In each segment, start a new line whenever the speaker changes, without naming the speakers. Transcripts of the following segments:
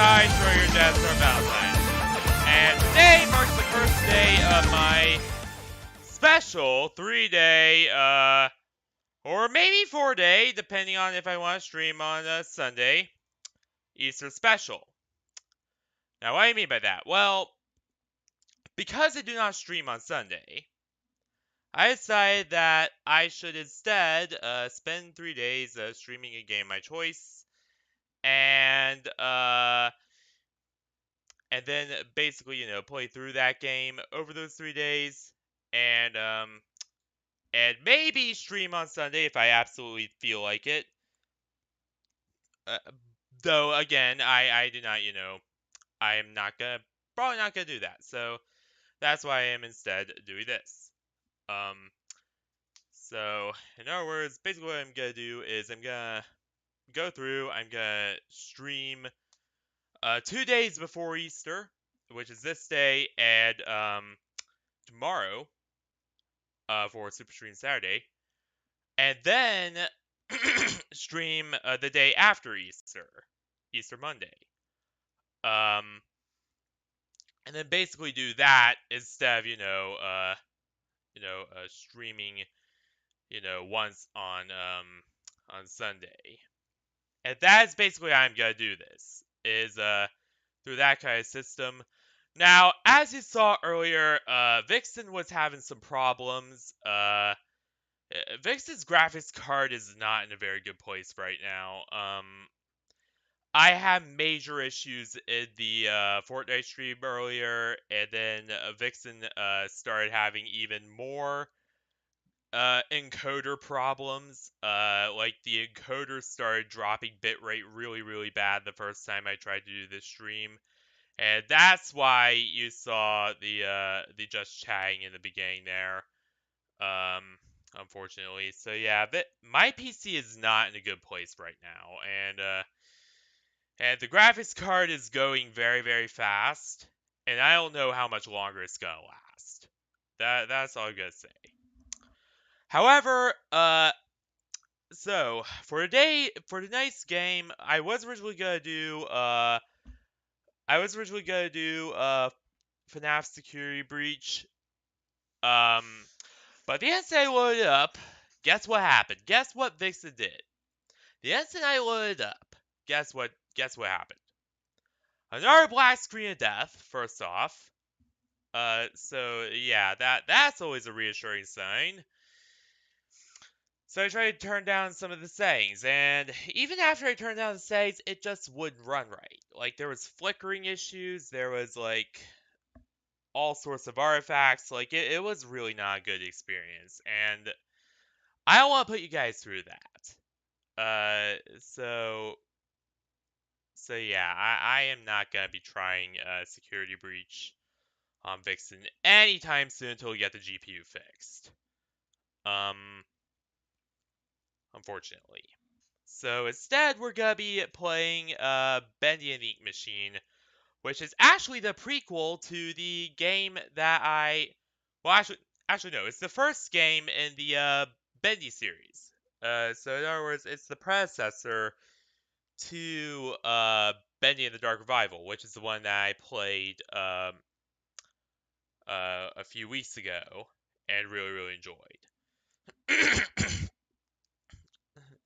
Hi, Shrodinger, Death or Valentine. And today marks the first day of my special 3-day, or maybe 4-day, depending on if I want to stream on Sunday, Easter special. Now, what do I mean by that? Well, because I do not stream on Sunday, I decided that I should instead spend 3 days streaming a game of my choice, and then basically, play through that game over those 3 days, and maybe stream on Sunday if I absolutely feel like it. Though again, I do not, I am not probably not gonna do that. So that's why I am instead doing this. So in other words, basically what I'm gonna do is I'm gonna go through. I'm gonna stream 2 days before Easter, which is this day and tomorrow for Super Stream Saturday, and then stream the day after Easter Monday. And then basically do that instead of streaming once on Sunday. And that's basically how I'm gonna do this is through that kind of system. Now, as you saw earlier, Vixen was having some problems. Vixen's graphics card is not in a very good place right now. I had major issues in the Fortnite stream earlier, and then Vixen started having even more encoder problems. Like the encoder started dropping bitrate really, really bad the first time I tried to do this stream. And that's why you saw the just chatting in the beginning there. Unfortunately. So yeah, my PC is not in a good place right now, and the graphics card is going very, very fast, and I don't know how much longer it's gonna last. That's all I'm gonna say. However, so for tonight's game, I was originally gonna do FNAF Security Breach. But the instant I loaded up, guess what happened? Guess what Vixen did? The instant I loaded up, guess what happened? Another black screen of death, first off. So yeah, that's always a reassuring sign. So I tried to turn down some of the settings, and even after I turned down the settings, it just wouldn't run right. Like, there was flickering issues, there was, like, all sorts of artifacts. Like, it was really not a good experience, and I don't want to put you guys through that. So yeah, I am not going to be trying Security Breach on Vixen anytime soon until we get the GPU fixed. Unfortunately. So instead, we're gonna be playing Bendy and the Ink Machine, which is actually the prequel to the game that well, actually no, it's the first game in the Bendy series. So in other words, it's the predecessor to Bendy and the Dark Revival, which is the one that I played a few weeks ago and really, really enjoyed.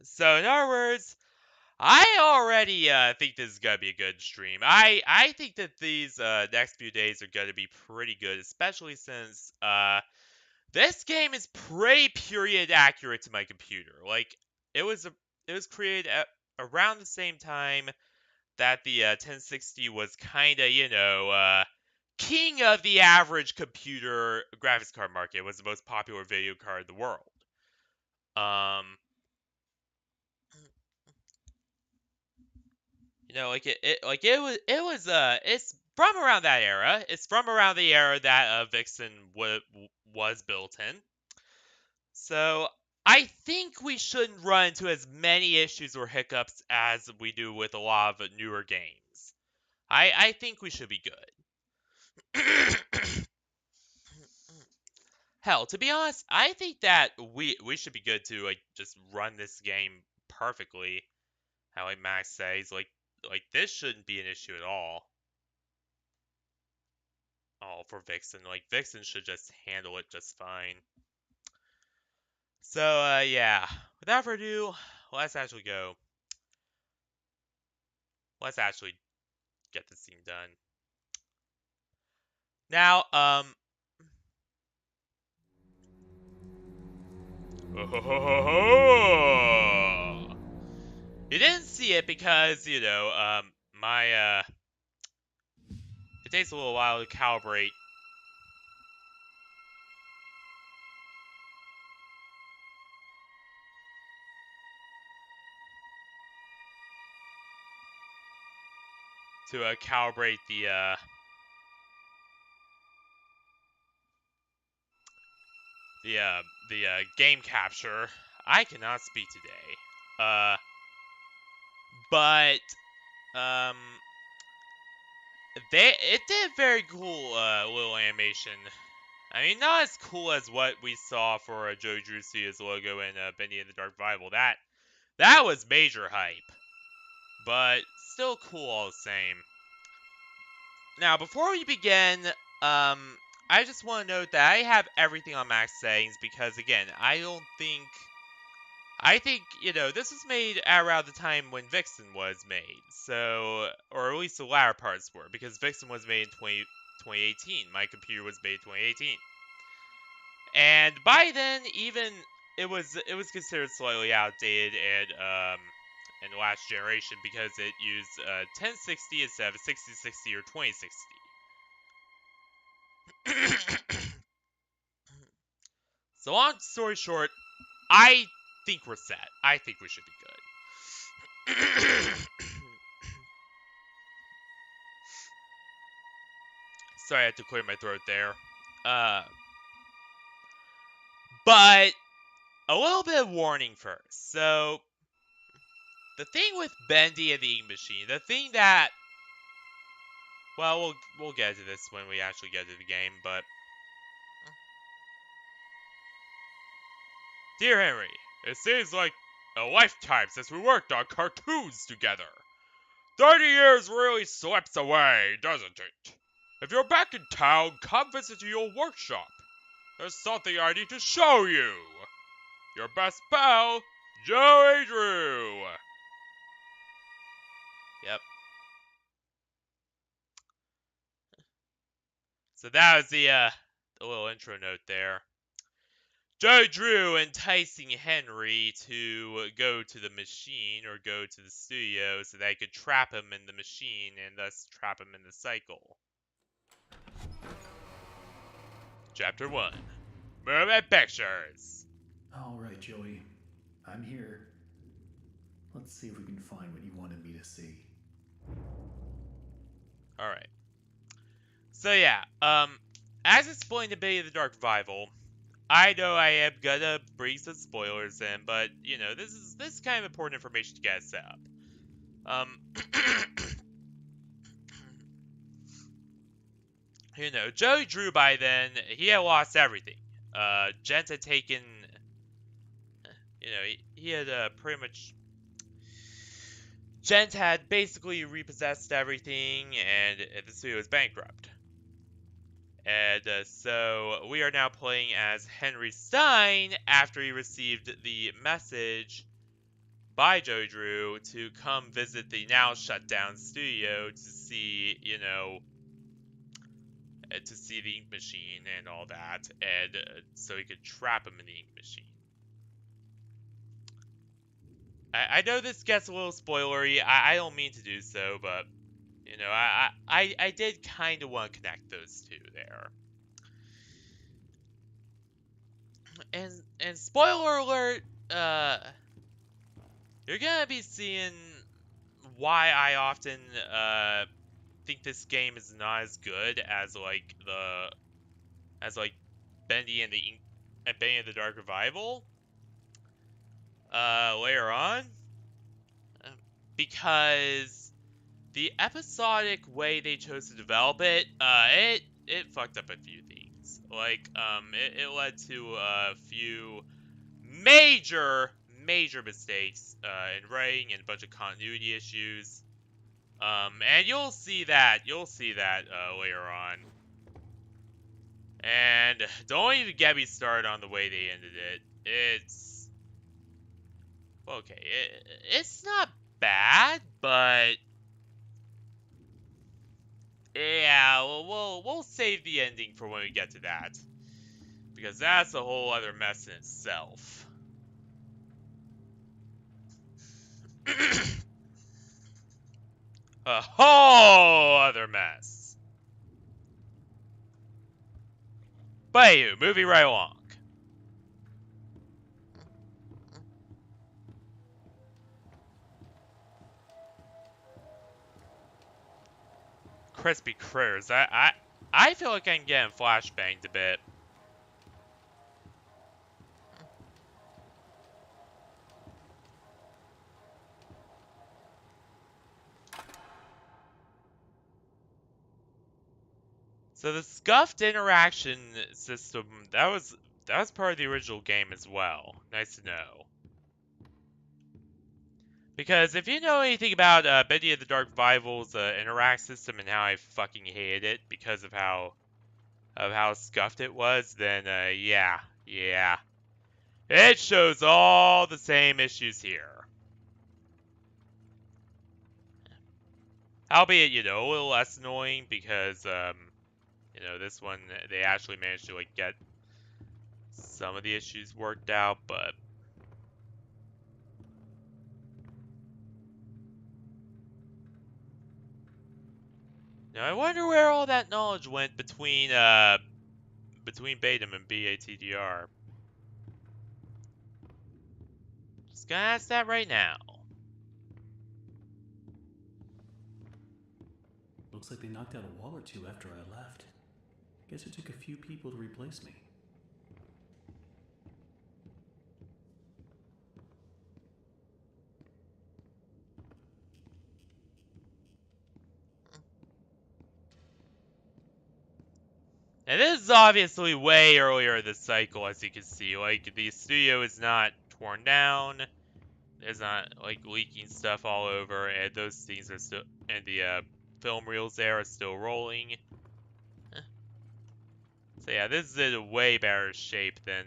So in other words, I already think this is gonna be a good stream. I think that these next few days are gonna be pretty good, especially since this game is pretty period accurate to my computer. Like it was created around the same time that the 1060 was kind of king of the average computer graphics card market. It was the most popular video card in the world. It's from around that era. It's from around the era that Vixen was built in. So I think we shouldn't run into as many issues or hiccups as we do with a lot of newer games. I think we should be good. Hell, to be honest, I think that we should be good to like just run this game perfectly. How like Max says, like this shouldn't be an issue at all. Oh, for Vixen. Like, Vixen should just handle it just fine. So, yeah. Without further ado, let's actually go. Let's actually get this thing done. Now, you didn't see it because, you know, it takes a little while to calibrate. To calibrate the game capture. I cannot speak today. But um, it did very cool little animation. I mean, not as cool as what we saw for Joe Drew's logo in Bendy and the Dark Revival. That was major hype, but still cool all the same. Now, before we begin, I just want to note that I have everything on max settings because, again, I think, you know, this was made at around the time when Vixen was made, so, or at least the latter parts were, because Vixen was made in 2018. My computer was made in 2018. And by then, even, it was considered slightly outdated and the last generation because it used 1060 instead of 6060 or 2060. So long story short, I think we're set. I think we should be good. Sorry, I had to clear my throat there. But a little bit of warning first. So, the thing with Bendy and the Ink Machine, the thing that, well, we'll get to this when we actually get to the game, but dear Henry, it seems like a lifetime since we worked on cartoons together. 30 years really slips away, doesn't it? If you're back in town, come visit your workshop. There's something I need to show you. Your best pal, Joey Drew. Yep. So that was the little intro note there. Joe Drew enticing Henry to go to the machine or go to the studio so they could trap him in the machine and thus trap him in the cycle. Chapter 1. Mermaid Pictures.
All right, Joey. I'm here. Let's see if we can find what you wanted me to see.
Alright. So yeah, as explained in Bendy the Dark Revival, I know I am gonna bring some spoilers in, but you know, this is kind of important information to get us set up. You know, Joey Drew by then, he had lost everything. Gent had taken, you know, he had pretty much, Gent had basically repossessed everything, and the studio was bankrupt. And so we are now playing as Henry Stein after he received the message by Joey Drew to come visit the now shut down studio to see, you know, to see the ink machine and all that, and so he could trap him in the ink machine. I know this gets a little spoilery. I don't mean to do so, but you know, I did kind of want to connect those two there. And spoiler alert, you're gonna be seeing why I often think this game is not as good as like Bendy and Bendy and the Dark Revival later on, because the episodic way they chose to develop it, it fucked up a few things. Like it led to a few major mistakes in writing and a bunch of continuity issues. And you'll see that later on. And don't even get me started on the way they ended it. It's okay. It's not bad, but yeah, we'll save the ending for when we get to that, because that's a whole other mess in itself. A whole other mess. But anywho, moving right along. Crispy critters. I feel like I'm getting flashbanged a bit. So the scuffed interaction system, that was part of the original game as well. Nice to know. Because if you know anything about Bendy of the Dark Rival's interact system and how I fucking hated it because of how scuffed it was, then yeah. It shows all the same issues here. Albeit, a little less annoying because this one they actually managed to like get some of the issues worked out, but now I wonder where all that knowledge went between Batum and BATDR. Just gonna ask that right now.
Looks like they knocked out a wall or two after I left. Guess it took a few people to replace me.
And this is obviously way earlier this cycle, as you can see. Like, the studio is not torn down. There's not, like, leaking stuff all over. And those things are still... And the film reels there are still rolling. So yeah, this is in a way better shape than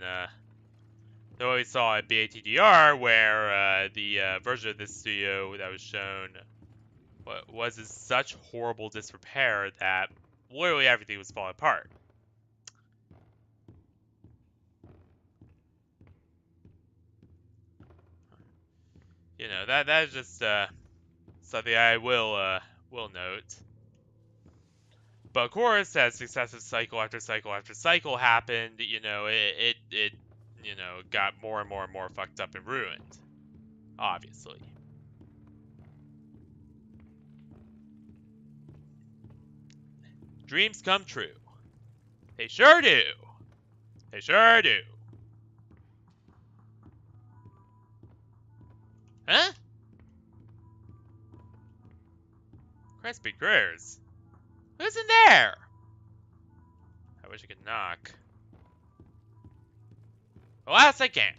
what we saw at BATDR, where the version of this studio that was shown was in such horrible disrepair that literally everything was falling apart. That is just something I will note. But of course, as successive cycle after cycle after cycle happened, it got more and more and more fucked up and ruined. Obviously. Dreams come true. They sure do. They sure do. Huh? Crispy critters. Who's in there? I wish I could knock. Alas, I can't.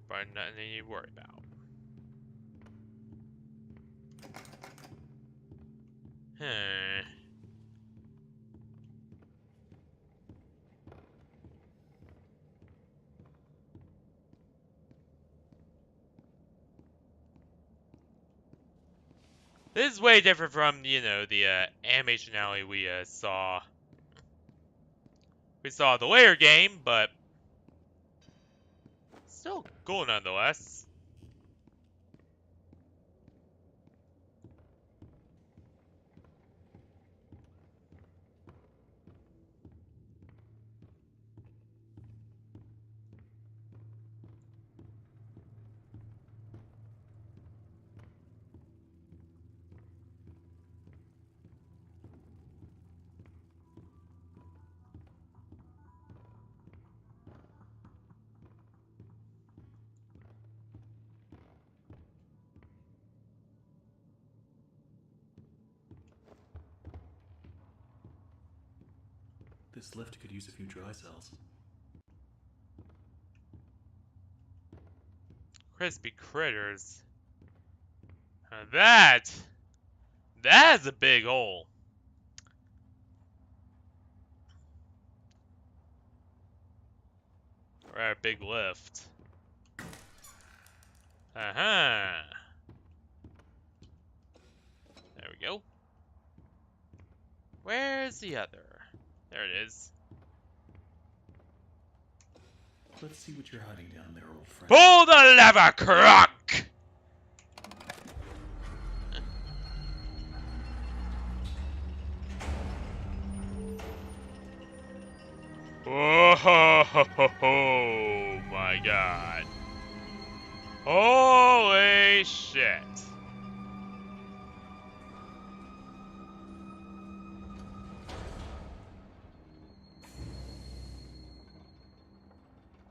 But nothing you worry about. Hmm. This is way different from, the animation alley we saw. We saw the later game, but still cool nonetheless.
This lift could use a few dry cells.
Crispy critters. And that's a big hole. Or a big lift. Uh-huh. There we go. Where's the other? There it is.
Let's see what you're hiding down there, old friend.
Pull the lever, Croc! Oh my god. Holy shit.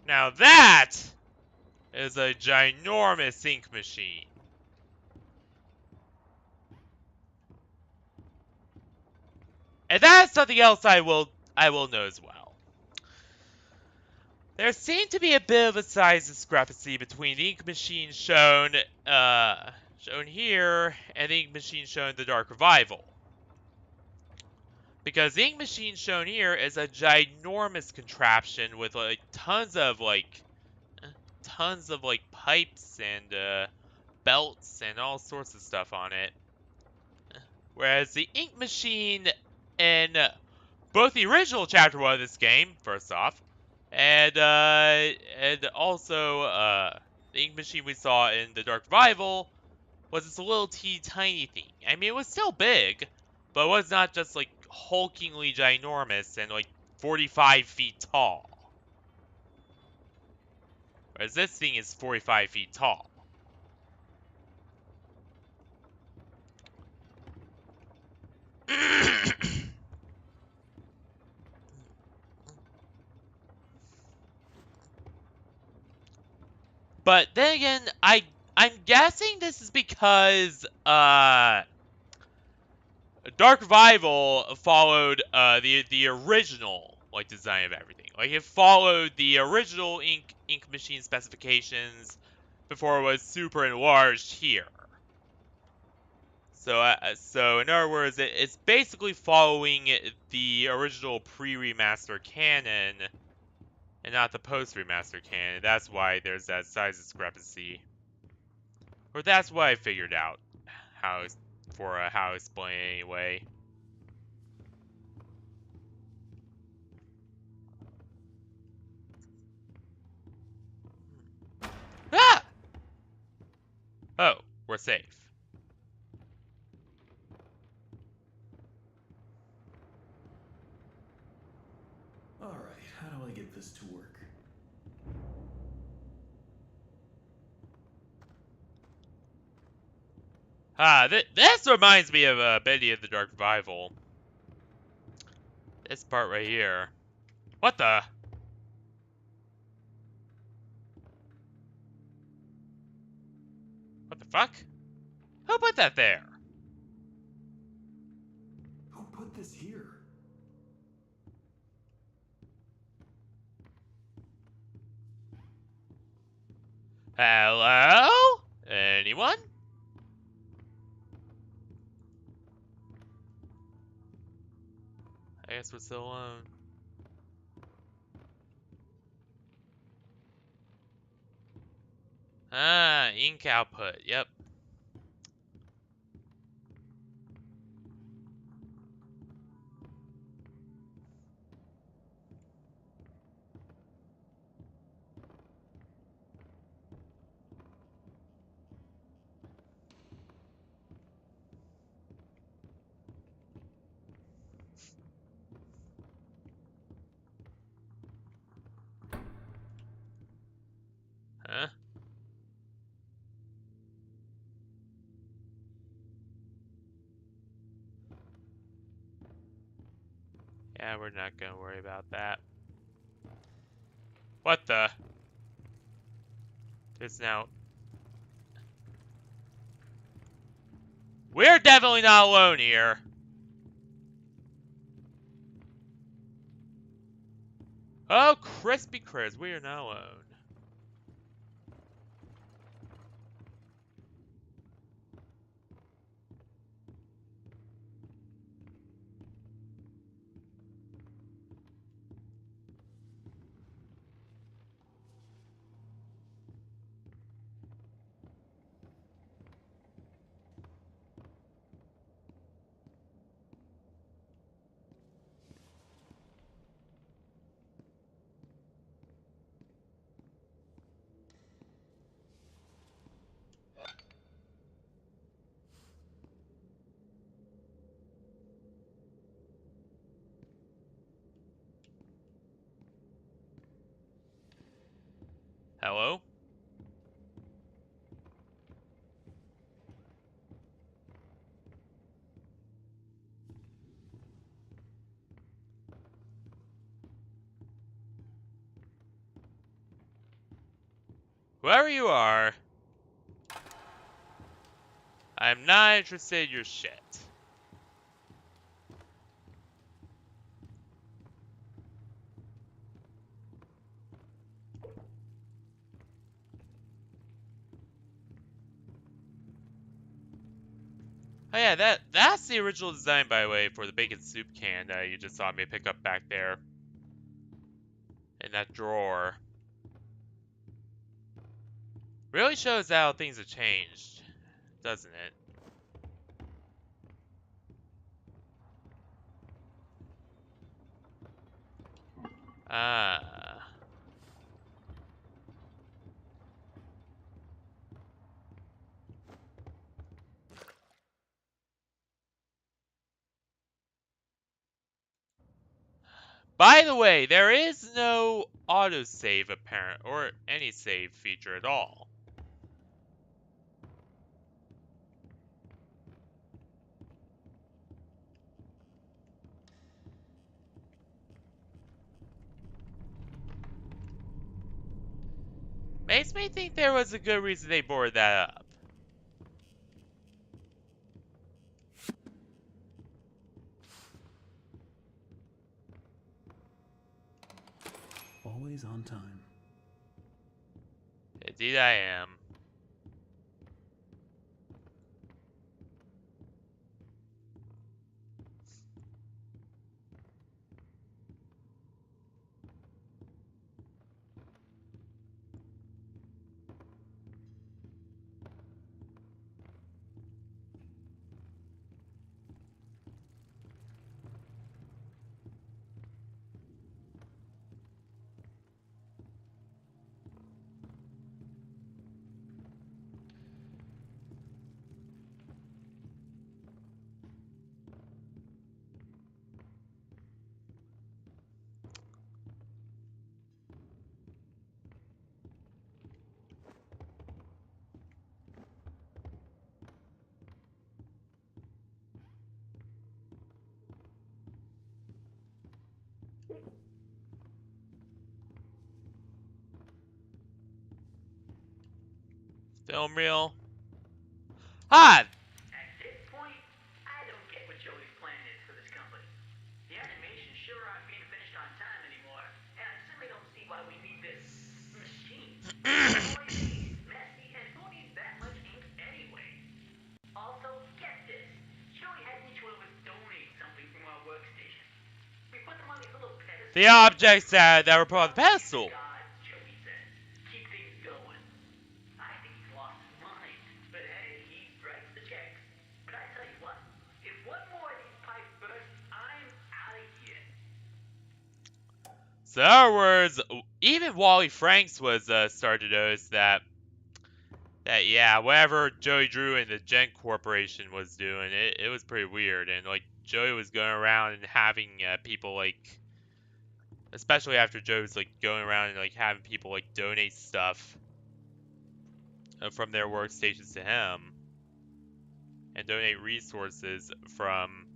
Now that is a ginormous ink machine. And that's something else I will know as well. There seemed to be a bit of a size discrepancy between the ink machine shown here and the ink machine shown in the Dark Revival. Because the ink machine shown here is a ginormous contraption with like tons of pipes and belts and all sorts of stuff on it. Whereas the ink machine in both the original Chapter 1 of this game, first off, and also the ink machine we saw in the Dark Revival was this little tiny thing. I mean, it was still big, but it was not just like hulkingly ginormous and like 45 feet tall. Whereas this thing is 45 feet tall. But then again, I'm guessing this is because Dark Revival followed the original like design of everything. Like it followed the original ink machine specifications before it was super enlarged here. So in other words, it's basically following the original pre-remaster canon and not the post-remaster canon. That's why there's that size discrepancy. Or that's what I figured out how to explain it anyway. Ah! Oh, we're safe.
Alright, how do I get this to work?
This reminds me of Bendy of the Dark Revival. This part right here. What the? What the fuck? Who put that there?
Who put this here?
Hello? Anyone? I guess we're still alone. Ah, ink output. Yep. Huh? Yeah, we're not gonna worry about that. What the? There's now... We're definitely not alone here. Oh, crispy critters, we are not alone. Hello? Whoever you are, I'm not interested in your shit. Oh yeah, that's the original design, by the way, for the bacon soup can that you just saw me pick up back there. In that drawer. Really shows how things have changed, doesn't it? Ah. By the way, there is no autosave apparent, or any save feature at all. Makes me think there was a good reason they boarded that up.
Always on time.
Indeed I am. Film reel. Ah!
At this point, I don't get what Joey's plan is for this company. The animations sure aren't being finished on time anymore, and I certainly don't see why we need this machine. It's noisy, messy, and who needs that much ink anyway? Also, get this. Joey had each one of us donate something from our workstation. We put them on these little pedestals.
The objects that were put on the pedestal.
God, Joey says. Keep things going. I think he's lost his mind. But hey, he writes the checks. But I tell you what, if one more of these pipes burst, I'm out of here.
So in other words, even Wally Franks was starting to notice that yeah, whatever Joey Drew and the Gen Corporation was doing, it was pretty weird, and like Joey was going around and having people like, especially after Joey was like going around and like having people like donate stuff from their workstations to him, and donate resources from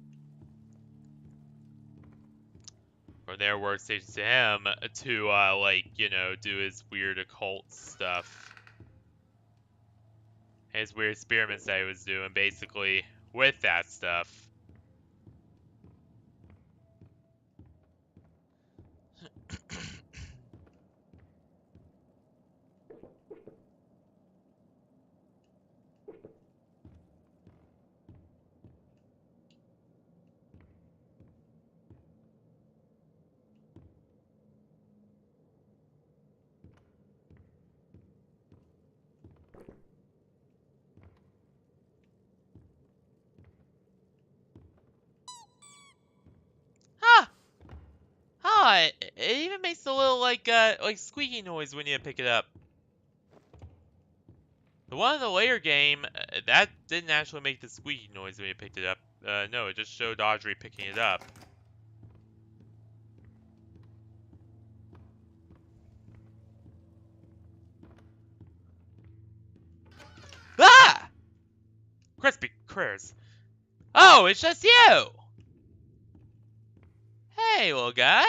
their workstations to him to like, you know, do his weird occult stuff. His weird experiments that he was doing, basically, with that stuff. Huh! Huh, it even makes a little, like squeaky noise when you pick it up. The one in the later game, that didn't actually make the squeaky noise when you picked it up. No, it just showed Audrey picking it up. Crispy critters. Oh, it's just you! Hey, little guy.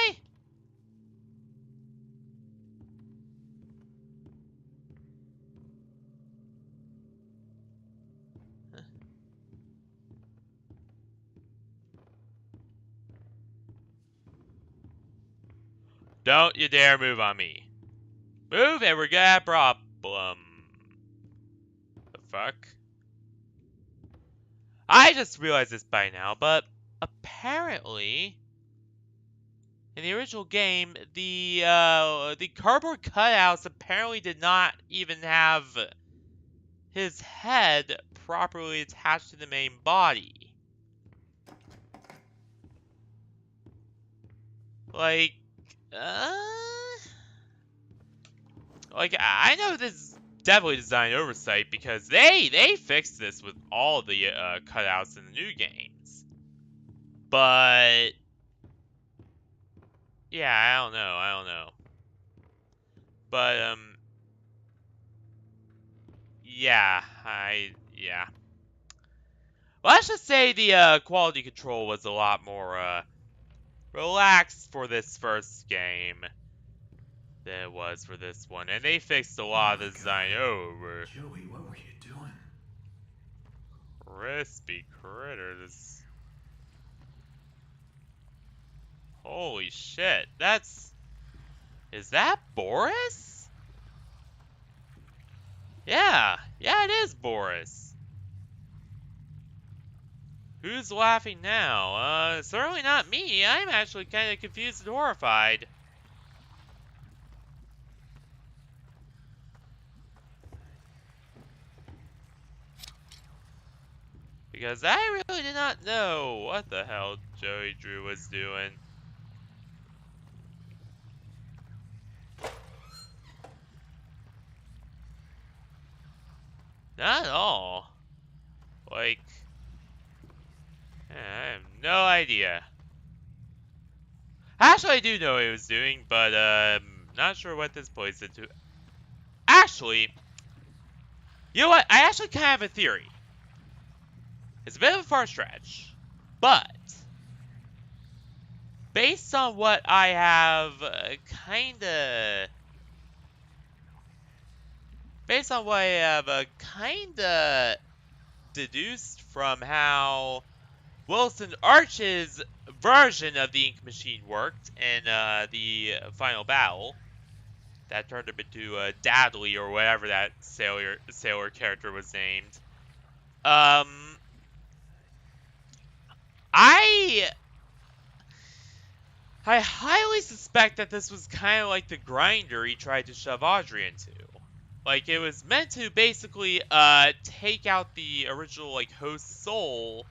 Don't you dare move on me. Move and we're gonna have a problem. The fuck? I just realized this by now, but apparently in the original game, the cardboard cutouts apparently did not even have his head properly attached to the main body. Like, uh, I know this is definitely design oversight because they fixed this with all the cutouts in the new games. But yeah, I don't know. But yeah. Well, let's just say the quality control was a lot more relaxed for this first game than it was for this one, and they fixed a
Oh
lot of
my
the design
god.
over.
Joey, what were you doing?
Crispy critters. Holy shit, is that Boris? Yeah, it is Boris. Who's laughing now? Certainly not me. I'm actually kind of confused and horrified. Because I really did not know what the hell Joey Drew was doing. Not at all. Like, I have no idea. Actually, I do know what he was doing, but not sure what this plays into. Actually, you know what? I actually kind of have a theory. It's a bit of a far stretch, but based on what I have kinda deduced from how Wilson Arch's version of the ink machine worked in the final battle that turned him into Dadley or whatever that sailor character was named. I I highly suspect that this was kind of like the grinder he tried to shove Audrey into. Like, it was meant to basically take out the original like host soul,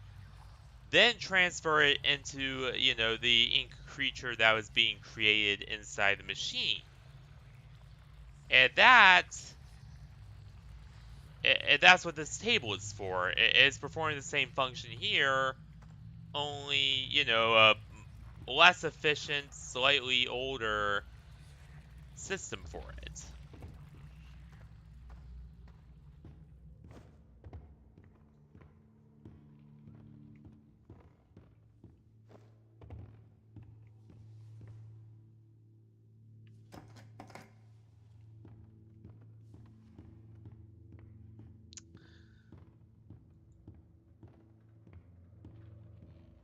then transfer it into, you know, the ink creature that was being created inside the machine. And that's what this table is for. It's performing the same function here, only, you know, a less efficient, slightly older system for it.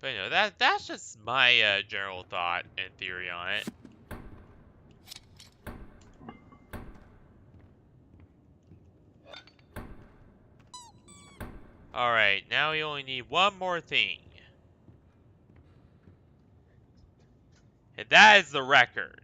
But, you know, that's just my general thought and theory on it. Alright, now we only need one more thing. And that is the record.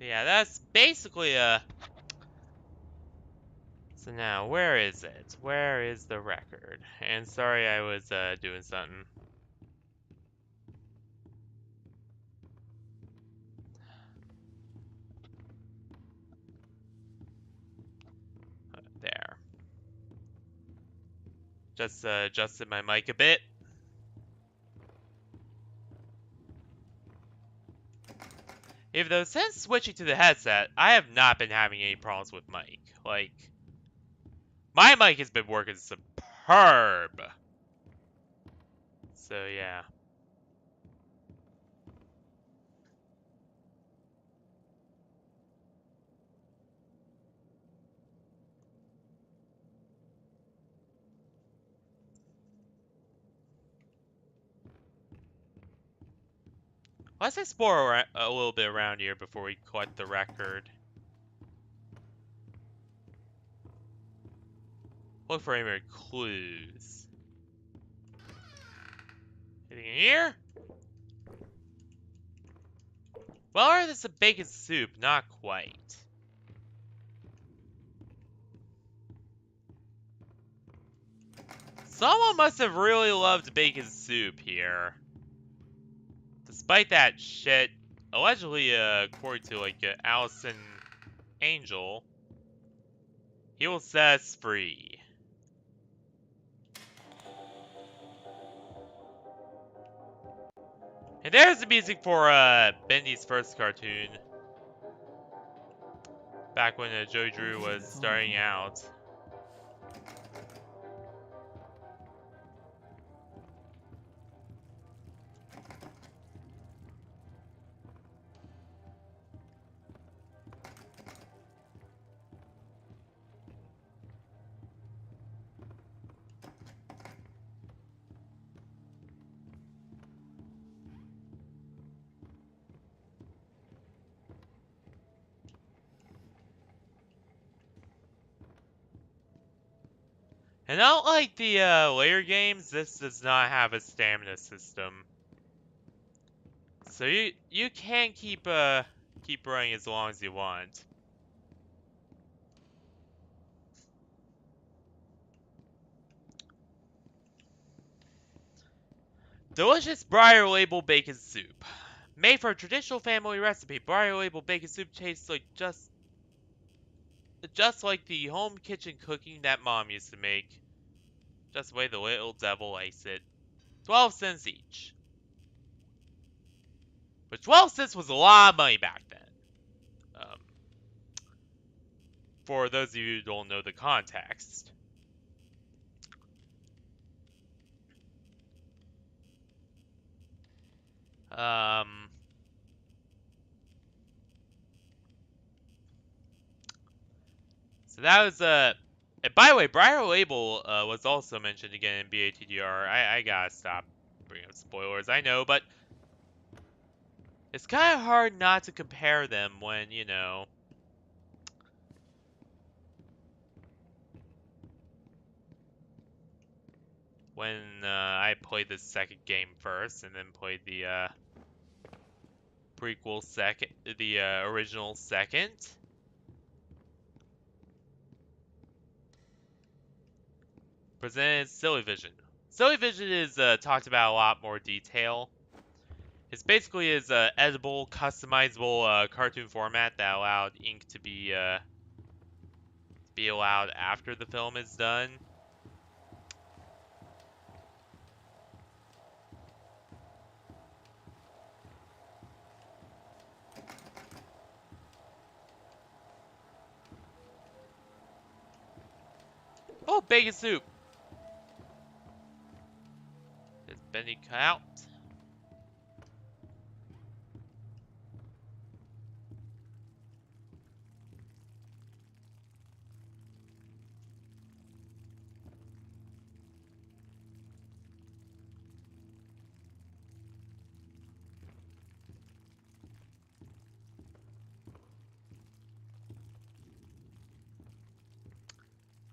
Yeah, that's basically a... So now, where is it? Where is the record? And sorry I was doing something. There. Just adjusted my mic a bit. Even though since switching to the headset, I have not been having any problems with mic. Like, my mic has been working superb. So yeah. Let's explore a little bit around here before we collect the record. Look for any more clues. Anything in here? Well, there's some bacon soup, not quite. Someone must have really loved bacon soup here. Despite that shit, allegedly, according to, like, Allison Angel, he will set us free. And there's the music for, Bendy's first cartoon. Back when Joey Drew was starting out. And unlike the later games, this does not have a stamina system. So you can keep running as long as you want. Delicious Briar Label Bacon Soup. Made for a traditional family recipe, Briar Label Bacon Soup tastes like just like the home kitchen cooking that Mom used to make. Just the way the little devil likes it. 12 cents each. But 12 cents was a lot of money back then. For those of you who don't know the context. So that was and by the way, Briar Label was also mentioned again in BATDR. I gotta stop bringing up spoilers, I know, but it's kind of hard not to compare them when, you know, when I played the second game first and then played the prequel second, the original second. Presented Silly Vision. Silly Vision is talked about a lot more detail. It's basically is a edible, customizable cartoon format that allowed ink to be allowed after the film is done. Oh, bacon soup! Is Bendy cut out?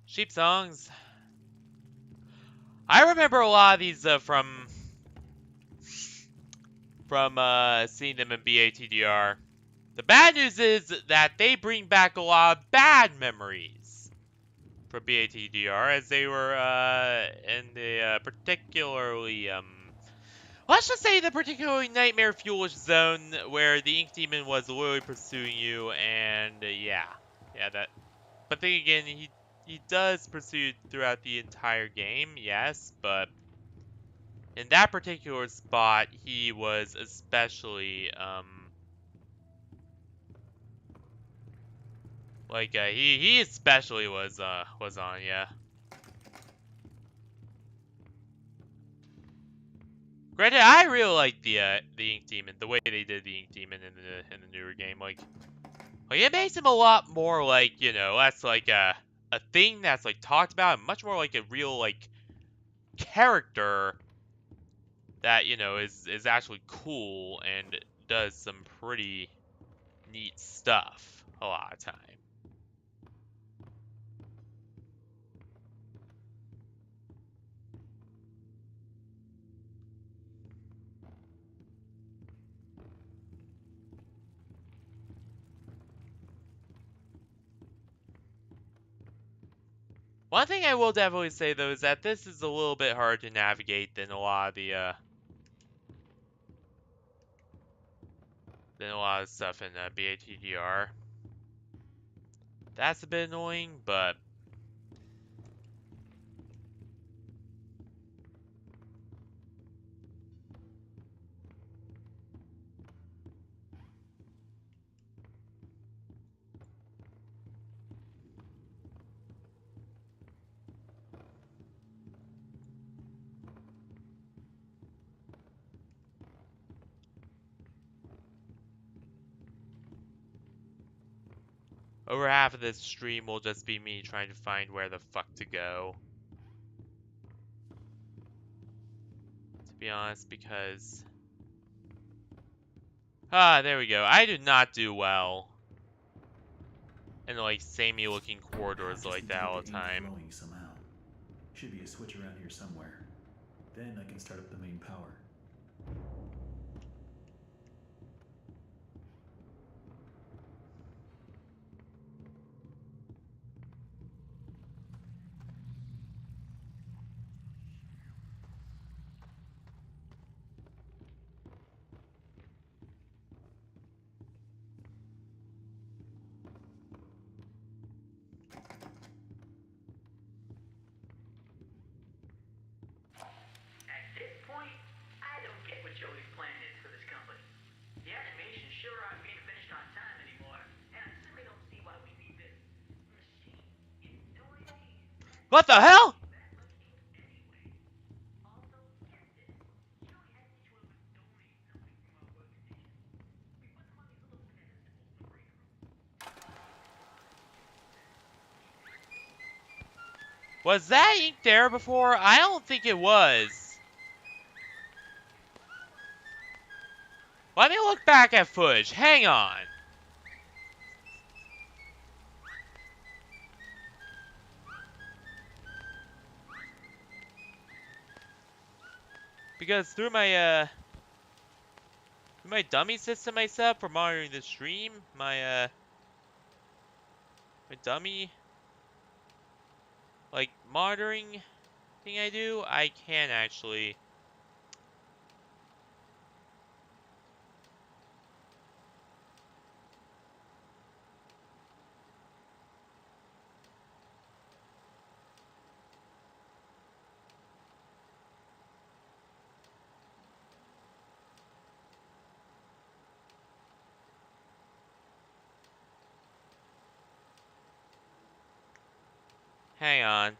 Sheep songs. I remember a lot of these from seeing them in BATDR. The bad news is that they bring back a lot of bad memories for BATDR, as they were in the particularly let's just say the particularly nightmare fuelish zone where the Ink Demon was literally pursuing you, and yeah, that. But then again, he does pursue you throughout the entire game, yes, but in that particular spot, he was especially like he especially was on, yeah. Granted, I really like the Ink Demon, the way they did the Ink Demon in the newer game. Like it makes him a lot more like, that's like a thing that's like talked about, and much more like a real like character that is actually cool and does some pretty neat stuff a lot of time. One thing I will definitely say though is that this is a little bit harder to navigate than a lot of the stuff in BATDR. That's a bit annoying, but over half of this stream will just be me trying to find where the fuck to go. To be honest, because there we go. I did not do well in like samey looking corridors like that all the time.
Flowing somehow. Should be a switch around here somewhere. Then I can start up the main power.
At this point, I don't get what Joey's plan is for this company. The animations sure aren't being finished on time anymore, and I simply don't see why we need this machine. It's doing
What the hell?
that much ink anyway. Also, get this. Joey had each one of us donate something from our workstation. We put them on these little pedestals in the break room.
Was that ink there before? I don't think it was. Let me look back at footage. Hang on. Because through my dummy system I set up for monitoring the stream, my dummy like monitoring thing I do, I can actually hang on.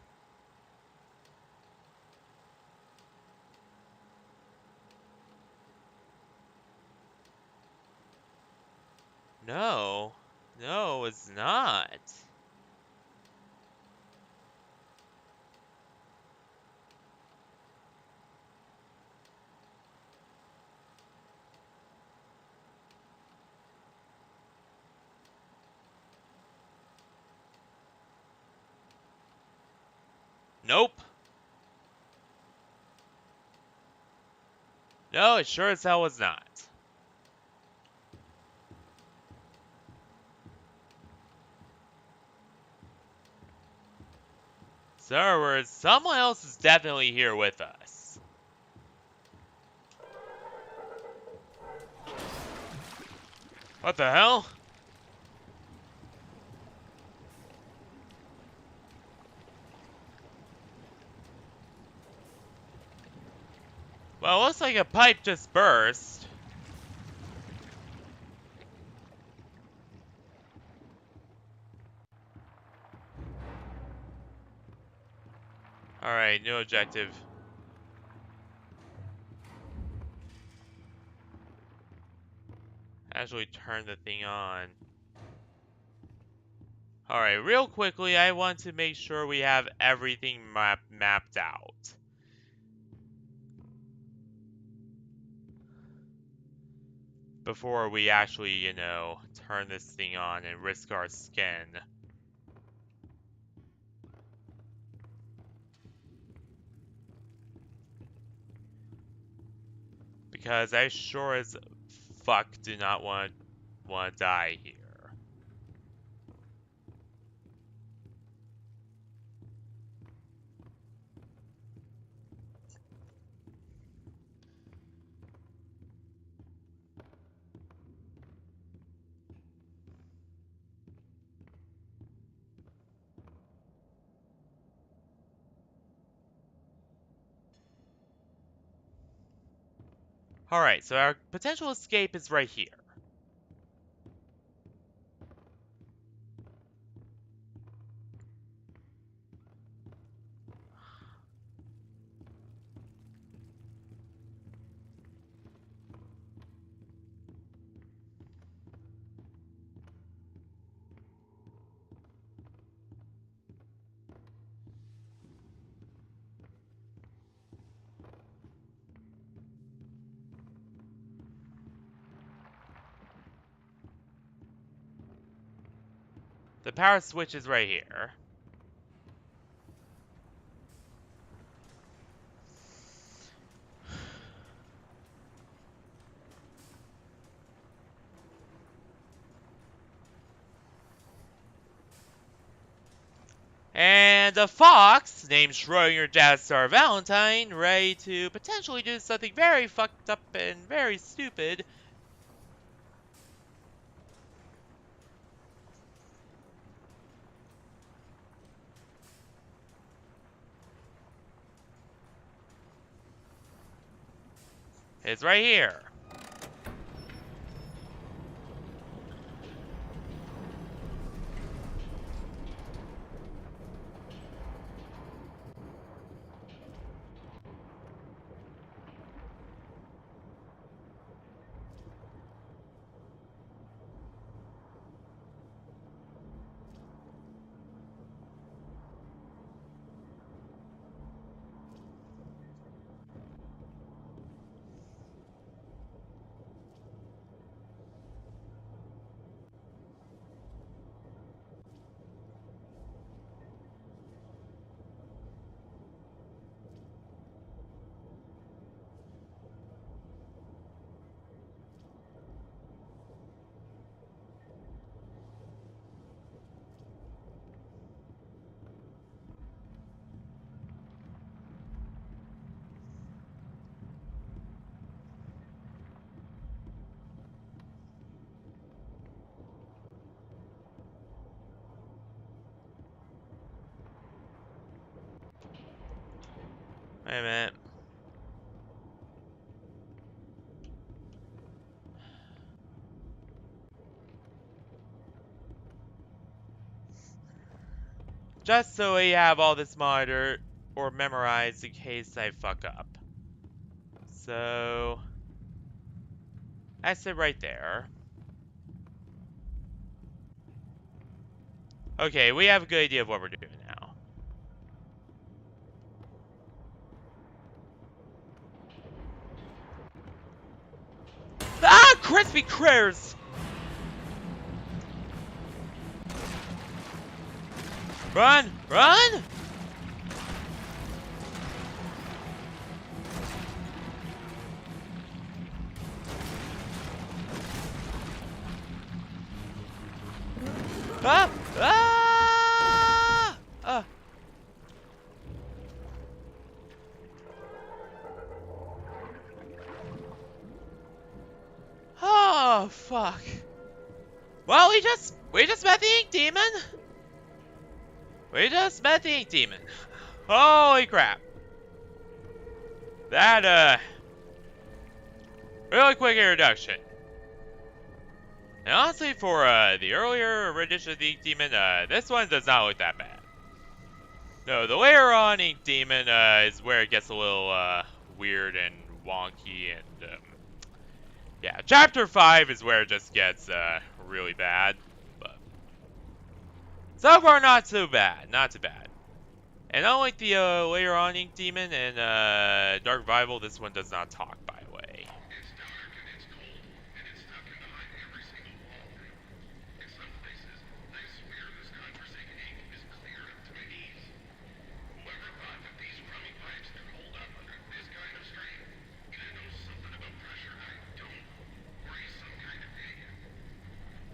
No. No, it's not. Nope. No, it sure as hell was not. So in other words, someone else is definitely here with us. What the hell? Well, it looks like a pipe just burst. Alright, new objective. Actually turn the thing on. Alright, real quickly, I want to make sure we have everything mapped out. Before we actually, you know, turn this thing on and risk our skin. Because I sure as fuck do not want to die here. Alright, so our potential escape is right here. The power switch is right here. And a fox named Shrodinger Jazzstar Valentine, ready to potentially do something very fucked up and very stupid. It's right here. Wait a minute. Just so we have all this monitored or memorized in case I fuck up. So that's it right there. Okay, we have a good idea of what we're doing now. Ah, crispy critters! Run! Run! Ah! Ah! Well, we just met the Ink Demon. We just met the Ink Demon. Holy crap. That really quick introduction. And honestly, for the earlier rendition of the Ink Demon, this one does not look that bad. No, the later on Ink Demon is where it gets a little weird and wonky, and yeah, Chapter 5 is where it just gets really bad. But so far, not too bad, not too bad. And unlike the later on Ink Demon and Dark Revival, this one does not talk, by the way.
It's dark and it's cold, and it's stuck in behind every single wall. In some places, I swear this godforsaken ink is clear up to my knees. Whoever thought that these crummy pipes could hold up under this kind of strain? I know something about pressure, I don't. Or he's some kind of idiot.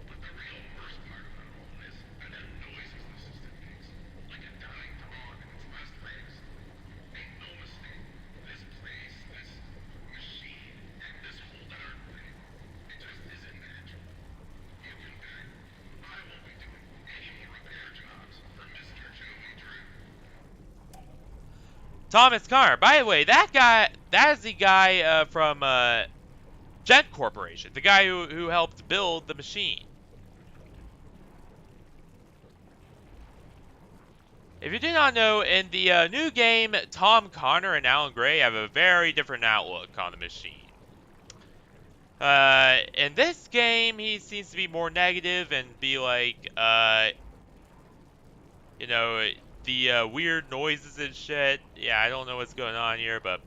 But the real worst part about all this are the noises the system makes. Like a dying dog in its last legs. Make no mistake, this place, this machine, and this whole darn thing, it just isn't natural. You can bet I won't be doing any more repair jobs for Mr. Joey Drew.
Thomas Connor. By the way, that is the guy from Gent Corporation, the guy who helped build the machine. If you do not know, in the new game, Tom Connor and Alan Gray have a very different outlook on the machine. In this game, he seems to be more negative and be like, you know, the weird noises and shit. Yeah, I don't know what's going on here, but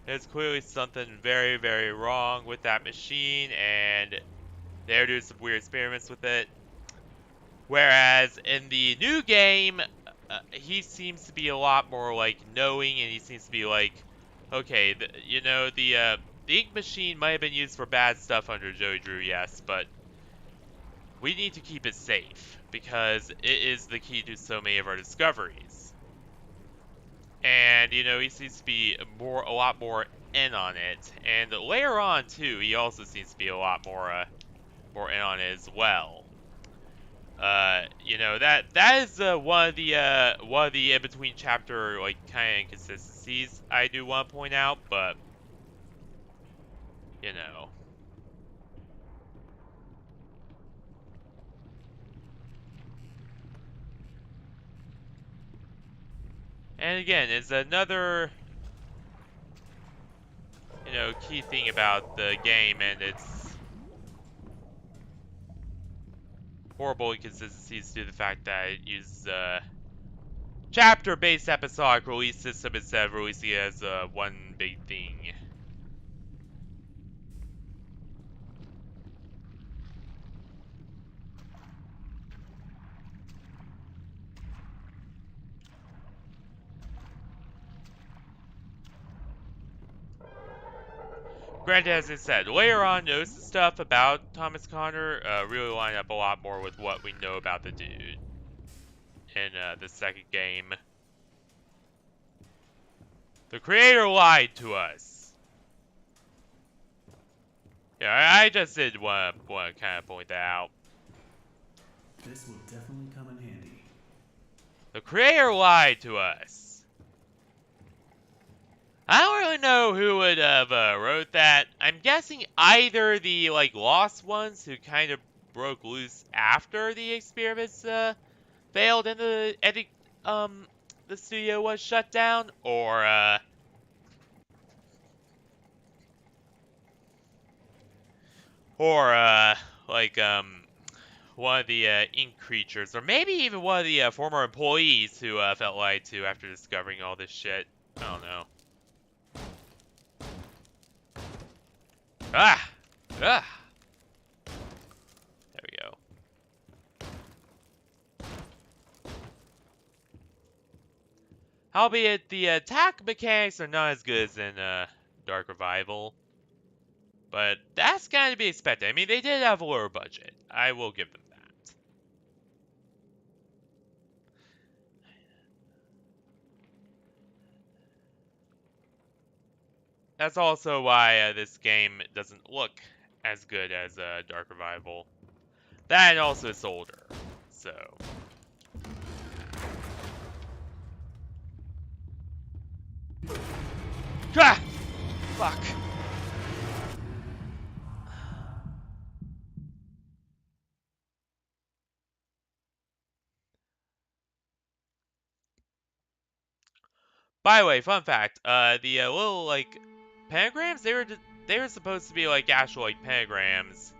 there's clearly something very, very wrong with that machine, and they're doing some weird experiments with it. Whereas in the new game, he seems to be a lot more like knowing, and he seems to be like, okay, the ink machine might have been used for bad stuff under Joey Drew, yes, but we need to keep it safe because it is the key to so many of our discoveries. And he seems to be a lot more in on it, and later on too, he also seems to be a lot more in on it as well. That is one of the in between chapter kind of inconsistencies I do want to point out, but you know. And again, it's another key thing about the game, and its horrible inconsistencies due to the fact that it uses chapter-based episodic release system instead of releasing it as one big thing. Granted, as I said, later on, notice the stuff about Thomas Connor really line up a lot more with what we know about the dude in the second game. The creator lied to us. Yeah, I just did want to kind of point that out.
This will definitely come in handy.
The creator lied to us. I don't really know who would have wrote that. I'm guessing either the lost ones who kind of broke loose after the experiments failed and the studio was shut down, or one of the ink creatures, or maybe even one of the former employees who felt lied to after discovering all this shit. I don't know. Ah! Ah! There we go. Albeit, the attack mechanics are not as good as in Dark Revival. But that's kind of to be expected. I mean, they did have a lower budget. I will give them that. That's also why this game doesn't look as good as Dark Revival. That and also it's older, so. Ah! Fuck. By the way, fun fact, the little, like, pentagrams, they were supposed to be, like, actual, like, pentagrams.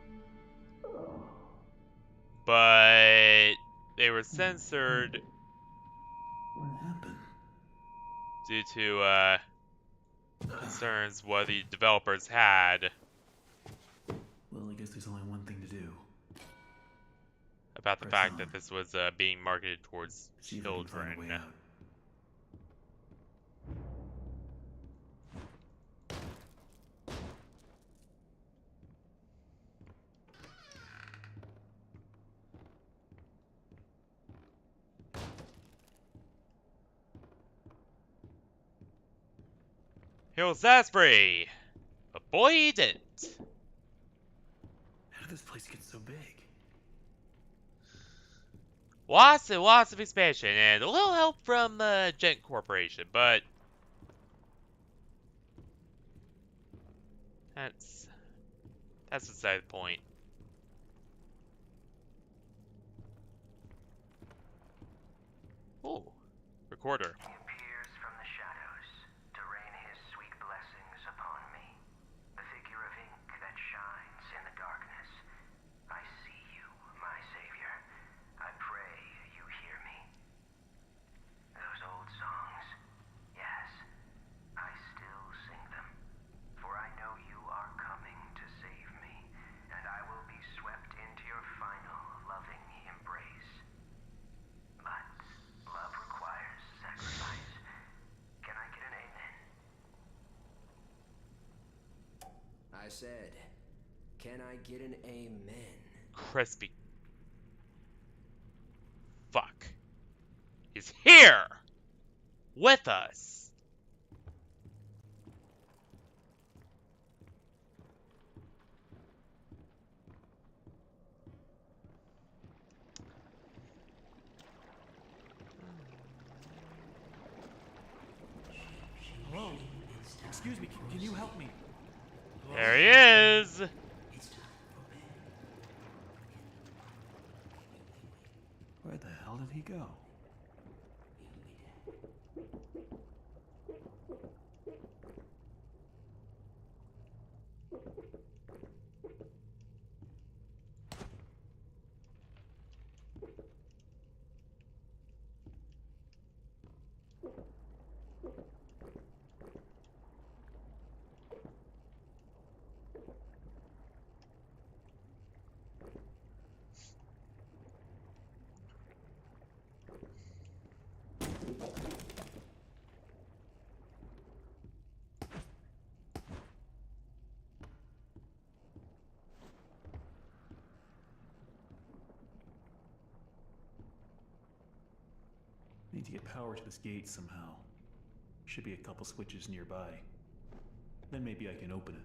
But they were censored
What happened?
due to, concerns what the developers had
Well, I guess there's only one thing to do.
about the
Press
fact
on.
that this was, being marketed towards
See if I can find a way
children.
out.
He was free, but boy, he didn't.
How did this place get so big?
Lots and lots of expansion, and a little help from Gent Corporation, but that's beside the point. Ooh, recorder.
He appears from the shadows to rain his sweet blessings upon me. The figure of ink that shines in the darkness. I see you, my savior. I pray you hear me. Those old songs, yes, I still sing them. For I know you are coming to save me, and I will be swept into your final loving embrace. But love requires sacrifice. Can I get an amen?
I said, can I get an amen?
Crispy. Fuck. He's here! With us!
Hello? Excuse me, can you help me?
There he is!
Where the hell did he go? Need to get power to this gate somehow. Should be a couple switches nearby. Then maybe I can open it.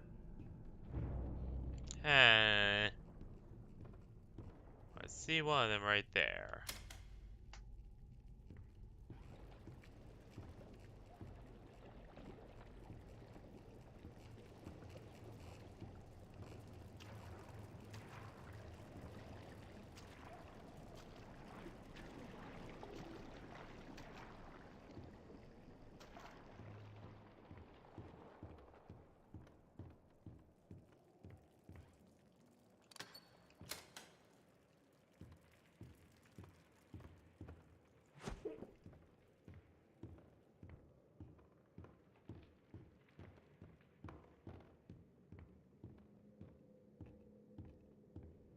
I see one of them right there.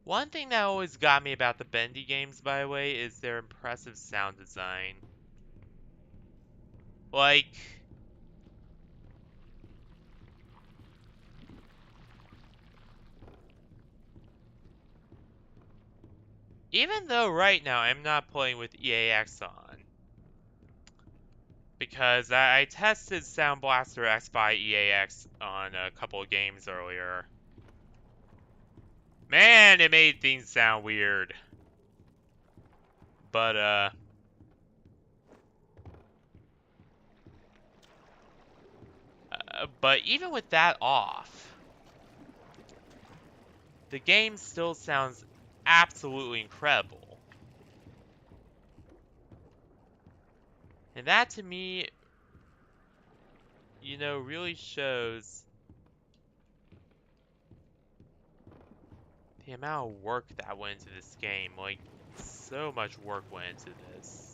One thing that always got me about the Bendy games, by the way, is their impressive sound design. Like, even though right now I'm not playing with EAX on, because I tested Sound Blaster X by EAX on a couple of games earlier. Man, it made things sound weird. But, but even with that off, the game still sounds absolutely incredible. And that to me, you know, really shows the amount of work that went into this game. Like, so much work went into this.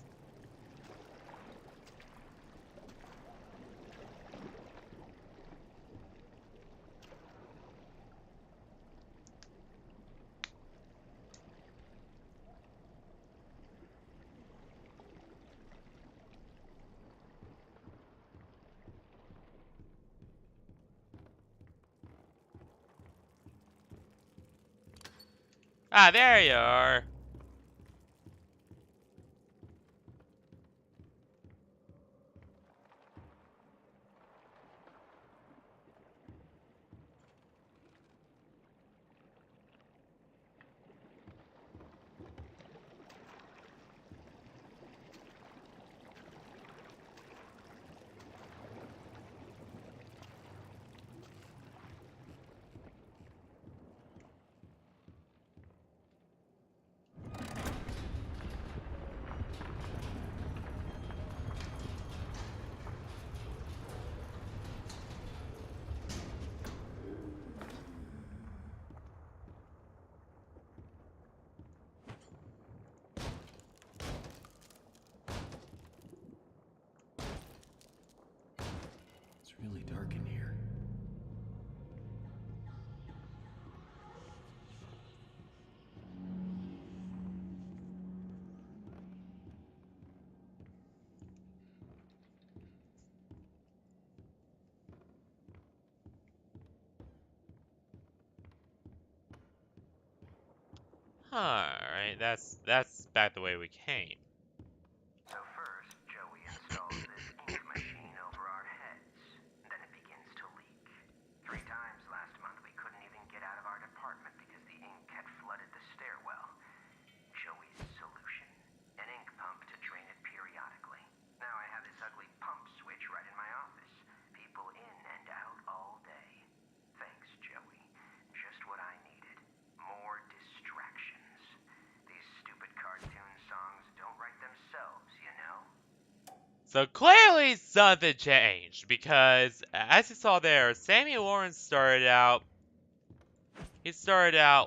Ah, there you are.
It's really dark in here.
Alright, that's back the way we came.
So first, Joey installs this ink machine over our heads. Then it begins to leak. 3 times last month we couldn't even get out of our department because the ink had flooded the stairwell. Joey's solution: an ink pump to drain it periodically. Now I have this ugly pump switch right in my office. People in and out all day. Thanks, Joey. Just what I needed. More distractions. These stupid cartoon songs don't write themselves, you know?
So clearly something changed because, as you saw there, Sammy Lawrence started out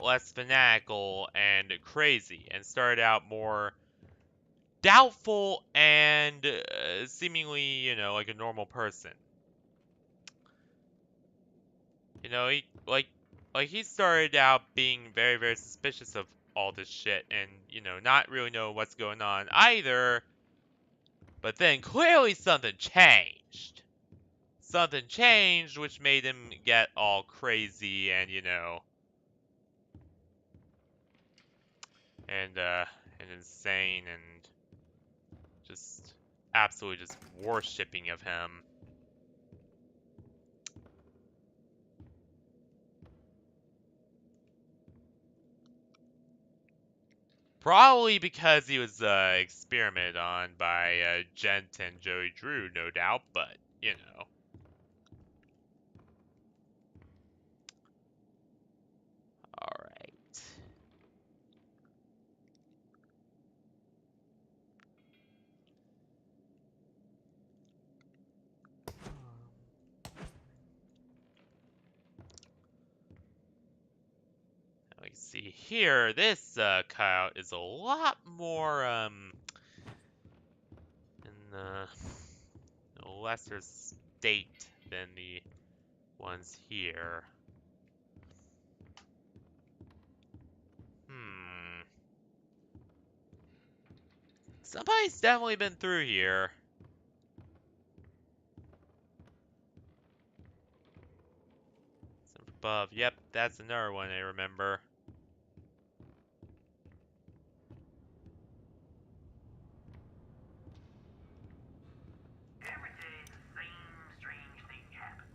less fanatical and crazy, and started out more doubtful and seemingly, you know, like a normal person. You know, he started out being very, very suspicious of all this shit, and you know, not really know what's going on either. But then clearly something changed. Something changed, which made him get all crazy and you know, and insane and just absolutely just worshipping of him. Probably because he was experimented on by Gent and Joey Drew, no doubt, but, you know. Alright. Let me see here. This cutout is a lot more, in a lesser state than the ones here. Somebody's definitely been through here. Some above. Yep, that's another one I remember.
Every day, the same strange thing happens.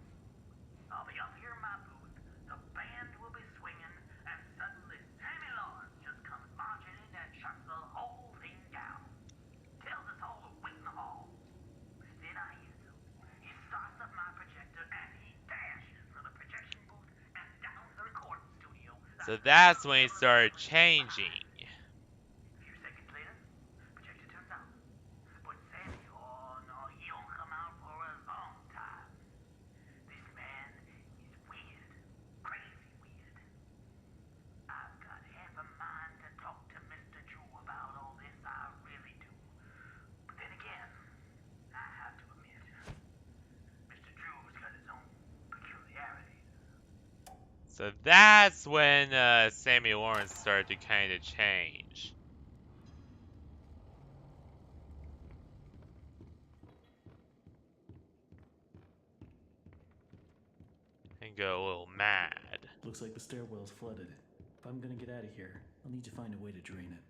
I'll be up here in my booth, the band will be swinging, and suddenly
So that's when he started changing.
A few seconds later, projector turns on. But Sammy, oh no, he don't come out for a long time. This man is weird. Crazy weird. I've got half a mind to talk to Mr. Drew about all this, I really do. But then again, I have to admit, Mr. Drew's got his own peculiarities.
So that's when Sammy Lawrence started to kind of change. And go a little mad.
Looks like the stairwell's flooded. If I'm gonna get out of here, I'll need to find a way to drain it.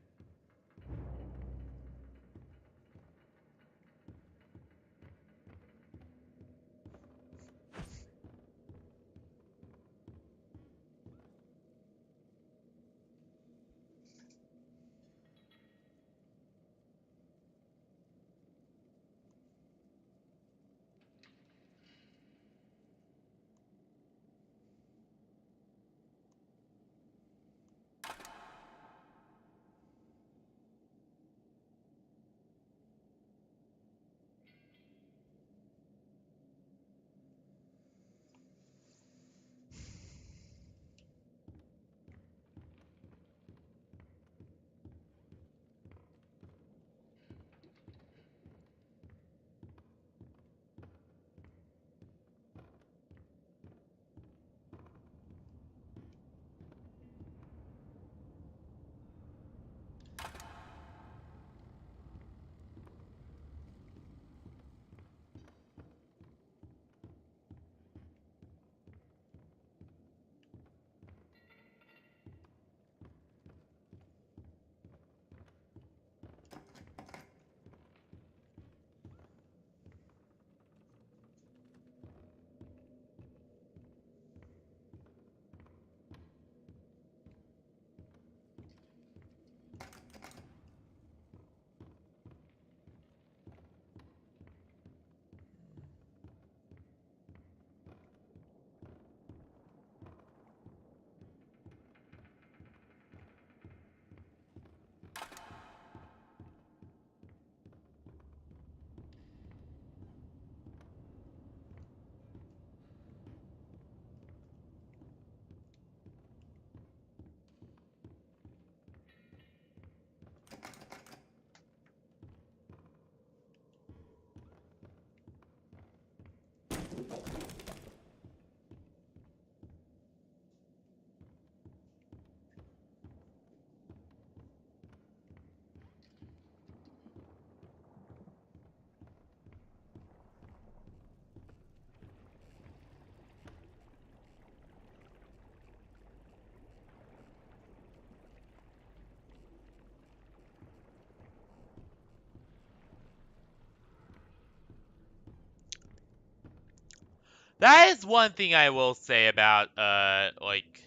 That is one thing I will say about, like,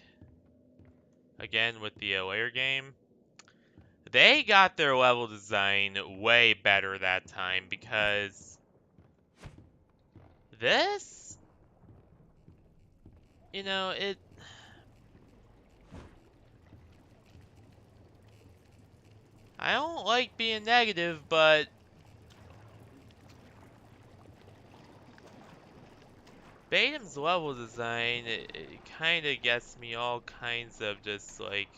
again, with the layer game. They got their level design way better that time because this, you know, I don't like being negative, but Batum's level design, it kind of gets me all kinds of just like,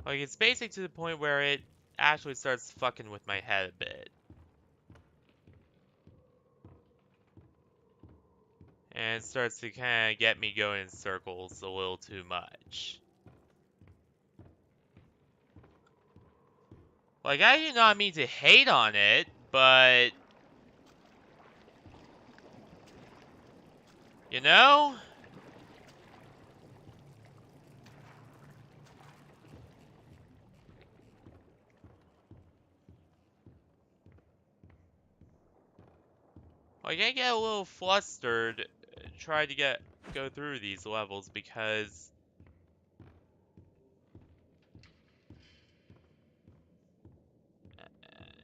it's basic to the point where it actually starts fucking with my head a bit. And it starts to kind of get me going in circles a little too much. Like, I do not mean to hate on it, but... You know? Like, I get a little flustered trying to go through these levels because...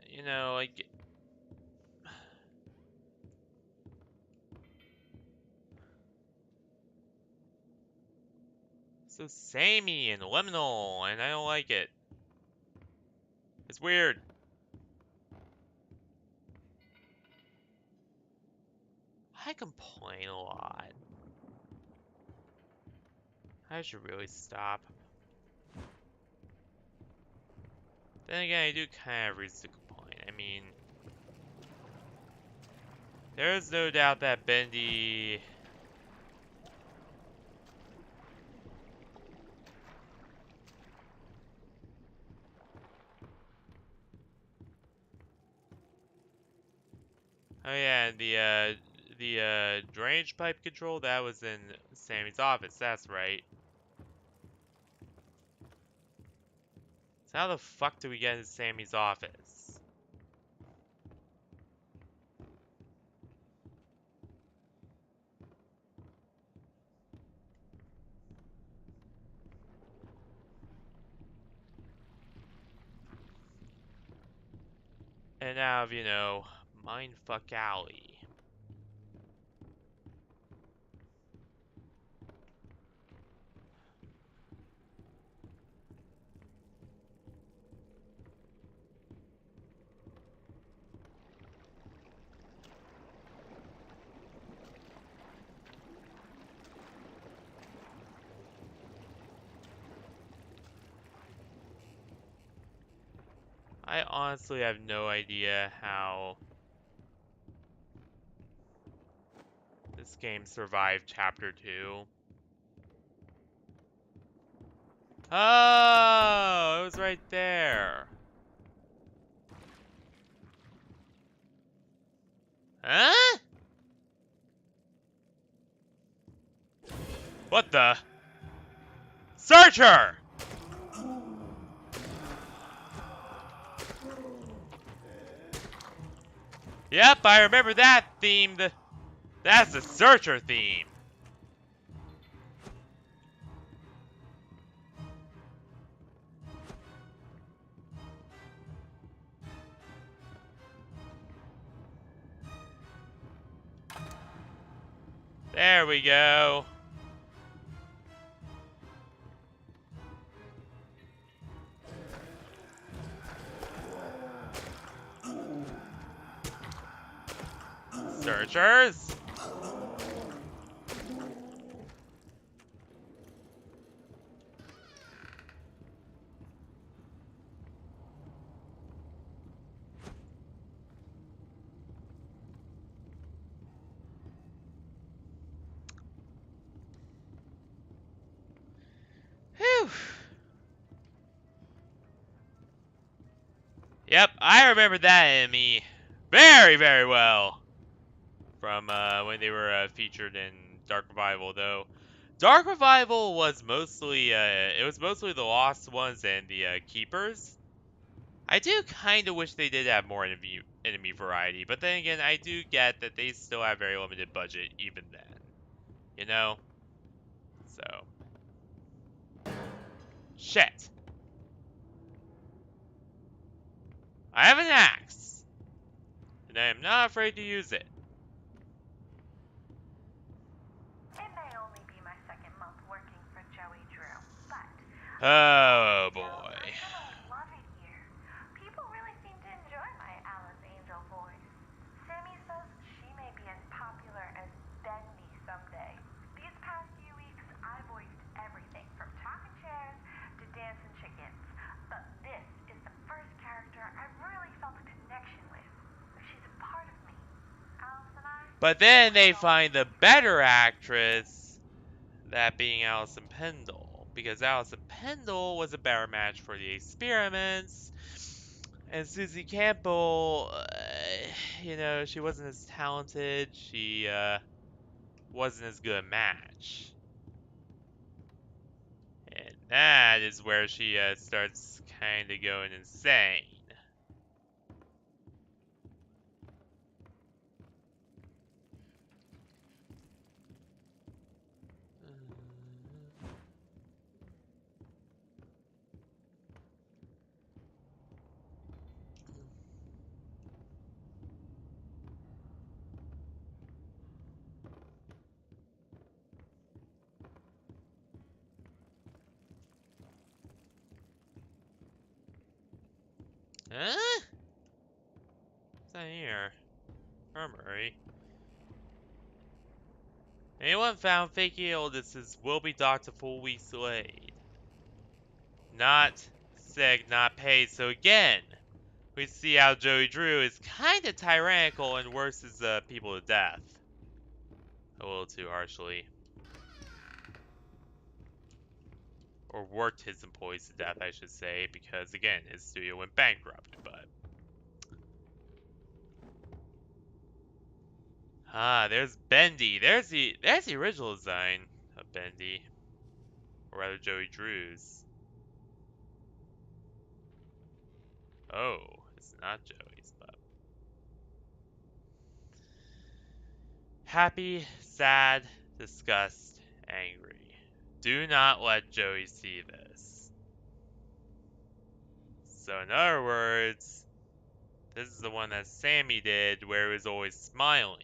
You know, like... So samey and liminal, and I don't like it. It's weird. I complain a lot. I should really stop. Then again, I do kind of have reason to complain. I mean, there's no doubt that Bendy... Oh yeah, and the drainage pipe control, that was in Sammy's office, that's right. So how the fuck do we get into Sammy's office? And now, you know, Mindfuck Alley. I honestly have no idea how this game survived Chapter 2. Oh, it was right there. Huh? What the? Search her! Yep, I remember that theme. That's the Searcher theme. There we go. Searchers? Whew. Yep, I remember that enemy very, very well. From when they were featured in Dark Revival, though. Dark Revival was mostly, it was mostly the Lost Ones and the Keepers. I do kind of wish they did have more enemy variety, but then again, I do get that they still have very limited budget even then. You know? So. Shit. I have an axe. And I am not afraid to use it.
It may only be my second month working for Joey Drew, but
Oh boy.
I'm gonna love it here. People really seem to enjoy my Alice Angel voice. Sammy says she may be as popular as Bendy someday. These past few weeks, I voiced everything from talking chairs to dancing chickens. But this is the first character I really felt a connection with. She's a part of me. Alice and I.
But then they find the better actress, that being Allison Pendle, because Allison Pendle was a better match for the experiments, and Susie Campbell, you know, she wasn't as talented, she wasn't as good a match. And that is where she starts kind of going insane. Huh? What's that here? Armory. Anyone found faking illnesses will be docked a full week's delayed. Not sick, not paid. So again, we see how Joey Drew is kind of tyrannical and worsens people to death. A little too harshly. Or worked his employees to death, I should say, because again, his studio went bankrupt, but... Ah, there's Bendy. There's the original design of Bendy. Or rather, Joey Drew's. Oh, it's not Joey's, but... Happy, sad, disgust, angry. Do not let Joey see this. So in other words, this is the one that Sammy did where he was always smiling.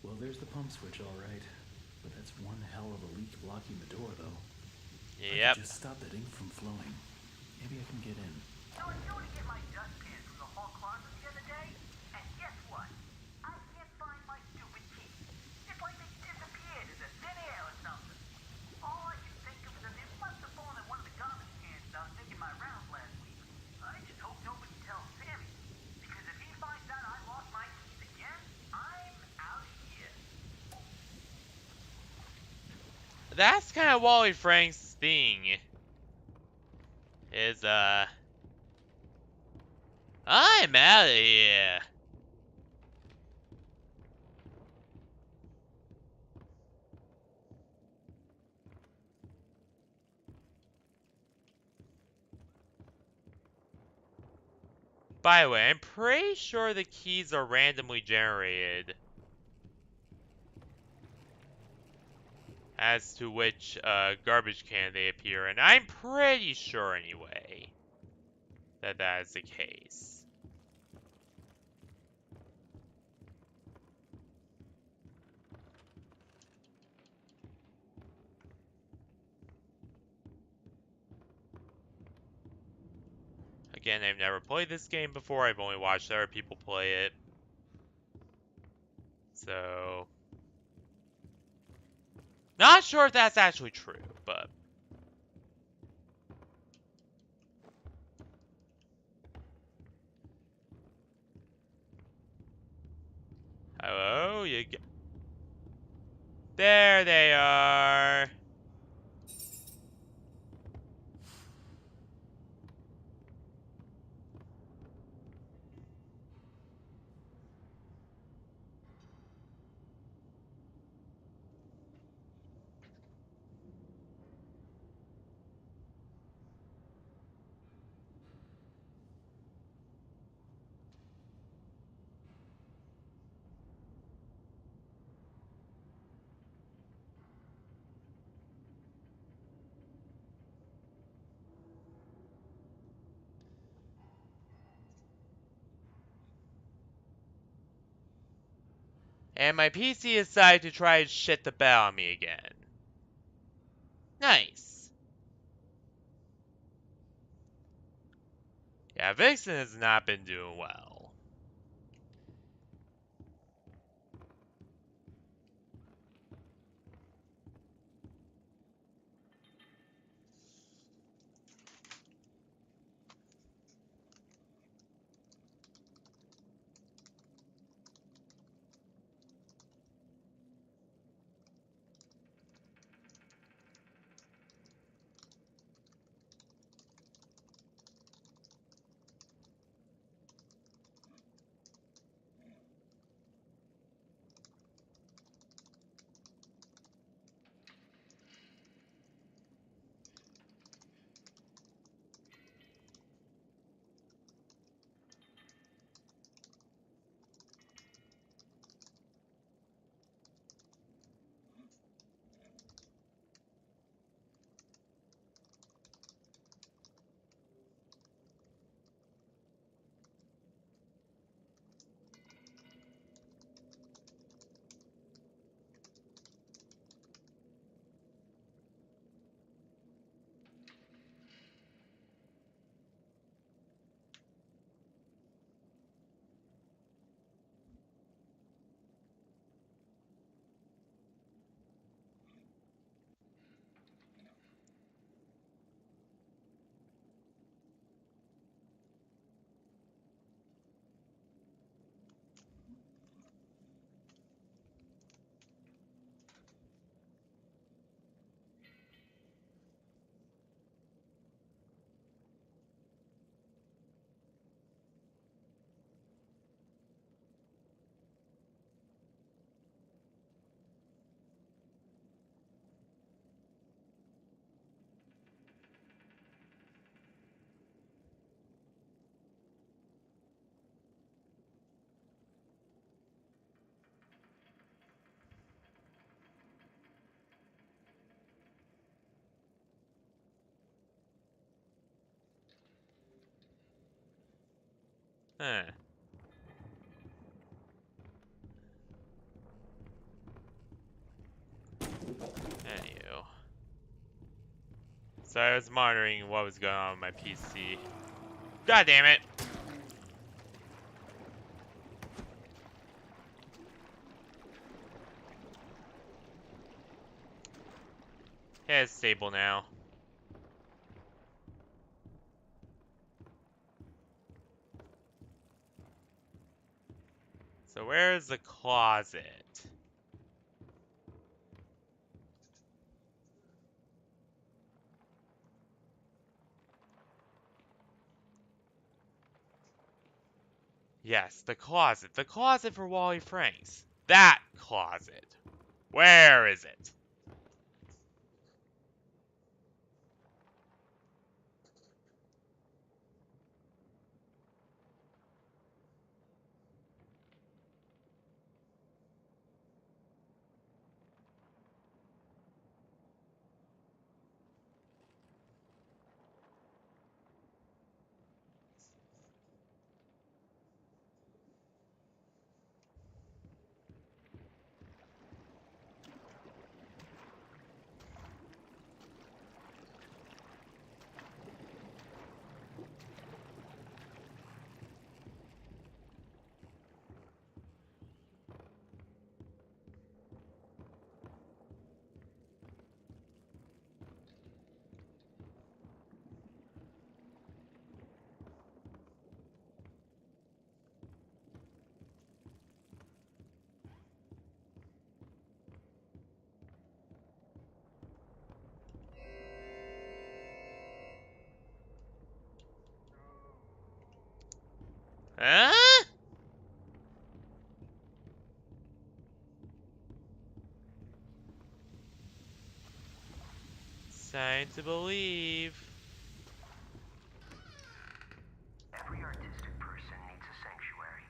Well, there's the pump switch, all right. But that's one hell of a leak blocking the door, though. I
Yep.
could just stop that ink from flowing. Maybe I can get in.
So I go to get my dustpan from the hall closet the other day, and guess what? I can't find my stupid key. It's like they disappeared into thin air or something. All I can think of is that they must have fallen in one of the garbage cans when I was making my rounds last week. I just hope nobody tells Sammy, because if he finds out I lost my keys again, I'm out of here.
That's kind of Wally Frank's thing. Is, I'm out of here. By the way, I'm pretty sure the keys are randomly generated as to which garbage can they appear in. I'm pretty sure, anyway, that that is the case. Again, I've never played this game before. I've only watched other people play it. So... not sure if that's actually true, but... hello? You get... there they are! And my PC decided to try and shit the bed on me again. Nice. Yeah, Vixen has not been doing well. Huh. Anywho. So I was monitoring what was going on with my PC. God damn it! Yeah, it's stable now. So where's the closet? Yes, the closet. The closet for Wally Franks. That closet. Where is it? Huh? Sign to believe.
Every artistic person needs a sanctuary.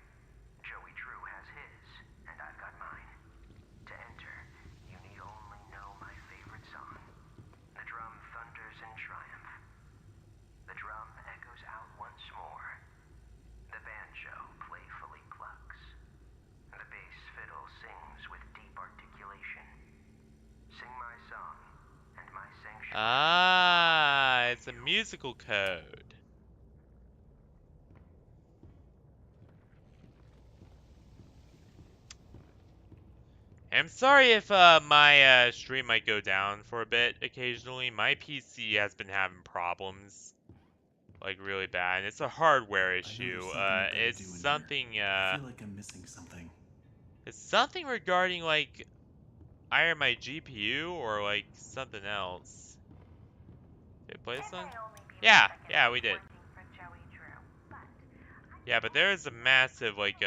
Joey Drew has his, and I've got mine. To enter, you need only know my favorite song. The drum thunders in triumph. The drum echoes out once more. The banjo playfully clucks. The bass fiddle sings with deep articulation. Sing my song, and my sanctuary.
Ah, it's a musical code. I'm sorry if my stream might go down for a bit occasionally. My PC has been having problems, like really bad. It's a hardware
I know
issue.
there's something I gotta
It's
do in
something.
here. I feel like I'm missing something.
It's something regarding like either my GPU or like something else. Did I play this one? Yeah, we did. Yeah, but there is a massive like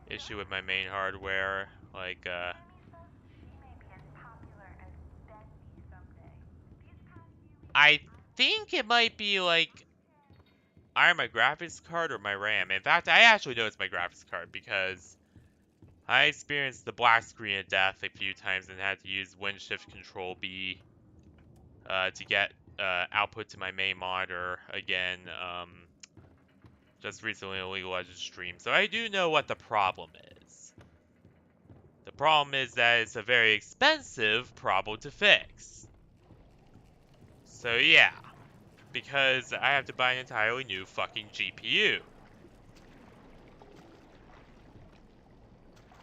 issue with my main hardware. Like I think it might be like either my graphics card or my RAM. In fact, I actually know it's my graphics card because I experienced the black screen of death a few times and had to use Win Shift Control B to get output to my main monitor again. Just recently in a League of Legends stream, so I do know what the problem is. The problem is that it's a very expensive problem to fix. So yeah, because I have to buy an entirely new fucking GPU.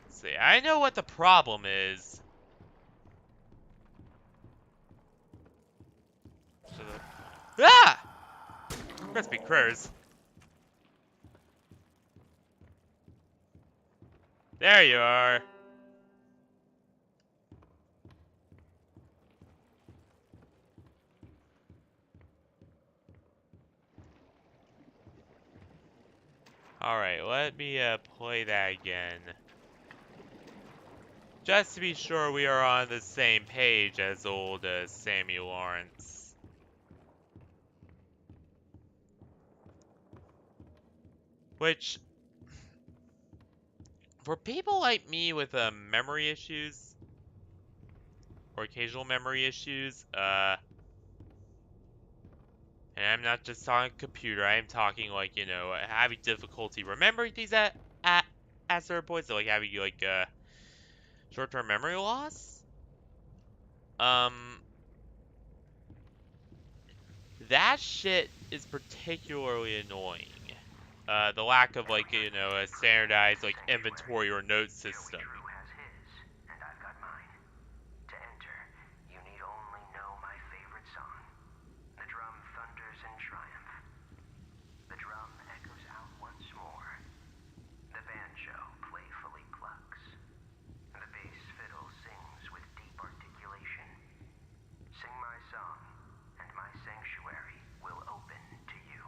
See, I know what the problem is. Ah! Crispy critters. There you are. Alright, let me play that again. Just to be sure we are on the same page as old Sammy Lawrence. Which, for people like me with memory issues, or occasional memory issues, and I'm not just talking computer. I am talking like, you know, having difficulty remembering things at certain points. So like having like short-term memory loss. Um, that shit is particularly annoying. The lack of like, you know, a standardized like inventory or note system.
Joey Drew has his, and I've got mine. To enter, you need only know my favorite song. The drum thunders in triumph. The drum echoes out once more. The banjo playfully clucks. The bass fiddle sings with deep articulation. Sing my song, and my sanctuary will open to you.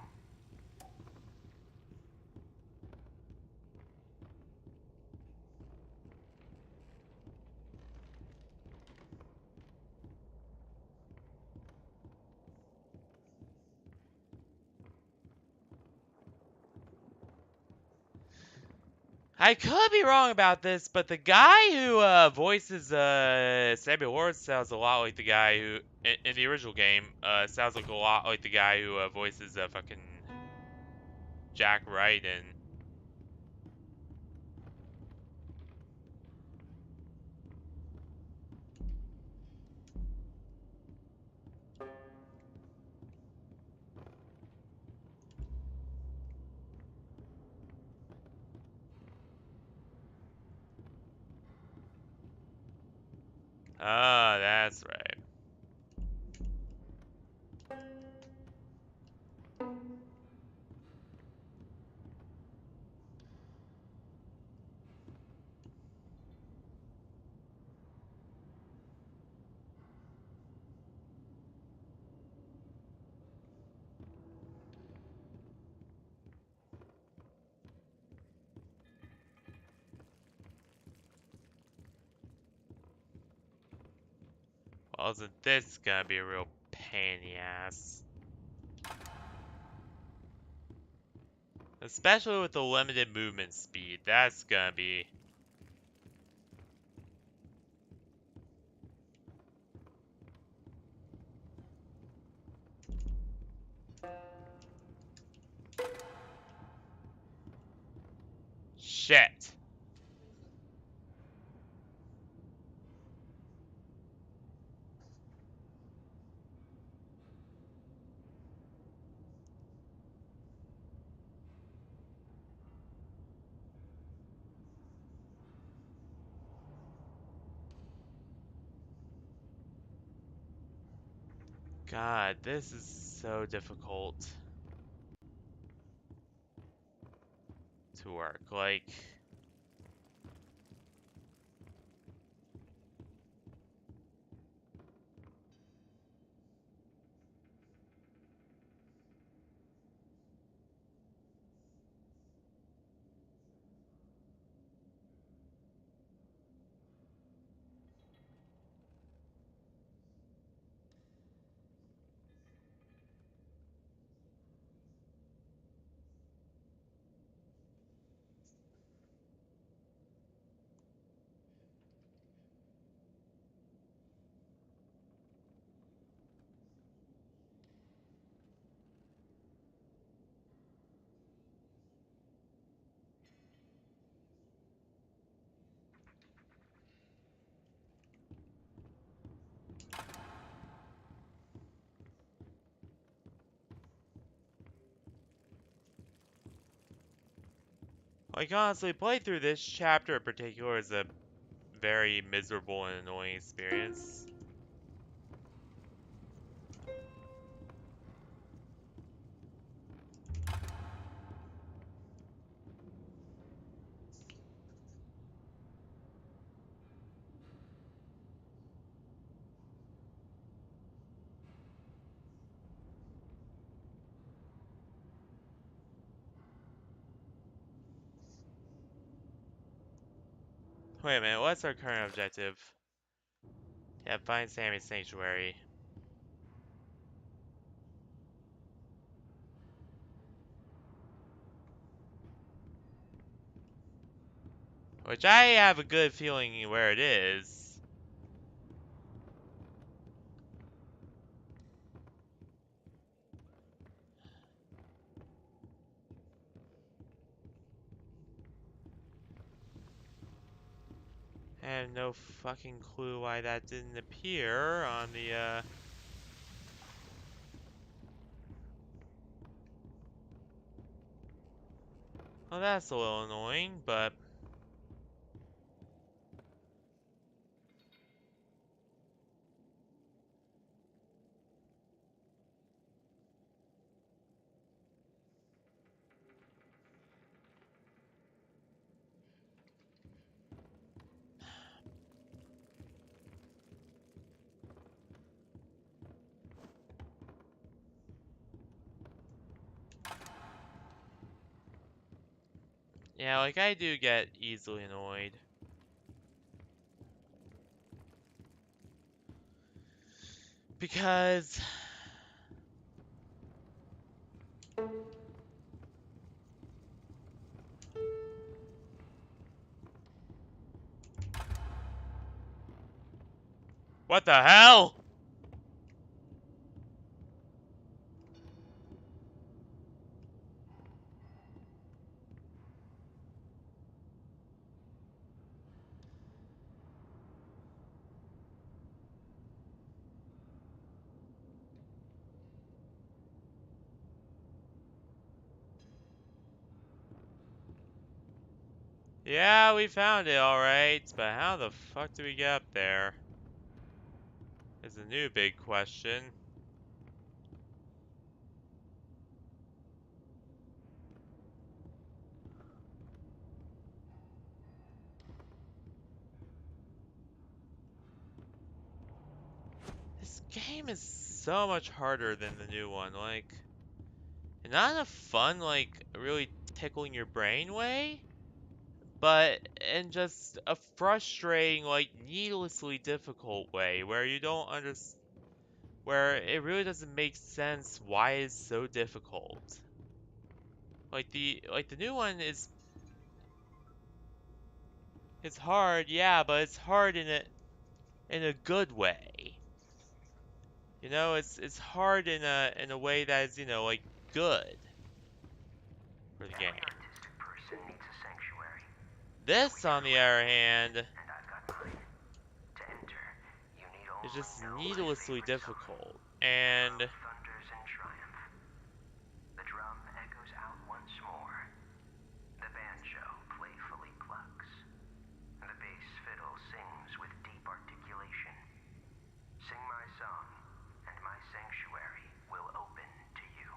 I could be wrong about this, but the guy who voices Samuel Ward sounds a lot like the guy who in the original game sounds like a lot like the guy who voices fucking Jack Wright in. Ah, that's right. Well, isn't this gonna be a real pain in the ass? Especially with the limited movement speed, that's gonna be... Shit. God, this is so difficult to work. Like... Like, honestly, playing through this chapter in particular is a very miserable and annoying experience. Wait a minute, what's our current objective? Yeah, find Sammy's sanctuary. Which I have a good feeling where it is. have no fucking clue why that didn't appear on the, Well, that's a little annoying, but... Yeah, like, I do get easily annoyed. Because... What the hell?! Yeah, we found it, alright, but how the fuck do we get up there? Is a new big question. This game is so much harder than the new one, like... And not in a fun, like, really tickling your brain way, but in just a frustrating, like, needlessly difficult way, where you don't understand... Where it really doesn't make sense why it's so difficult. Like the new one is... It's hard, yeah, but it's hard in a good way. You know, it's hard in a way that is, you know, like, good for the game.
Every artistic person needs a sanctuary,
This, on the other hand,
and I've got mine. To enter, you need
is
only
just
know my
needlessly
favorite song.
difficult. And
Thunders in triumph. The drum echoes out once more. The banjo playfully clucks. The bass fiddle sings with deep articulation. Sing my song, and my sanctuary will open to you.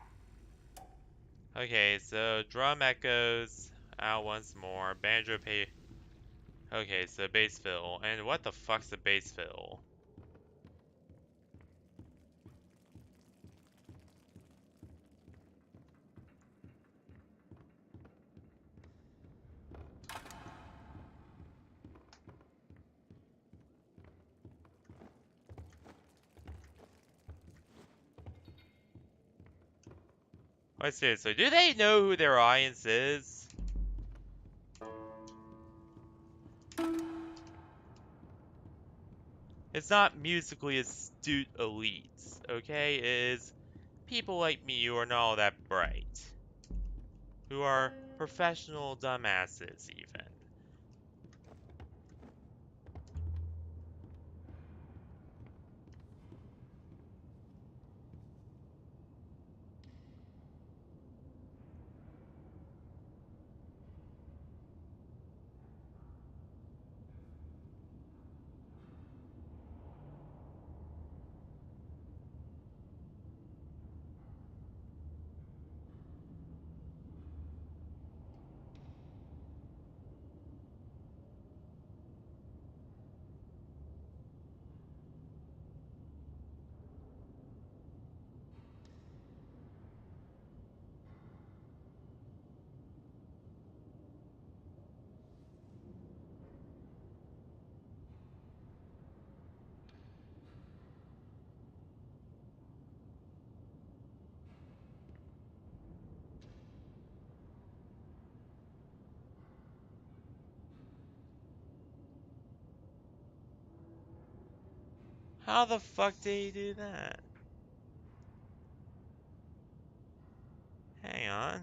okay, so drum echoes out once more. Banjo pay. Okay, so bass fiddle. And what the fuck's a bass fiddle? Wait, seriously, do they know who their audience is? It's not musically astute elites, okay? It is people like me who are not all that bright. Who are professional dumbasses, even. How the fuck did he do that? Hang on.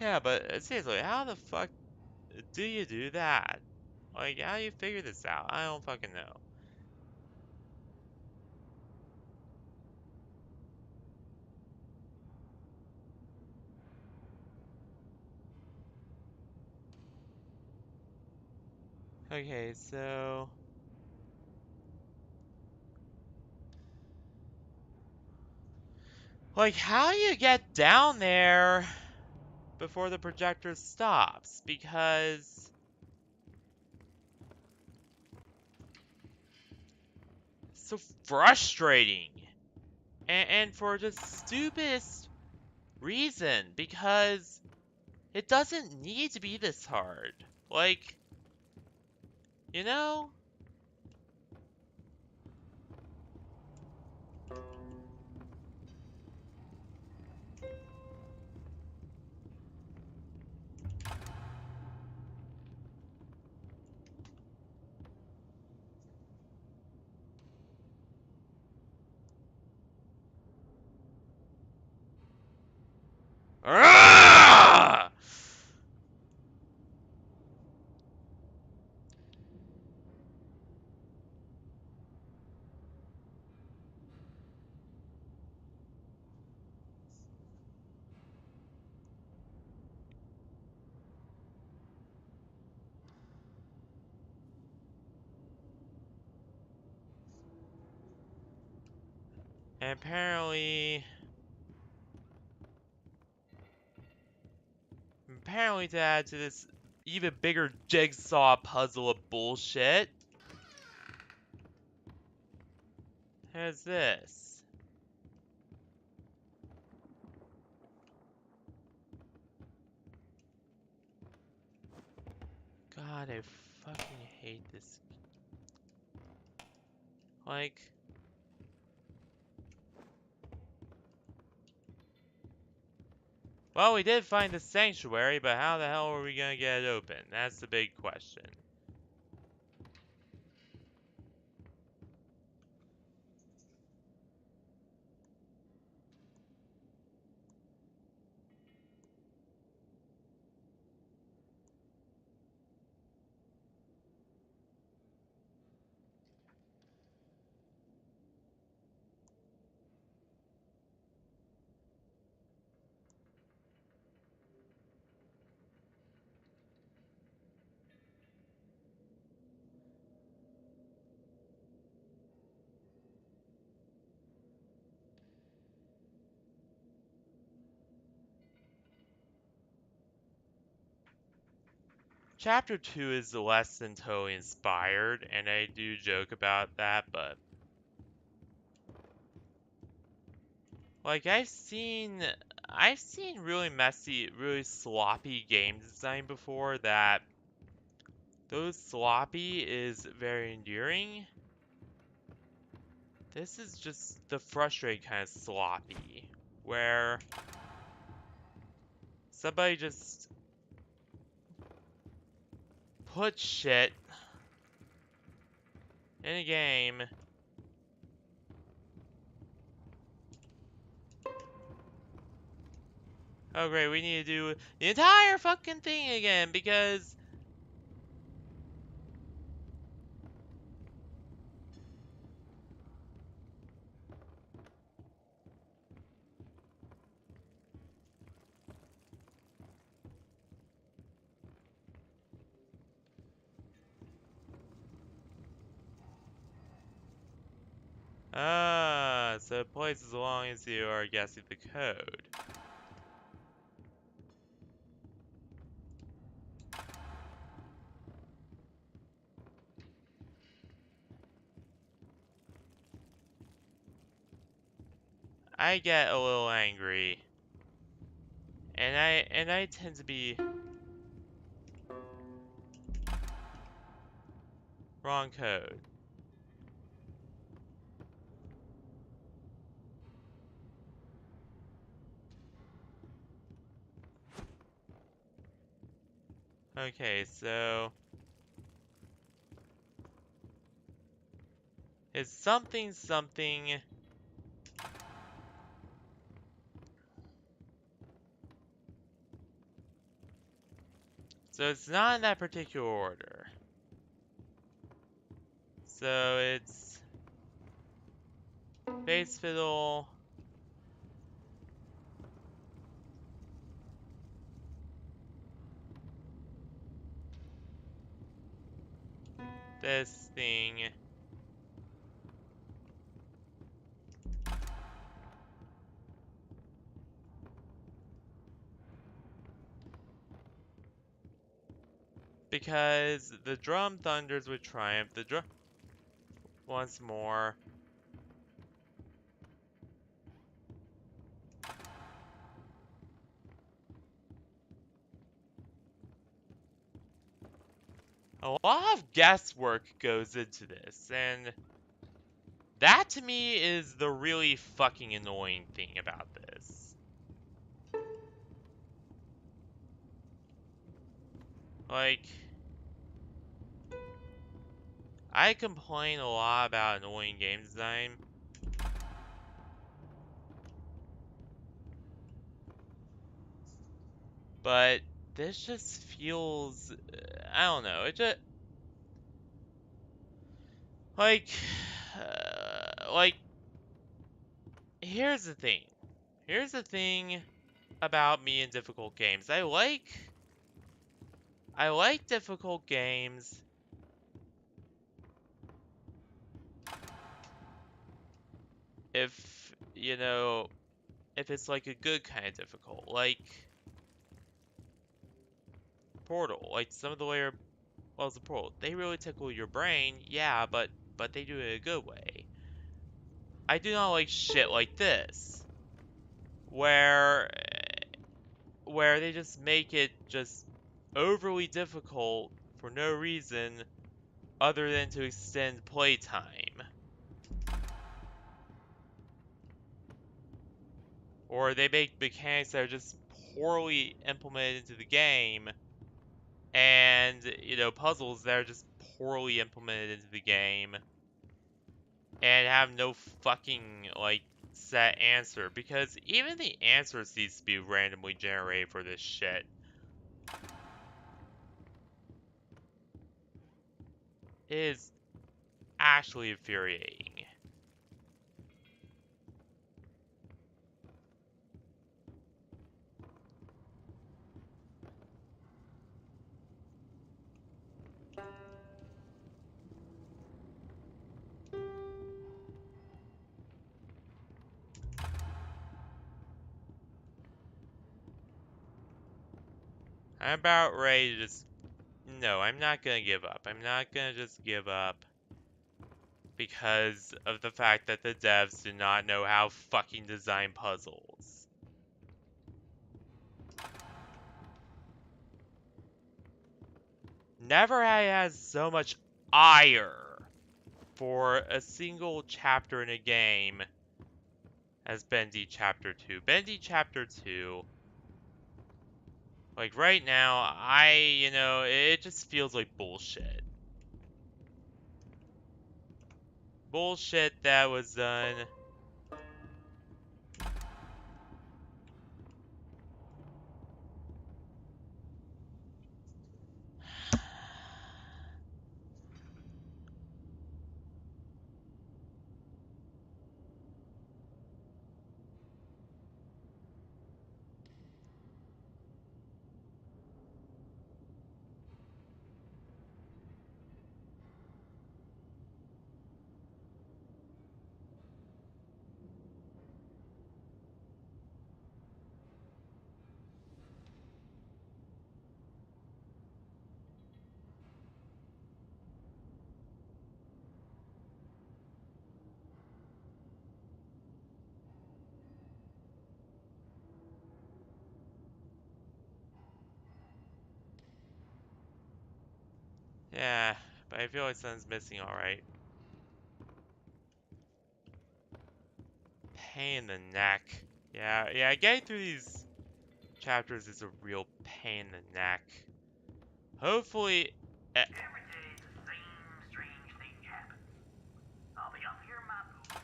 Yeah, but seriously, how the fuck do you do that? Like, how do you figure this out? I don't fucking know. Okay, so... Like, how do you get down there before the projector stops? Because... It's so frustrating. And for the stupidest reason. Because it doesn't need to be this hard. Like... You know? Arrgh! And apparently to add to this even bigger jigsaw puzzle of bullshit, there's this. God, I fucking hate this. Like... Well, we did find the sanctuary, but how the hell are we gonna get it open? That's the big question. Chapter 2 is less than totally inspired, and I do joke about that, but... Like, I've seen really messy, really sloppy game design before that... Though sloppy is very endearing, this is just the frustrating kind of sloppy, where somebody just put shit in a game oh great, we need to do the entire fucking thing again because so it plays as long as you are guessing the code. I get a little angry. And I tend to be wrong code. Okay, so it's something something. So it's not in that particular order. So it's bass fiddle, this thing, because the drum thunders would triumph. The drum once more. A lot of guesswork goes into this, and that to me is the really fucking annoying thing about this. Like, I complain a lot about annoying game design. But this just feels, I don't know, it just, like, like, here's the thing. Here's the thing about me in difficult games. I like difficult games if, you know, if it's like a good kind of difficult, like Portal, like some of the layer levels of Portal, they really tickle your brain, yeah, but they do it in a good way. I do not like shit like this, where they just make it just overly difficult for no reason other than to extend playtime. Or they make mechanics that are just poorly implemented into the game, and, you know, puzzles that are just poorly implemented into the game, and have no fucking, like, set answer, because even the answers needs to be randomly generated for this shit. It is actually infuriating. I'm about ready to just... No, I'm not gonna give up. I'm not gonna just give up because of the fact that the devs do not know how fucking design puzzles. Never have I had so much ire for a single chapter in a game as Bendy Chapter 2. Bendy Chapter 2, like right now, it just feels like bullshit. Bullshit that was done. Yeah, but I feel like something's missing, alright. Pain in the neck. Yeah, getting through these chapters is a real pain in the neck. Hopefully...
Every day the same strange thing happens. I'll be up here in my booth, the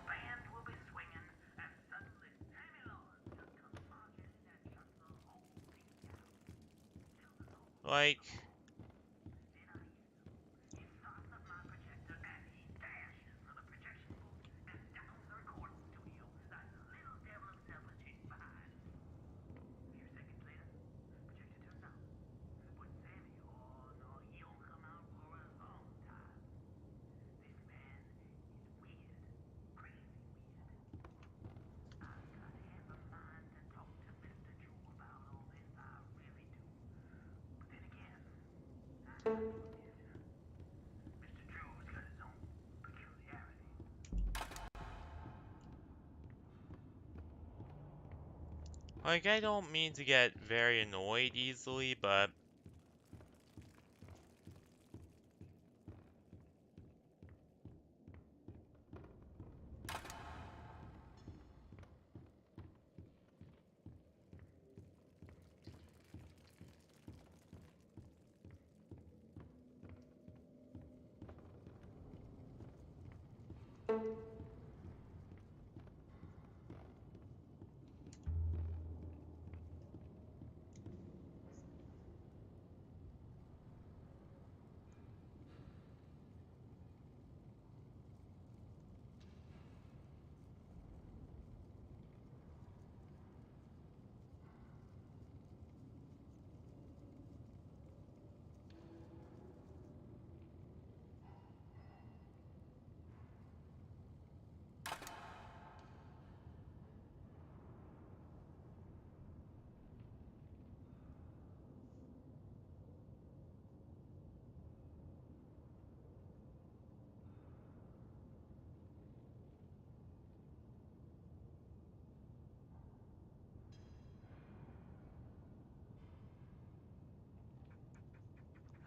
band will be swinging, and suddenly Sammy Lawrence just comes marching in and shuts the whole thing down.
Like,
He starts up my projector and he dashes for the projection booth and down the recording studio. That little devil himself was chasing behind. A few seconds later, projector turns out. But Sammy, oh no, he don't come out for a long time. This man is weird, crazy weird. I've got half a mind to talk to Mr. Drew about all this, I really do. But then again, I'm not doing it. Mr. Drew's got his own peculiarity.
I don't mean to get very annoyed easily, but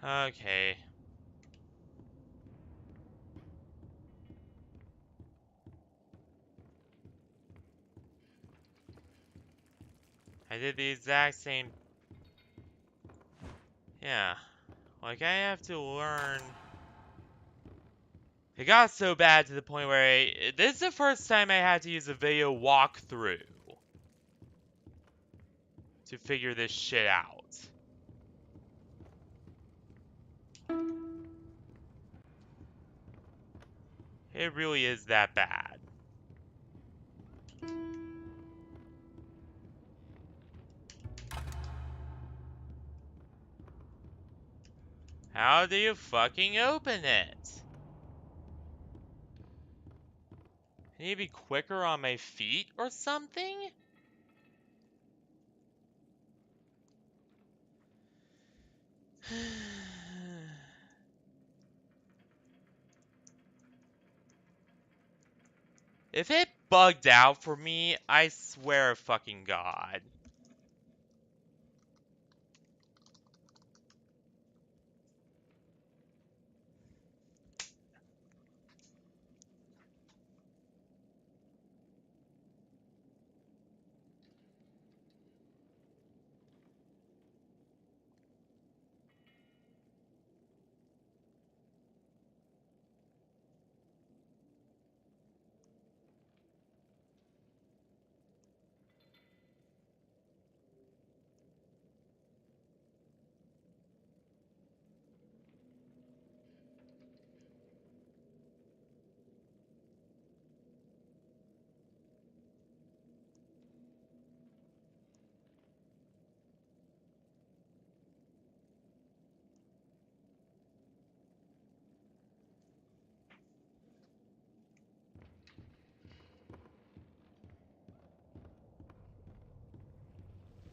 okay. I did the exact same. Yeah. Like, I have to learn. It got so bad to the point where this is the first time I had to use a video walkthrough to figure this shit out. It really is that bad. How do you fucking open it? I need to be quicker on my feet or something? If it bugged out for me, I swear to fucking God.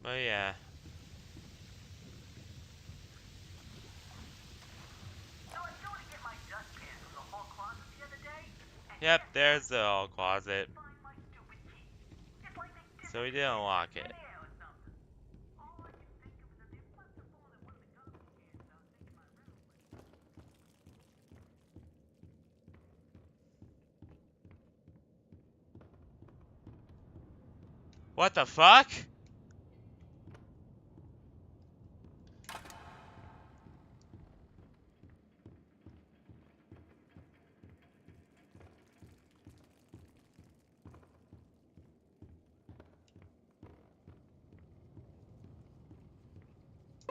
But yeah.
So I was going to get my dustpan from the hall closet the other day, and
Yep,
guess
there's
what?
the hall closet.
Find my stupid key. It's like they
So we didn't unlock it.
disappeared or something. All I can think of is that they must have fallen in one of the garbage cans I was making my rounds with.
What the fuck?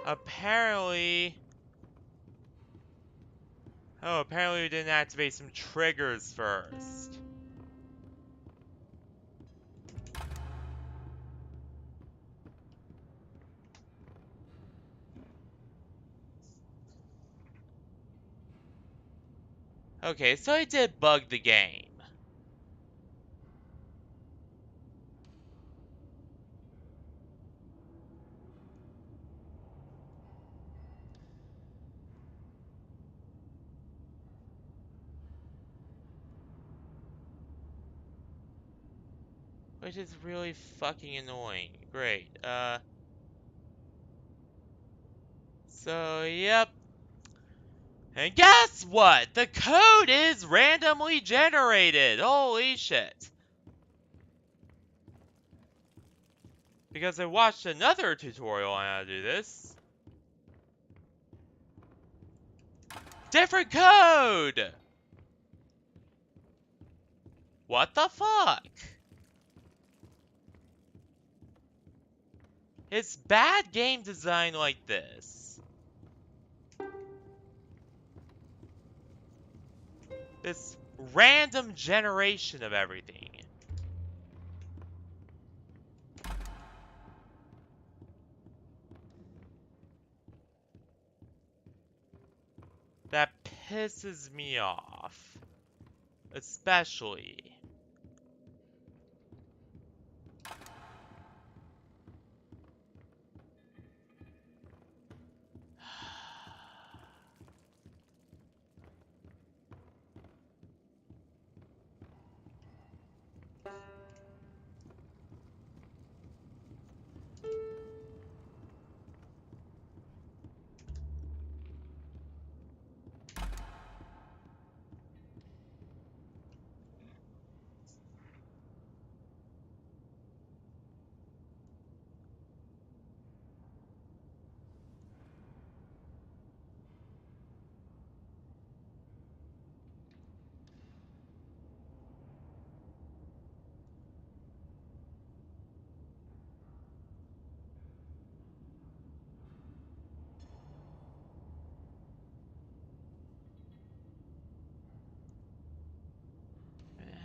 Apparently... Oh, apparently we didn't activate some triggers first. Okay, so I did bug the game. Which is really fucking annoying. Great, so, yep. And guess what? The code is randomly generated! Holy shit. Because I watched another tutorial on how to do this. Different code! What the fuck? It's bad game design like this. This random generation of everything. That pisses me off. Especially.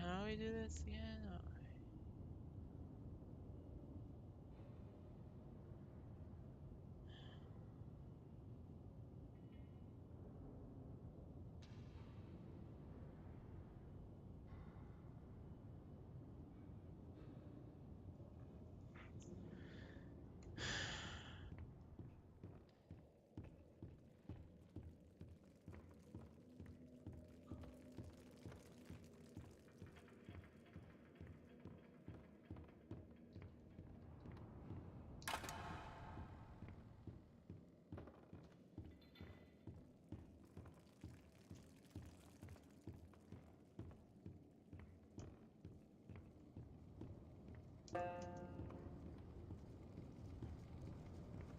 How do we do this again?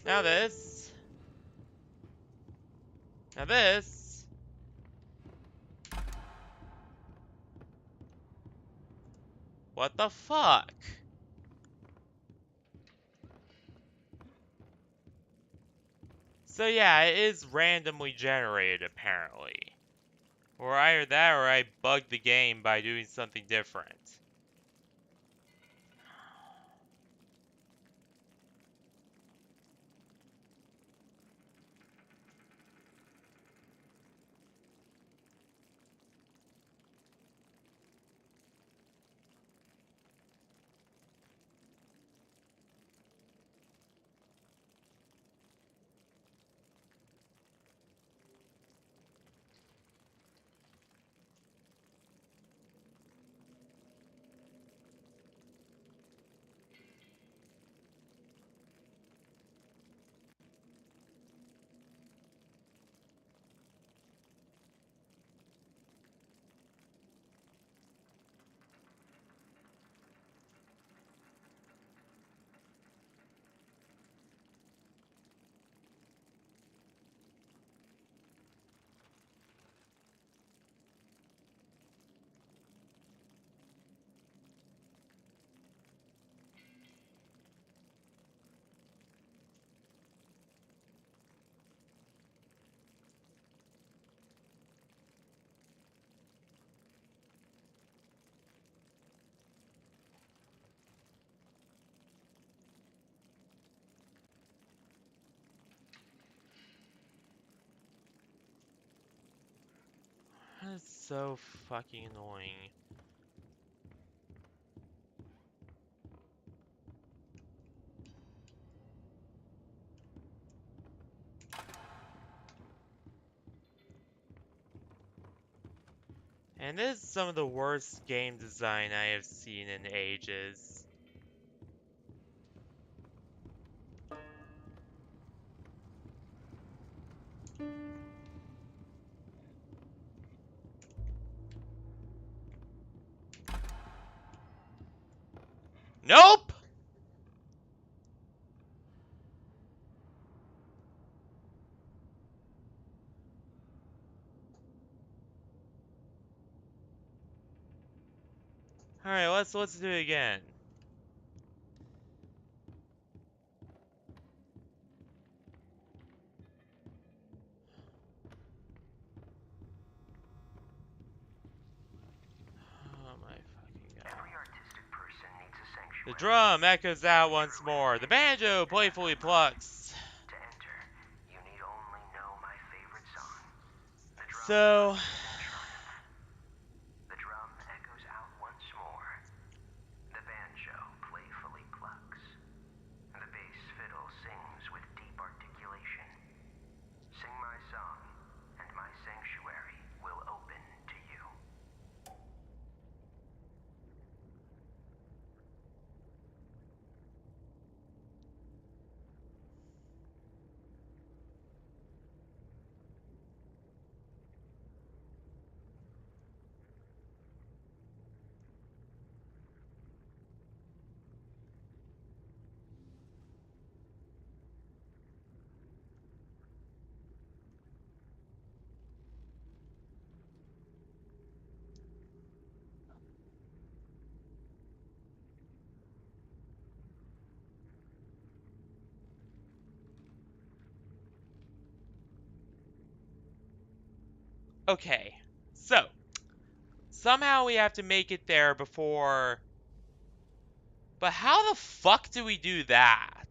Now this. Now this. What the fuck? So yeah, it is randomly generated apparently. Or either that or I bugged the game by doing something different. so fucking annoying. And this is some of the worst game design I have seen in ages. Nope! Alright, let's do it again. Oh my fucking god.
Every artistic person needs a sanctuary.
The drum echoes out once more. The banjo playfully plucks.
To enter, you need only know my favorite song. The drum
So,
in triumph. The drum echoes out once more. The banjo playfully plucks. The bass fiddle sings with deep articulation. Sing my song, and my sanctuary will open to you.
okay. So, somehow we have to make it there before... But how the fuck do we do that?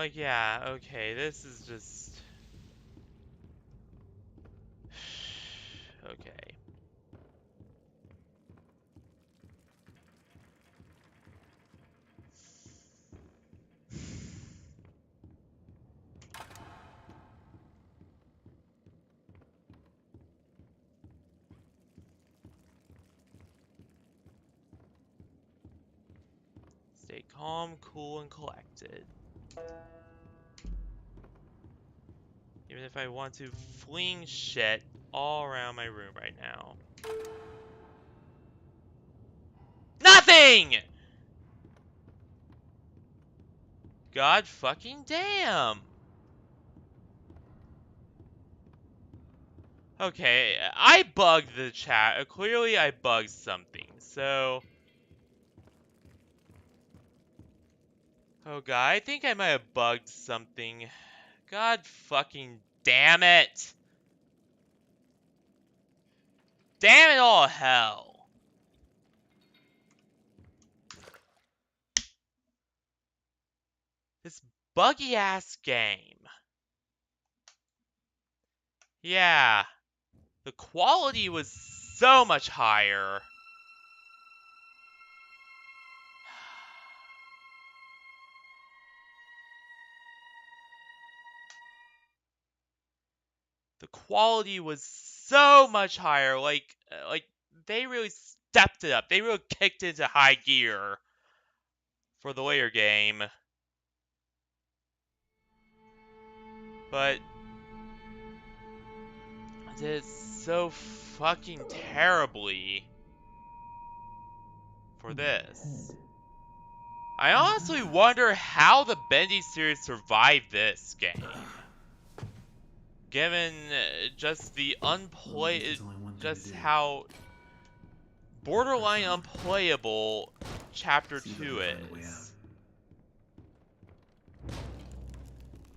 Like, yeah, okay, this is just... Okay. Stay calm, cool, and collected. Even if I want to fling shit all around my room right now. Nothing! God fucking damn! Okay, I bugged the chat. Clearly I bugged something, so... Oh god, I think I might have bugged something. God fucking damn it! Damn it all hell! This buggy ass game. Yeah. The quality was so much higher. The quality was so much higher. Like they really stepped it up. They really kicked into high gear for the later game. But I did so fucking terribly for this. I honestly wonder how the Bendy series survived this game. Given just the just how borderline unplayable Chapter 2 is.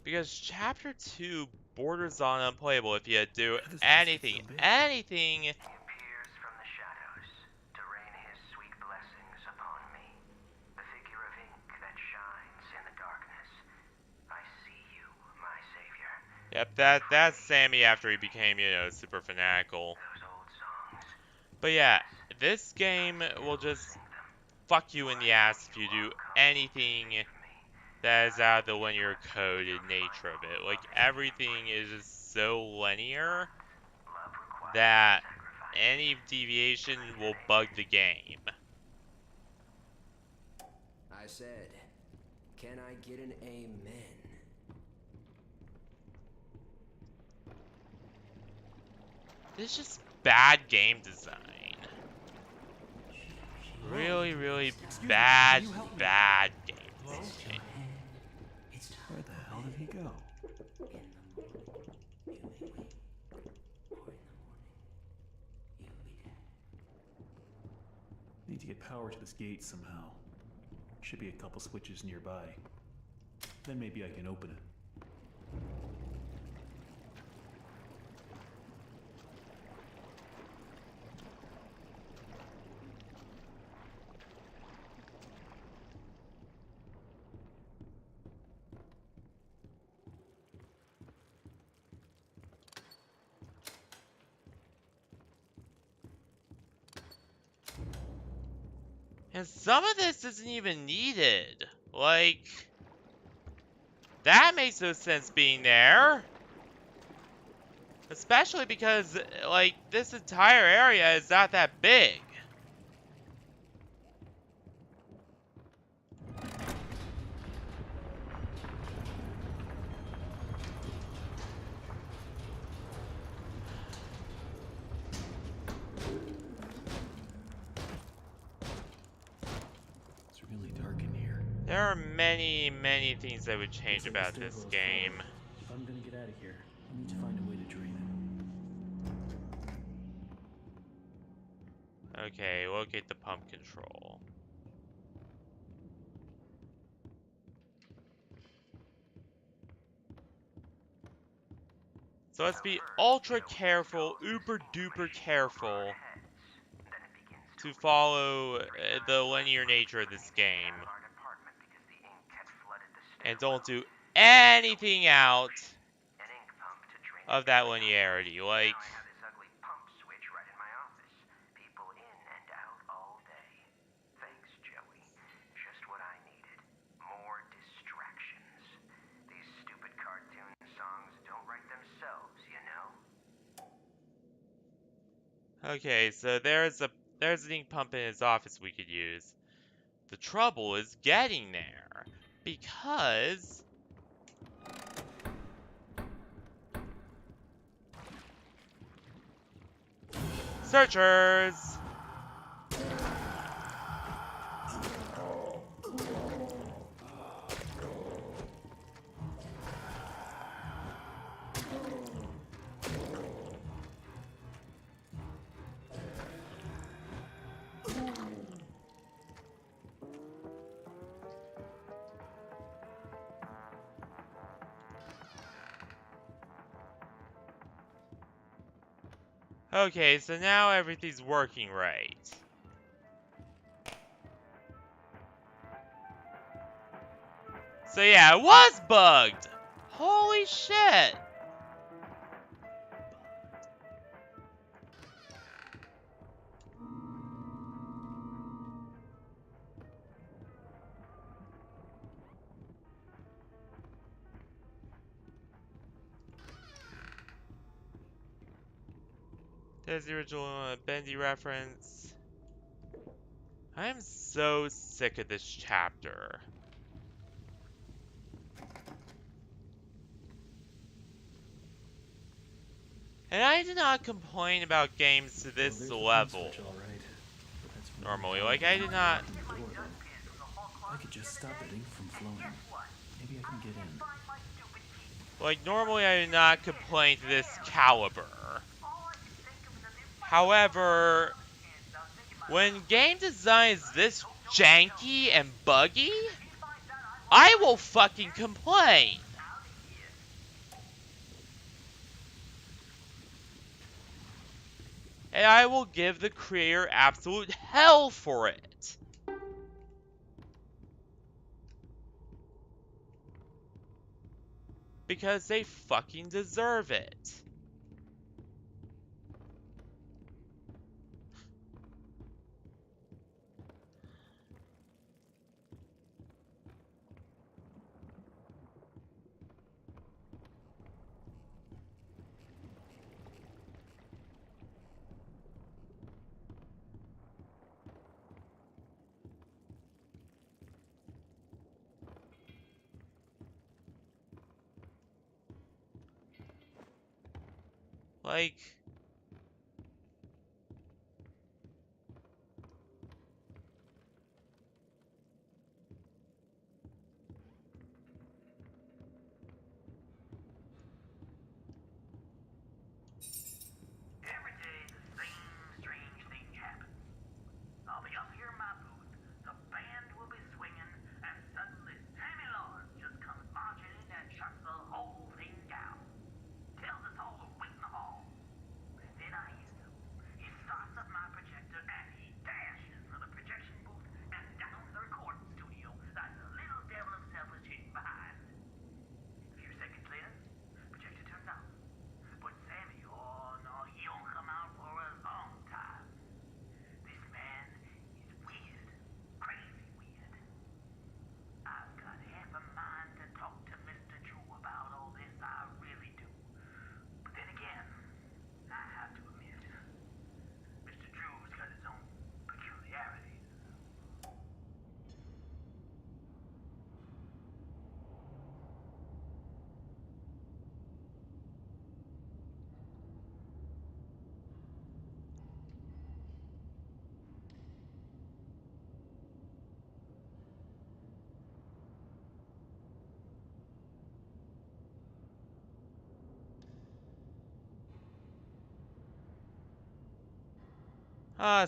Because Chapter 2 borders on unplayable if you do
How does this
anything,
feel big?
anything.
He appears from the shadows to rain his sweet blessings upon me. The figure of ink that shines in the darkness. I see you, my savior.
Yep, that's Sammy after he became, super fanatical.
Those old songs.
But yeah, this game will just fuck you in the ass if you do anything that is out of the linear coded nature of it. Like, everything is just so linear that any deviation will bug the game.
I said, can I get an amen?
This is just bad game design. Really, really bad game design.
Where the hell did he go? Need to get power to this gate somehow. Should be a couple switches nearby. Then maybe I can open it.
And some of this isn't even needed. Like, that makes no sense being there. Especially because, like, this entire area is not that big.
It's really dark in here.
There are many, many things I would change about this game.
If I'm gonna get out of here, I need to find a way to drain it.
Okay, locate the pump control. So let's be ultra careful, uber duper careful to follow the linear nature of this game. And don't do anything out of that linearity. Like, okay, so there's an ink pump in his office we could use. The trouble is getting there, because searchers. Okay, so now everything's working right. So yeah, it was bugged! Holy shit! There's the original Bendy reference. I'm so sick of this chapter. And I do not complain about games to this level. Normally, like, I did not...
I could just stop the ink from flowing. Maybe I can get in.
Like, normally I do not complain to this caliber. However, when game design is this janky and buggy, I will fucking complain. and I will give the creator absolute hell for it. Because they fucking deserve it. Like,
Every day, the same strange thing happens. I'll be up here in my booth, the band will be swinging, and suddenly Sammy Lawrence just comes marching in and shuts the whole thing down. Tells us all to wait in the hall. Then I hear him. He starts up my projector and he dashes for the projection booth and down to the recording studio like the little devil himself was hidden behind. A few seconds later, projector turns on. But Sammy, oh no, he don't come out for a long time. This man is weird, crazy weird. I've got half a mind to talk to Mr. Drew about all this, I really do. But then again, I have to admit, Mr. Drew's got his own peculiarities.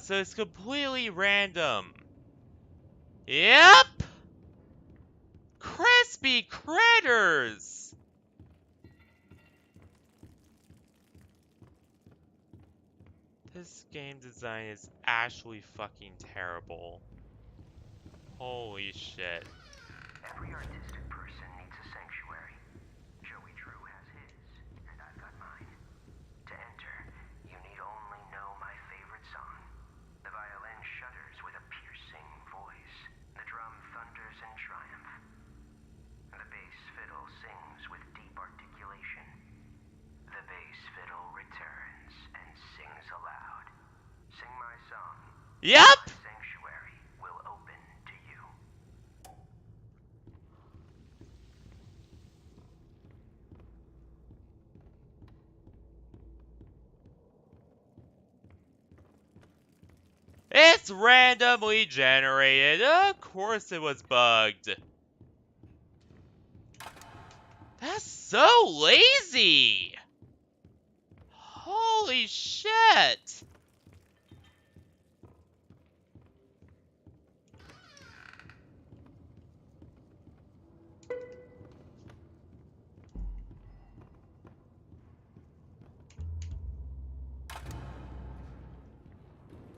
so it's completely random. Yep! Crispy critters! This game design is actually fucking terrible. Holy shit.
Every artistic person needs a sanctuary. Joey Drew has his, and I've got mine. To enter, you need only know my favorite song. The violin shudders with a piercing voice. The drum thunders in triumph. The bass fiddle sings with deep articulation. The bass fiddle returns and sings aloud. Sing my song.
Yep!
My sanctuary will open to you.
It's randomly generated. Of course it was bugged. That's so lazy! Holy shit!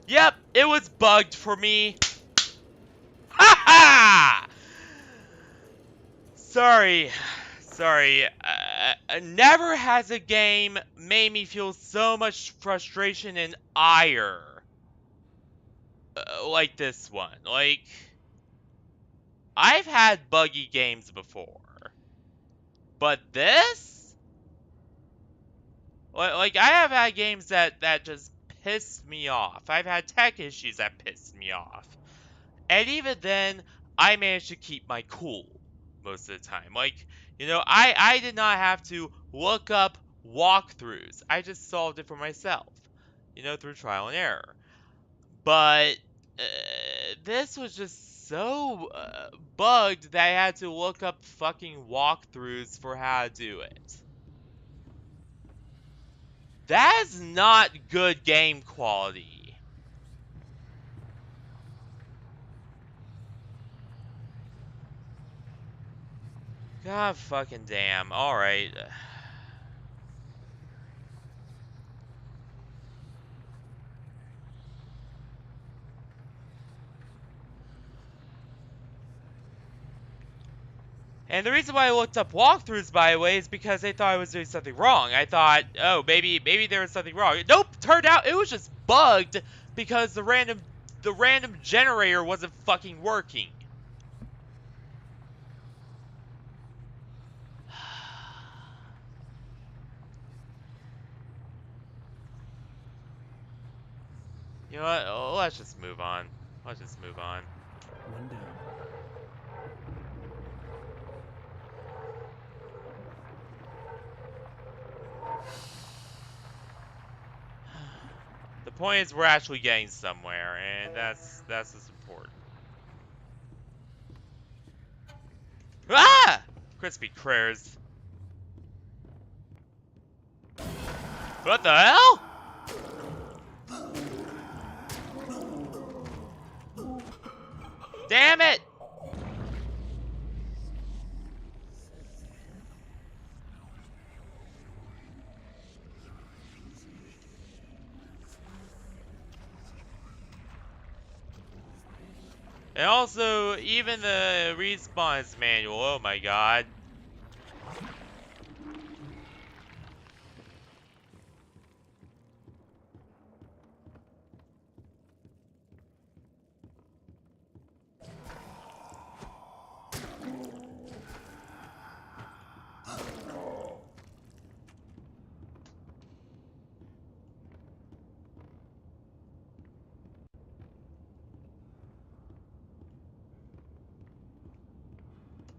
Yep, it was bugged for me. Ha ha! Sorry. Never has a game made me feel so much frustration and ire like this one. Like, I've had buggy games before, but this, like I have had games that just pissed me off. I've had tech issues that pissed me off, and even then, I managed to keep my cool most of the time. Like, I did not have to look up walkthroughs. I just solved it for myself, through trial and error. But this was just so bugged that I had to look up fucking walkthroughs for how to do it. That is not good game quality. God fucking damn. Alright. And the reason why I looked up walkthroughs, by the way, is because they thought I was doing something wrong. I thought, oh, maybe there was something wrong. Nope, turned out it was just bugged because the random generator wasn't fucking working. You know what? Oh, let's just move on. Let's just move on.
One down.
The point is we're actually getting somewhere, and that's what's important. Ah! Crispy critters. What the hell? Damn it! And also, even the respawn's manual, oh my god.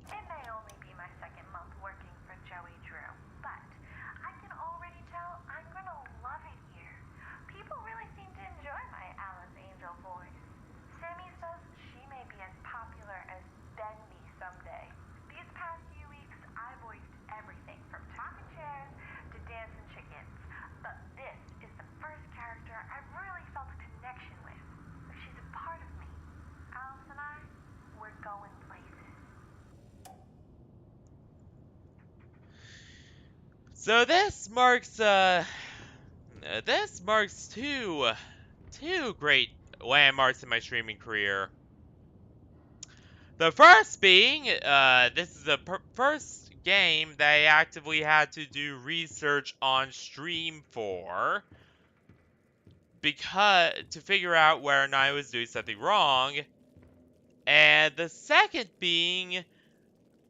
It may only be my second month working for Joey Drew, but I can already tell I'm gonna love it here. People really seem to enjoy my Alice Angel voice. Sammy says she may be as popular as Bendy someday. These past few weeks, I voiced everything from talking chairs to dancing chickens, but this is the first character I've really felt a connection with. She's a part of me. Alice and I, we're going places.
So this marks two great landmarks in my streaming career. The first being, this is the first game that I actively had to do research on stream for, because to figure out whether or not I was doing something wrong. And the second being,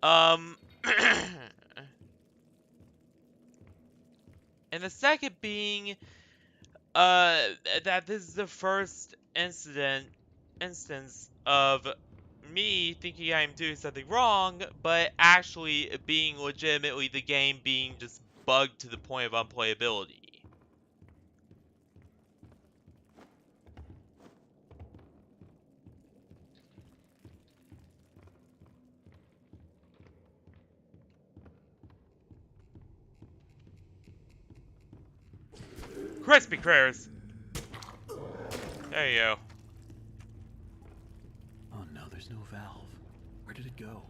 and the second being, that this is the first instance of me thinking I'm doing something wrong, but actually being legitimately the game being just bugged to the point of unplayability. Crispy critters! There you go.
Oh no, there's no valve. Where did it go?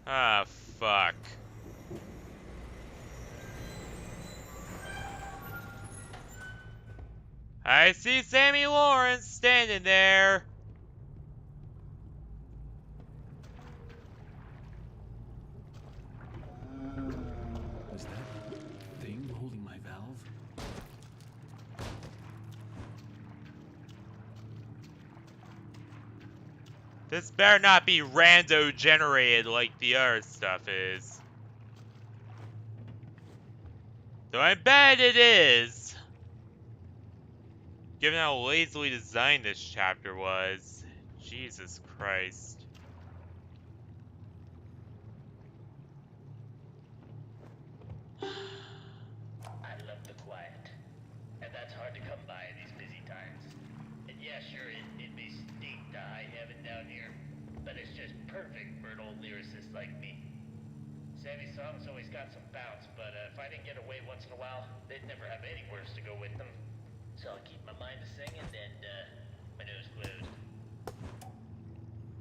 Ah, fuck. I see Sammy Lawrence standing there.
Was that thing holding my valve?
This better not be rando generated like the other stuff is. Though I bet it is. Given how lazily designed this chapter was. Jesus Christ.
I love the quiet. And that's hard to come by in these busy times. And yeah, sure, it may stink to high heaven down here, but it's just perfect for an old lyricist like me. Sammy's songs always got some bounce, but if I didn't get away once in a while, they'd never have any words to go with them. So I'll keep my mind to singing and my nose closed.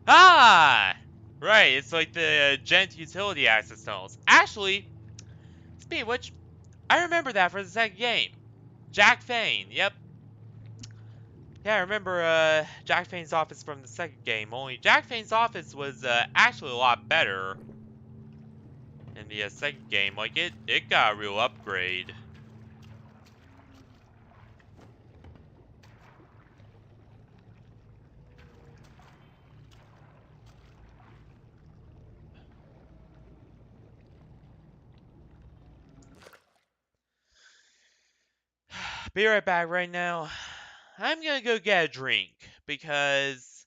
Ah! Right, it's like the Gent Utility Access Tunnels. Actually, speaking of which, I remember that for the second game. Jack Fane, yep. Yeah, I remember Jack Fane's office from the second game. Only Jack Fane's office was actually a lot better in the second game. Like it got a real upgrade. Be right back right now. I'm gonna go get a drink because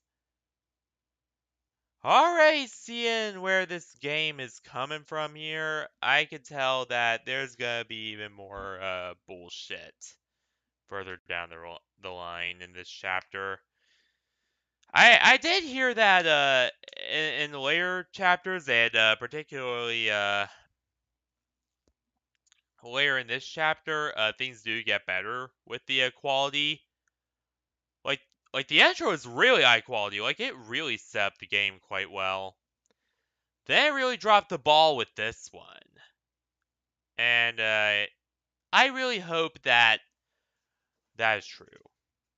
already seeing where this game is coming from here, I can tell that there's gonna be even more bullshit further down the line in this chapter. I did hear that in the later chapters and particularly later in this chapter things do get better with the quality. Like like the intro is really high quality. Like it really set up the game quite well. They really dropped the ball with this one. And I really hope that that is true.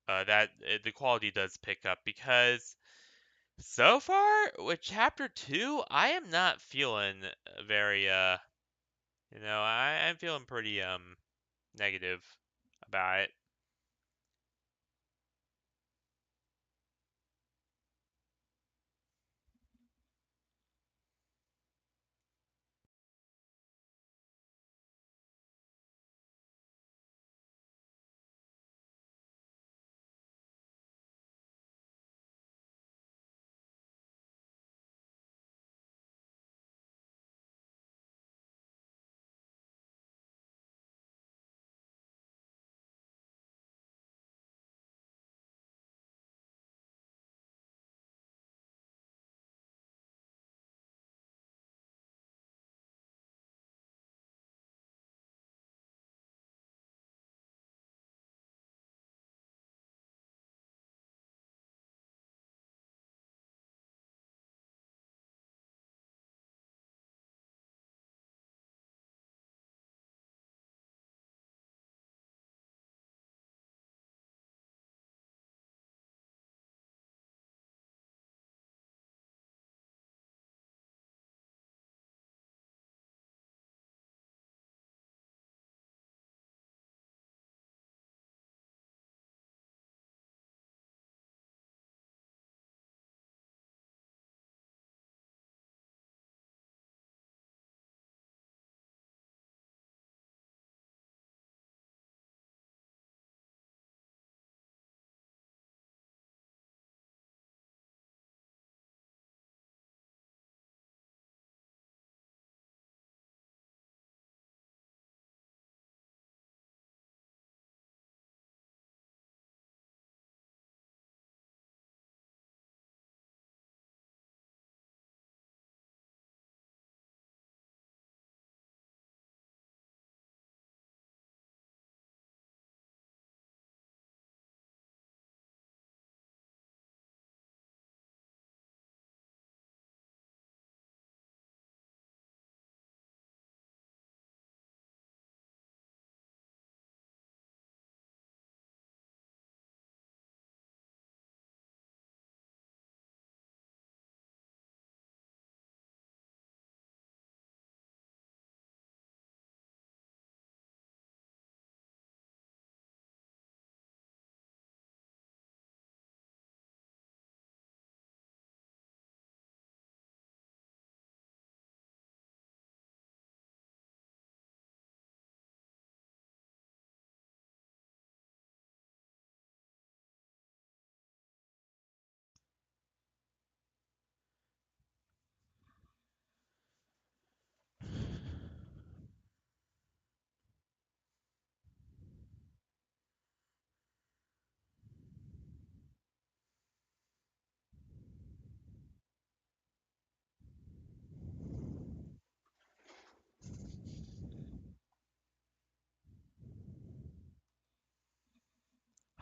That the quality does pick up because so far with chapter 2, I am not feeling very I'm feeling pretty negative about it.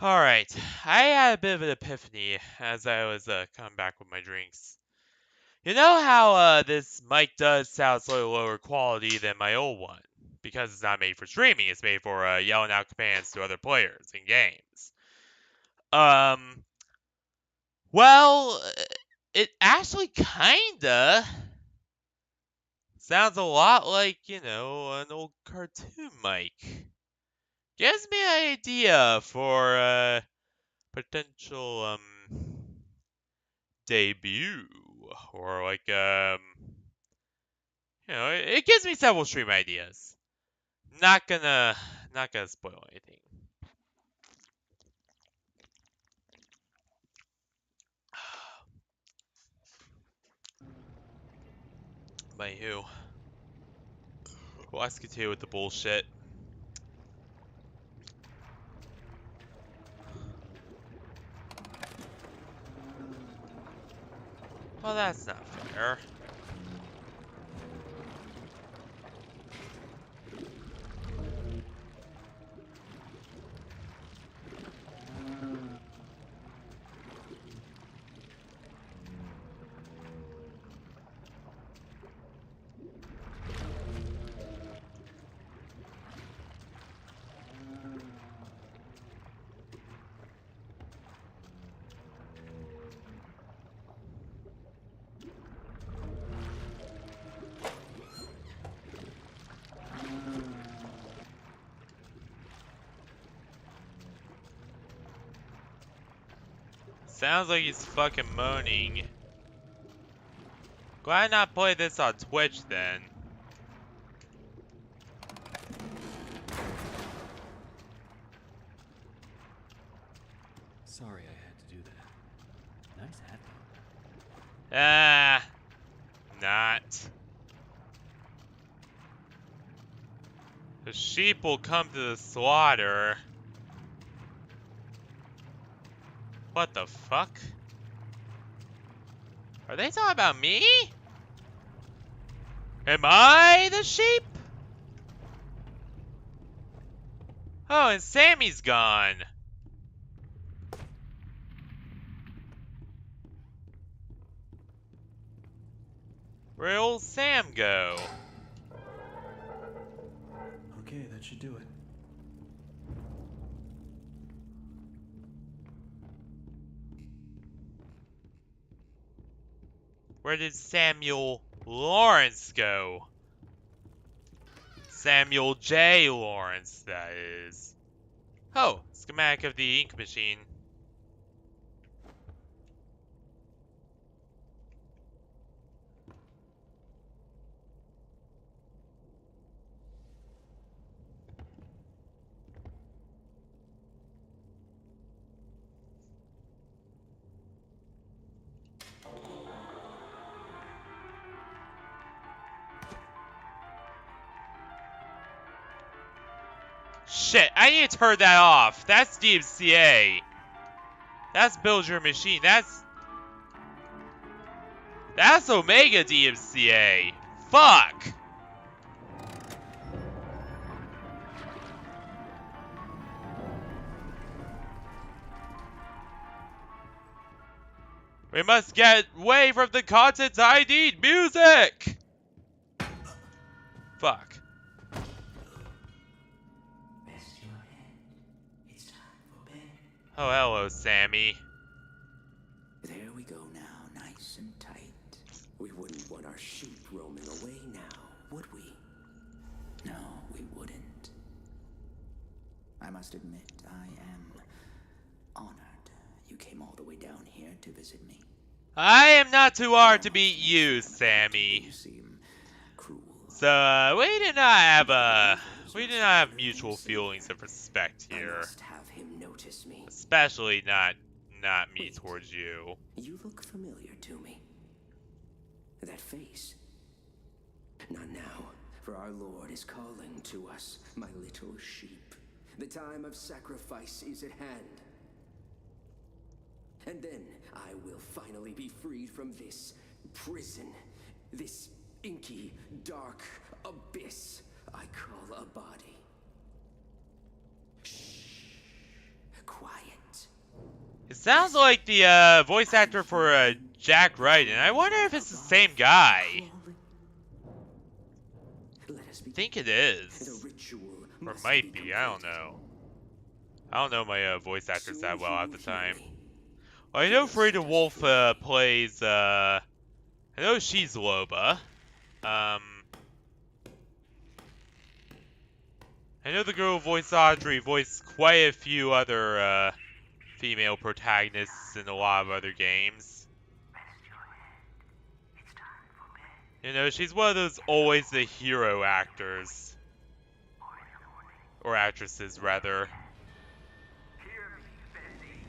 All right, I had a bit of an epiphany as I was coming back with my drinks. You know how this mic does sound slightly lower quality than my old one because it's not made for streaming. It's made for yelling out commands to other players in games. Well, it actually kinda sounds a lot like, an old cartoon mic. Gives me an idea for a potential, debut. Or like, it gives me several stream ideas. Not gonna spoil anything. But who? Well, let's continue with the bullshit. Well, that's not fair. Sounds like he's fucking moaning. Glad not play this on Twitch then.
Sorry I had to do that. Nice hat though.
Not. The sheep will come to the slaughter. What the fuck? Are they talking about me? Am I the sheep? Oh, and Sammy's gone. Where'd old Sam go?
Okay, that should do it.
Where did Samuel Lawrence go? Samuel J. Lawrence, that is. Oh, schematic of the ink machine. Shit, I need to turn that off. That's DMCA. That's build your machine. That's Omega DMCA. Fuck. We must get away from the content I need. Music. Fuck.
Rest your head. It's time for bed.
Oh, hello, Sammy.
There we go now, nice and tight. We wouldn't want our sheep roaming away now, would we? No, we wouldn't. I must admit, I am honored you came all the way down here to visit me.
I am not too hard to beat you, Sammy.
You seem cruel.
So, we did not have mutual feelings of respect
I
here.
must have him notice me.
Especially not me towards you.
You look familiar to me. That face. Not now, for our Lord is calling to us, my little sheep. The time of sacrifice is at hand. And then I will finally be freed from this prison, this inky, dark abyss I call a body. Shh. Quiet.
It sounds like the voice actor for Jack Wright, and I wonder if it's the same guy.
Let us
I think it is.
The ritual
Or it
must
might be, I don't
completed.
know. I don't know my voice actors that well at the time.
Huey.
Well, I know Freda Wolf plays, I know she's Loba. I know the girl who voiced Audrey voiced quite a few other, female protagonists in a lot of other games. You know, she's one of those always the hero actors. Or actresses, rather.
Hear me, Bendy.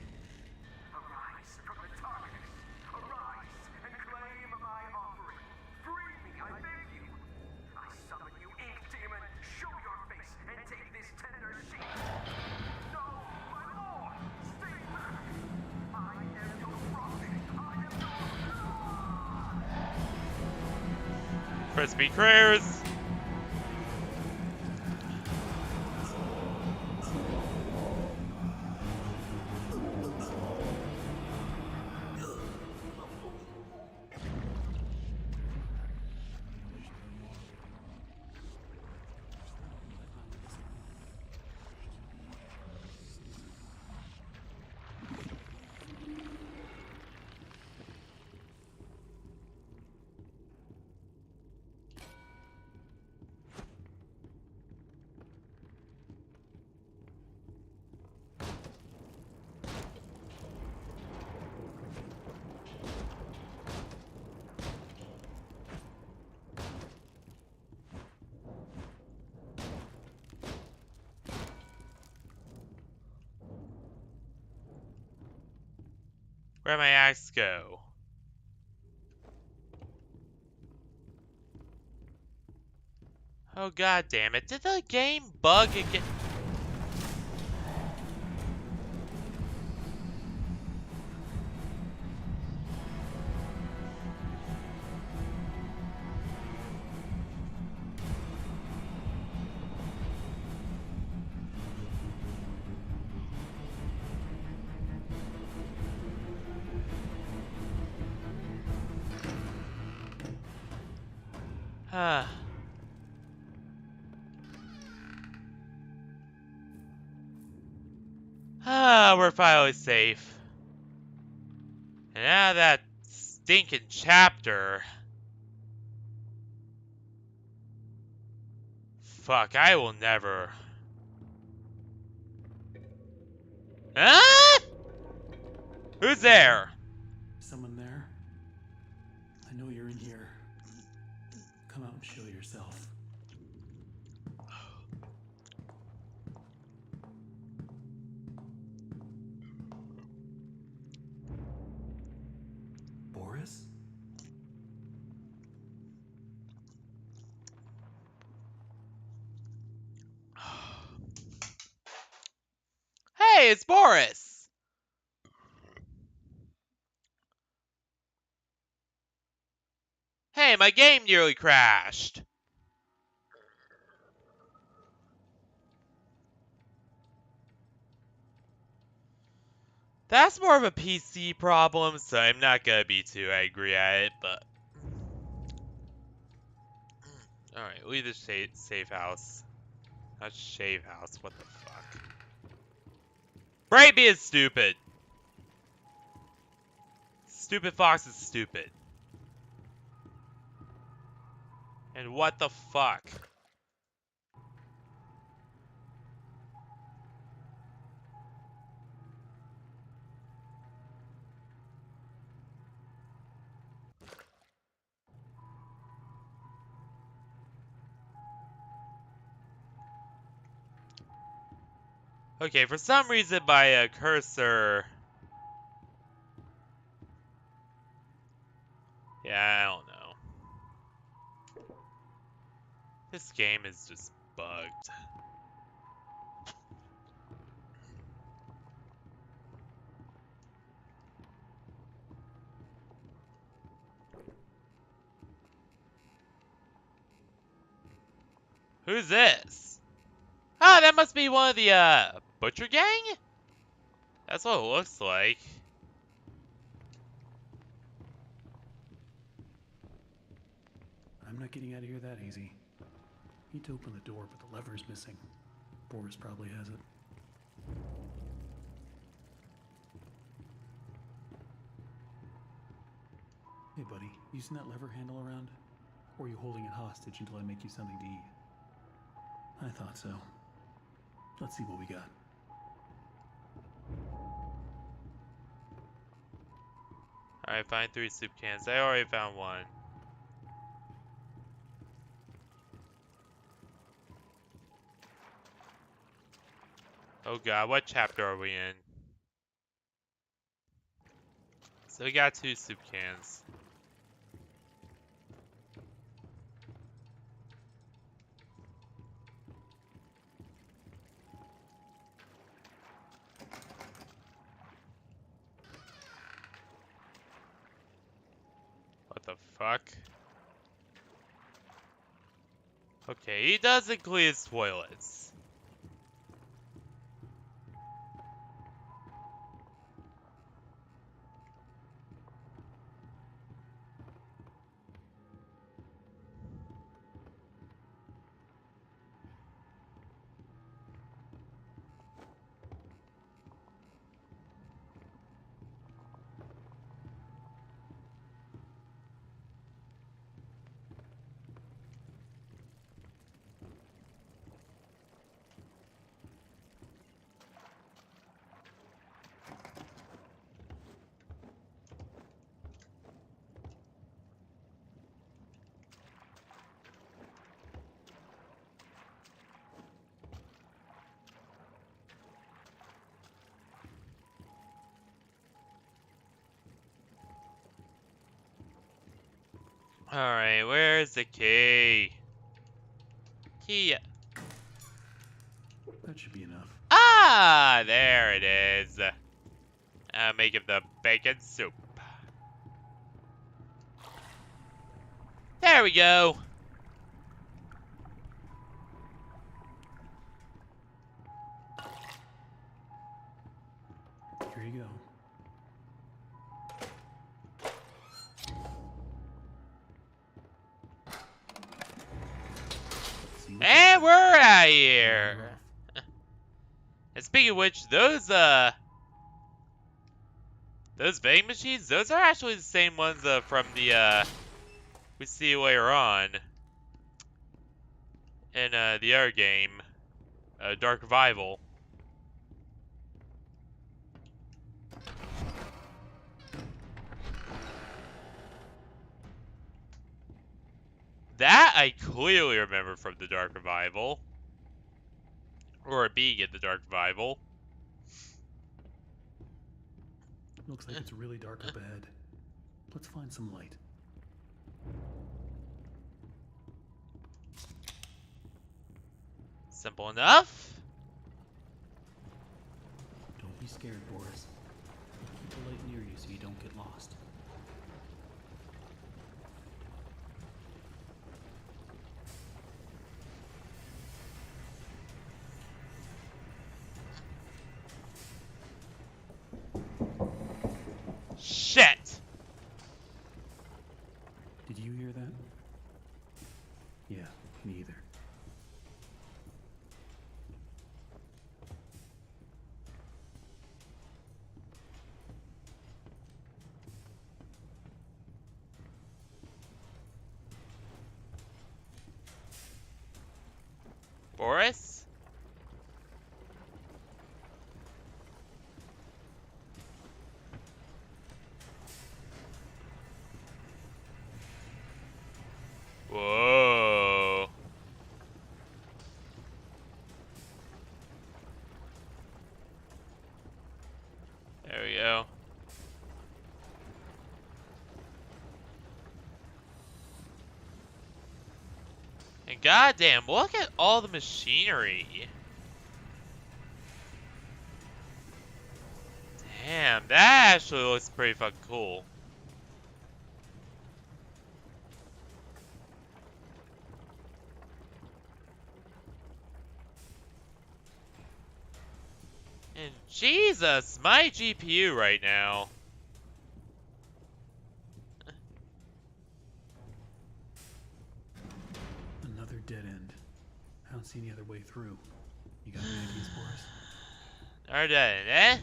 Arise from the darkness. Arise and claim my offering. Free me, I beg you. I summon you, ink demon. Show your face and take this tender sheet. No, my lord, stay back. I am your prophet. I am your God.
Crispy Critters! Where'd my axe go? Oh god damn it, did the game bug again? We're finally safe. And now that stinking chapter. Fuck, I will never. Huh? Who's there?
Someone there? I know you're in here. Come out and show yourself. Boris?
Hey, it's Boris! Hey, my game nearly crashed. That's more of a PC problem, so I'm not gonna be too angry at it, but... Alright, leave the safe house. Not shave house, what the fuck. Brady is stupid! Stupid Fox is stupid. And what the fuck? Okay, for some reason my cursor... Yeah, I don't know. This game is just bugged. Who's this? Ah, that must be one of the, Butcher Gang? That's what it looks like.
I'm not getting out of here that easy. Need to open the door, but the lever's missing. Boris probably has it. Hey, buddy, you seen that lever handle around? Or are you holding it hostage until I make you something to eat? I thought so. Let's see what we got.
Alright, find 3 soup cans. I already found one. Oh god, what chapter are we in? So we got 2 soup cans. What the fuck? Okay, he doesn't clean his toilets. Alright, where's the key? Key.
That should be enough.
Ah, there it is. Making the bacon soup. There we go.
Here you go. Let's see what's
And
up.
we're out of
Right
here.
off.
And speaking of which, those vending machines, those are actually the same ones from the we see later on in the other game, Dark Revival. That I clearly remember from the Dark Revival. Or being in the Dark Revival.
Looks like it's really dark up ahead. Let's find some light.
Simple enough.
Don't be scared, Boris. Keep the light near you so you don't get lost.
Shit!
Did you hear that? Yeah, me either.
Boris? Whoa. There we go. And goddamn, look at all the machinery. Damn, that actually looks pretty fucking cool. And Jesus, my GPU right now.
Another dead end. I don't see any other way through. You got any ideas, Boris?
Are dead, eh?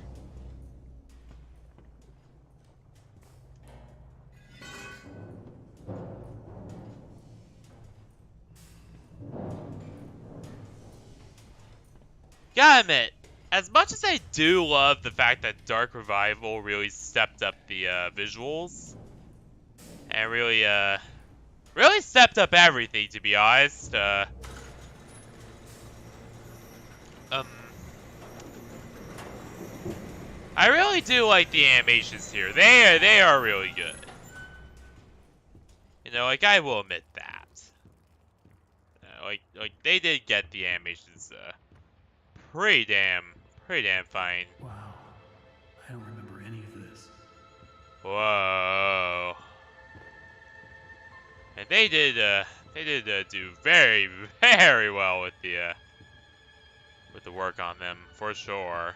gotta admit, as much as I do love the fact that Dark Revival really stepped up the visuals and really stepped up everything, to be honest. Um, I really do like the animations here. They are really good. You know, like I will admit that. Like they did get the animations pretty damn fine.
Wow. I don't remember any of this.
Whoa. And they did do very very well with the work on them for sure.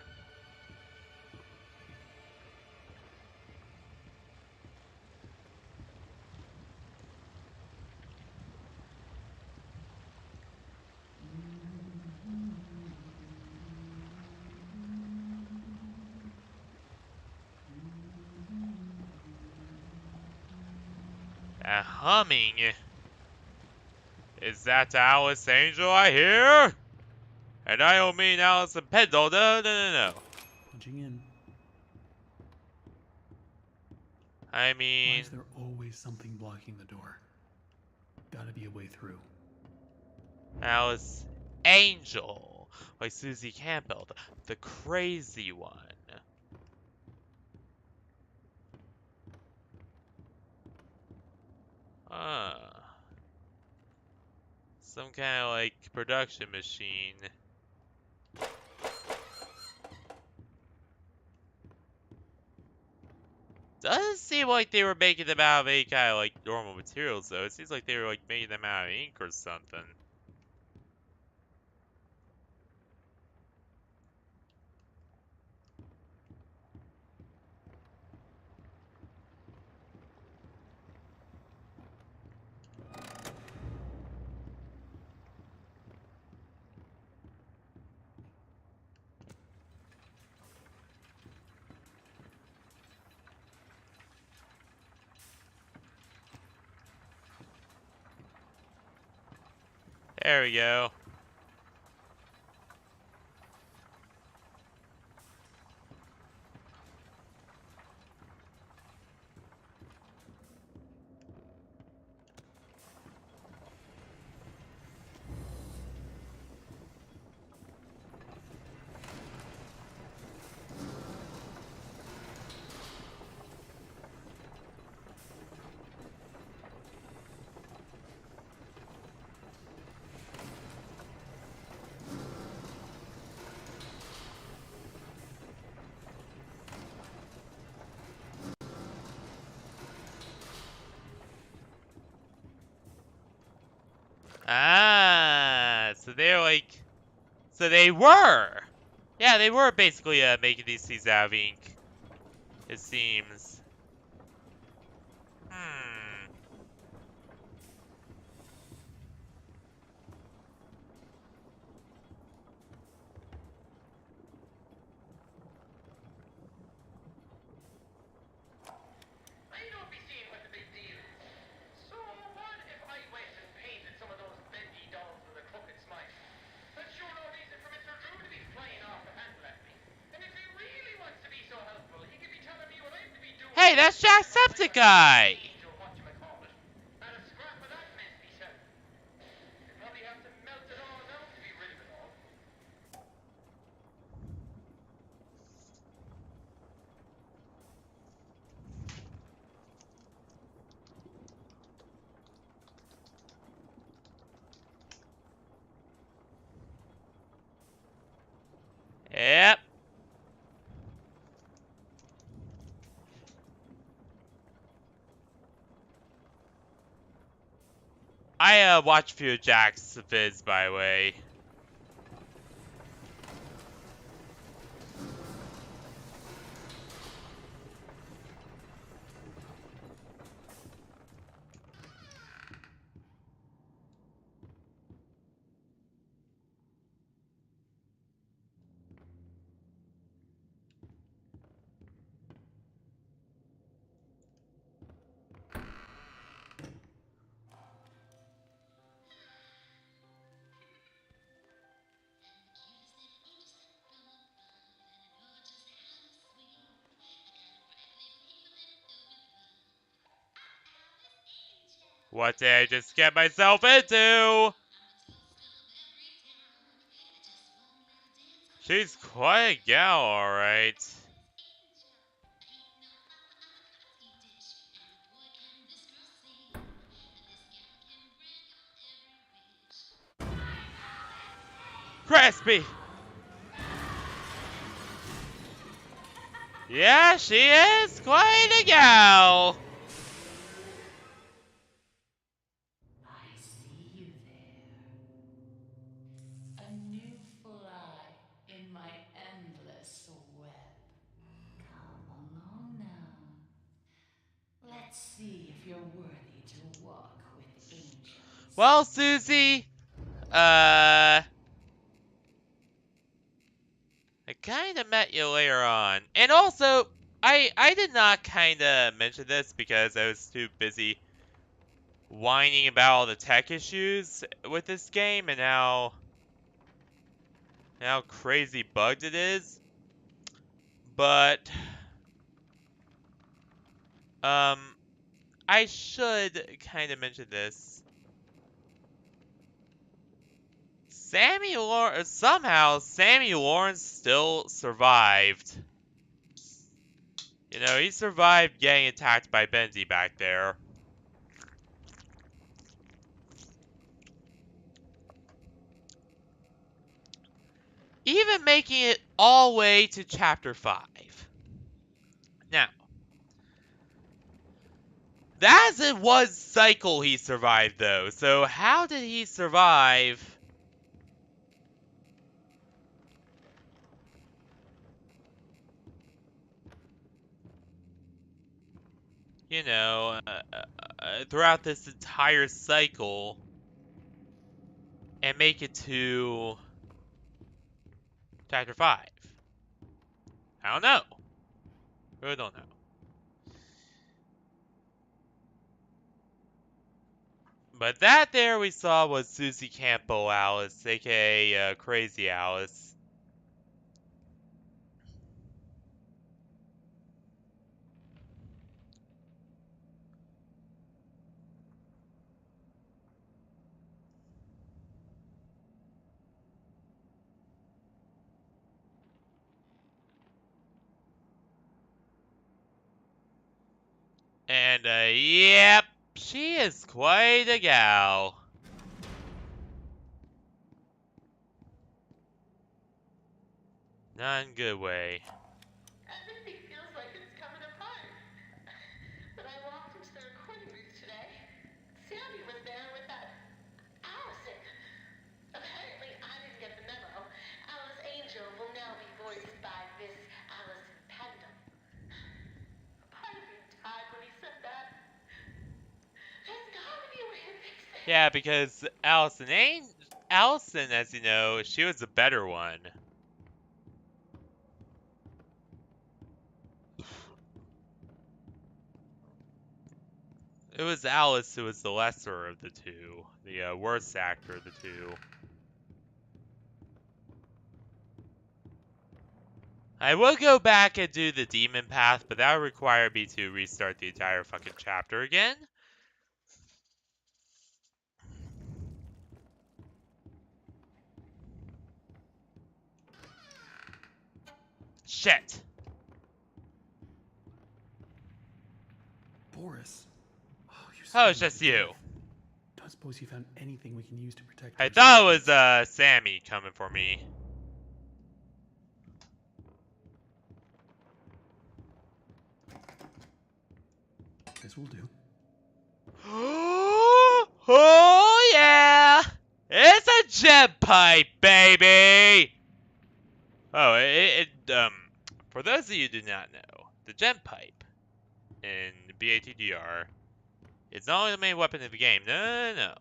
That humming. Is that Alice Angel I hear? And I don't mean Alice and Pendle. No.
Punching in.
I
Why
mean,
is there always something blocking the door? Gotta be a way through.
Alice Angel. Like Susie Campbell, the crazy one. Some kind of like production machine. Doesn't seem like they were making them out of any kind of like normal materials though. It seems like they were like making them out of ink or something. There we go. Ah, so they're like, so they were. Yeah, they were basically making these things out of ink. It seems. Hmm.
I don't be seeing what the big deal is. So what if I went and painted some of those Bendy dolls with a crooked smile? That's sure no reason for Mr. Drew to be flying off the handle at me. And if he really wants to be so helpful, he could be telling me what I'm to be doing.
Hey, that's Jacksepticeye!
Angel, whatchamacallit, and a scrap of that mess myself. You'd probably have to melt it all down to be rid of it all.
Yep. I watched a few of Jack's vids, by the way. What did I just get myself into? She's quite a gal, alright. Crispy! Yeah, she is quite a gal!
I see you there. A new fly in my endless web. Come along now. Let's see if you're worthy to walk with angels.
Well, Susie, I kinda met you later on. And also, I did not kinda mention this because I was too busy whining about all the tech issues with this game and how crazy bugged it is. But I should kind of mention this. Somehow Sammy Lawrence still survived. You know, he survived getting attacked by Bendy back there. Even making it all the way to Chapter 5. Now, that's in one cycle he survived, though. So how did he survive? You know, throughout this entire cycle and make it to Chapter 5? I don't know. Really don't know. But that there we saw was Susie Campbell Alice, aka Crazy Alice. And yep, she is quite a gal. Not in a good way.
Everything feels like it's coming apart. When I walked into the recording booth today, Sammy was there with that Allison. Apparently, I didn't get the memo. Alice Angel will now be voiced by Miss Allison Pendle. Part of me died when he said that. There's gotta be a way to fix this.
Yeah, because Allison, as you know, she was a better one. It was Alice who was the lesser of the two, the worst actor of the two. I will go back and do the demon path, but that would require me to restart the entire fucking chapter again. Shit.
Boris.
Oh, it's just you.
Don't suppose you found anything we can use to protect
I
ourselves?
thought it was Sammy coming for me.
This will do.
Oh yeah! It's a gem pipe, baby! Oh, for those of you who do not know, the gem pipe in BATDR is not only the main weapon of the game, no.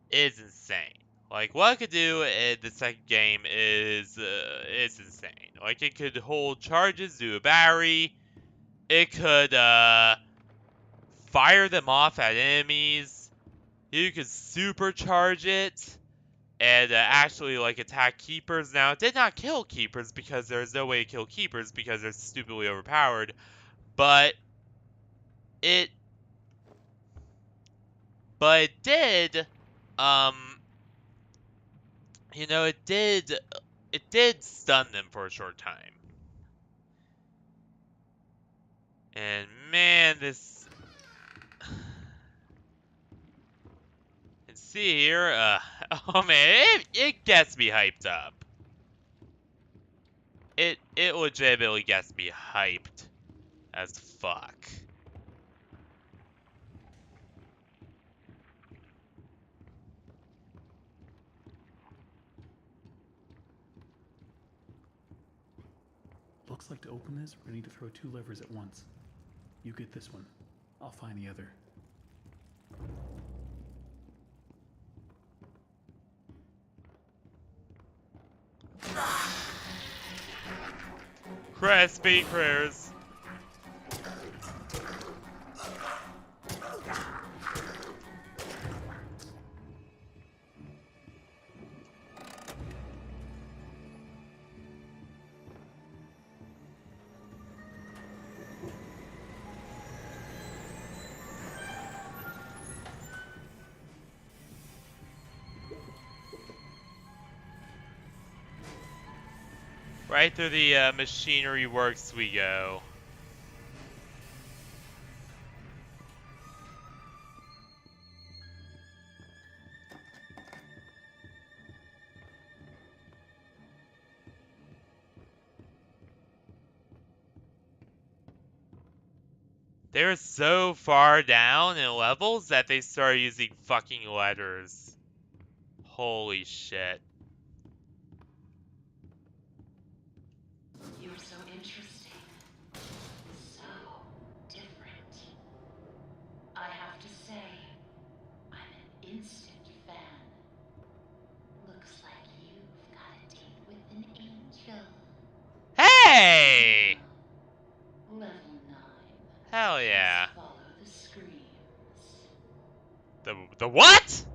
It's insane. Like, what it could do in the second game is, it's insane. Like, it could hold charges to a battery, it could, fire them off at enemies, you could supercharge it, and actually, like, attack keepers. Now, it did not kill keepers because there's no way to kill keepers because they're stupidly overpowered, but it but it did, you know, it did stun them for a short time. And man, this. And see here, oh man, it gets me hyped up. It legitimately gets me hyped as fuck.
Looks like to open this, we're gonna need to throw 2 levers at once. You get this one. I'll find the other.
Crispy critters. Right through the machinery works we go. They're so far down in levels that they start using fucking letters. Holy shit.
You're so interesting. So different. I have to say, I'm an instant fan. Looks like you've got a date with an angel.
Hey!
Level 9.
Hell yeah.
Follow the screams.
The what?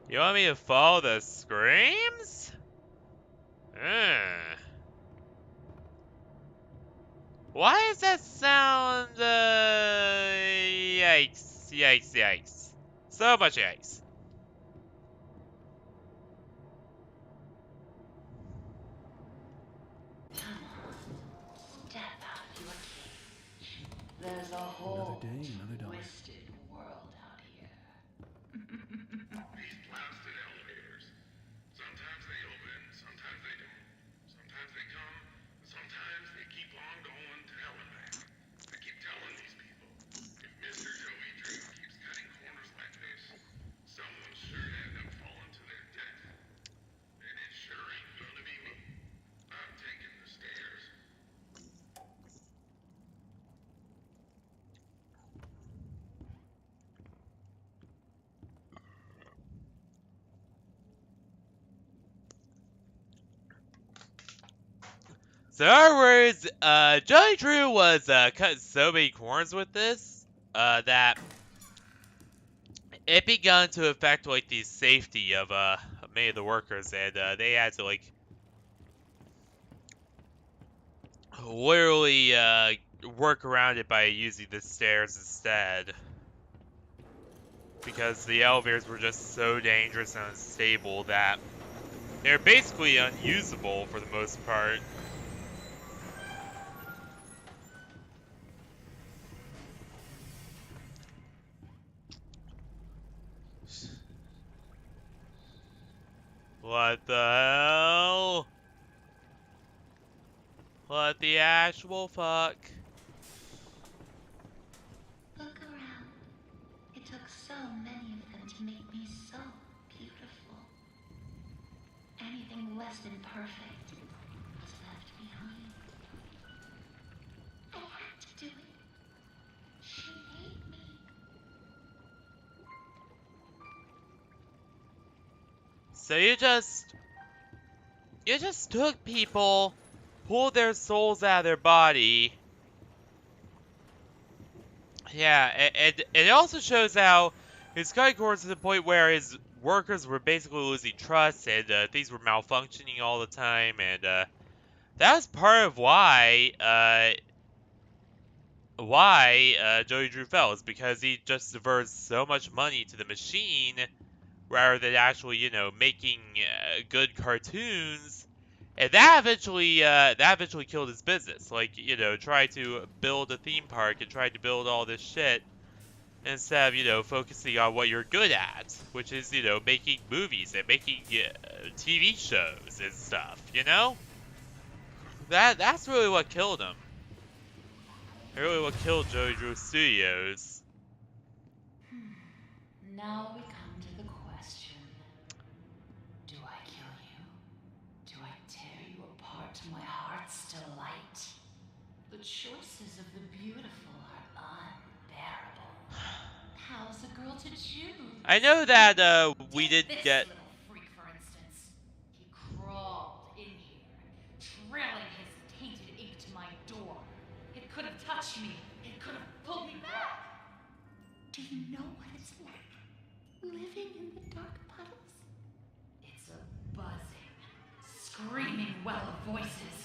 You want me to follow the screams? Why does that sound, yikes, yikes, yikes. So much yikes.
Come on, step out of your cage. There's a whole
Another day, another dollar.
twisted world out here.
These blasted elevators. Sometimes they open, sometimes they don't. Sometimes they come, sometimes they keep on going to hell and back. I keep telling these people, if Mr. Joey Drew keeps cutting corners like this, someone's sure to end up falling to their death. And it sure ain't gonna be me. I'm taking the stairs.
So in other words, Johnny Drew was cutting so many corners with this that it begun to affect like the safety of many of the workers, and they had to like literally work around it by using the stairs instead, because the elevators were just so dangerous and unstable that they're basically unusable for the most part. What the hell? What the actual fuck?
Look around. It took so many of them to make me so beautiful. Anything less than perfect was left behind. I had to do it. She made me.
So you just took people, pulled their souls out of their body. Yeah, and it also shows how his cutting corners to the point where his workers were basically losing trust and things were malfunctioning all the time, and that was part of why why Joey Drew fell is because he just diverts so much money to the machine rather than actually, making good cartoons. And that eventually killed his business. Like, try to build a theme park and try to build all this shit instead of, focusing on what you're good at, which is, making movies and making TV shows and stuff, That's really what killed him. Really what killed Joey Drew Studios.
Now we come to the question. Do I kill you? Do I tear you apart to my heart's delight? The choices of the beautiful are unbearable. How's a girl to choose?
I know that we
Take
didn't
this
get.
little freak, for instance. He crawled in here, trailing his tainted ink to my door. It could have touched me. It could have pulled me back. Do you know what it's like living in the dark puddles? It's a buzzing, screaming well of voices.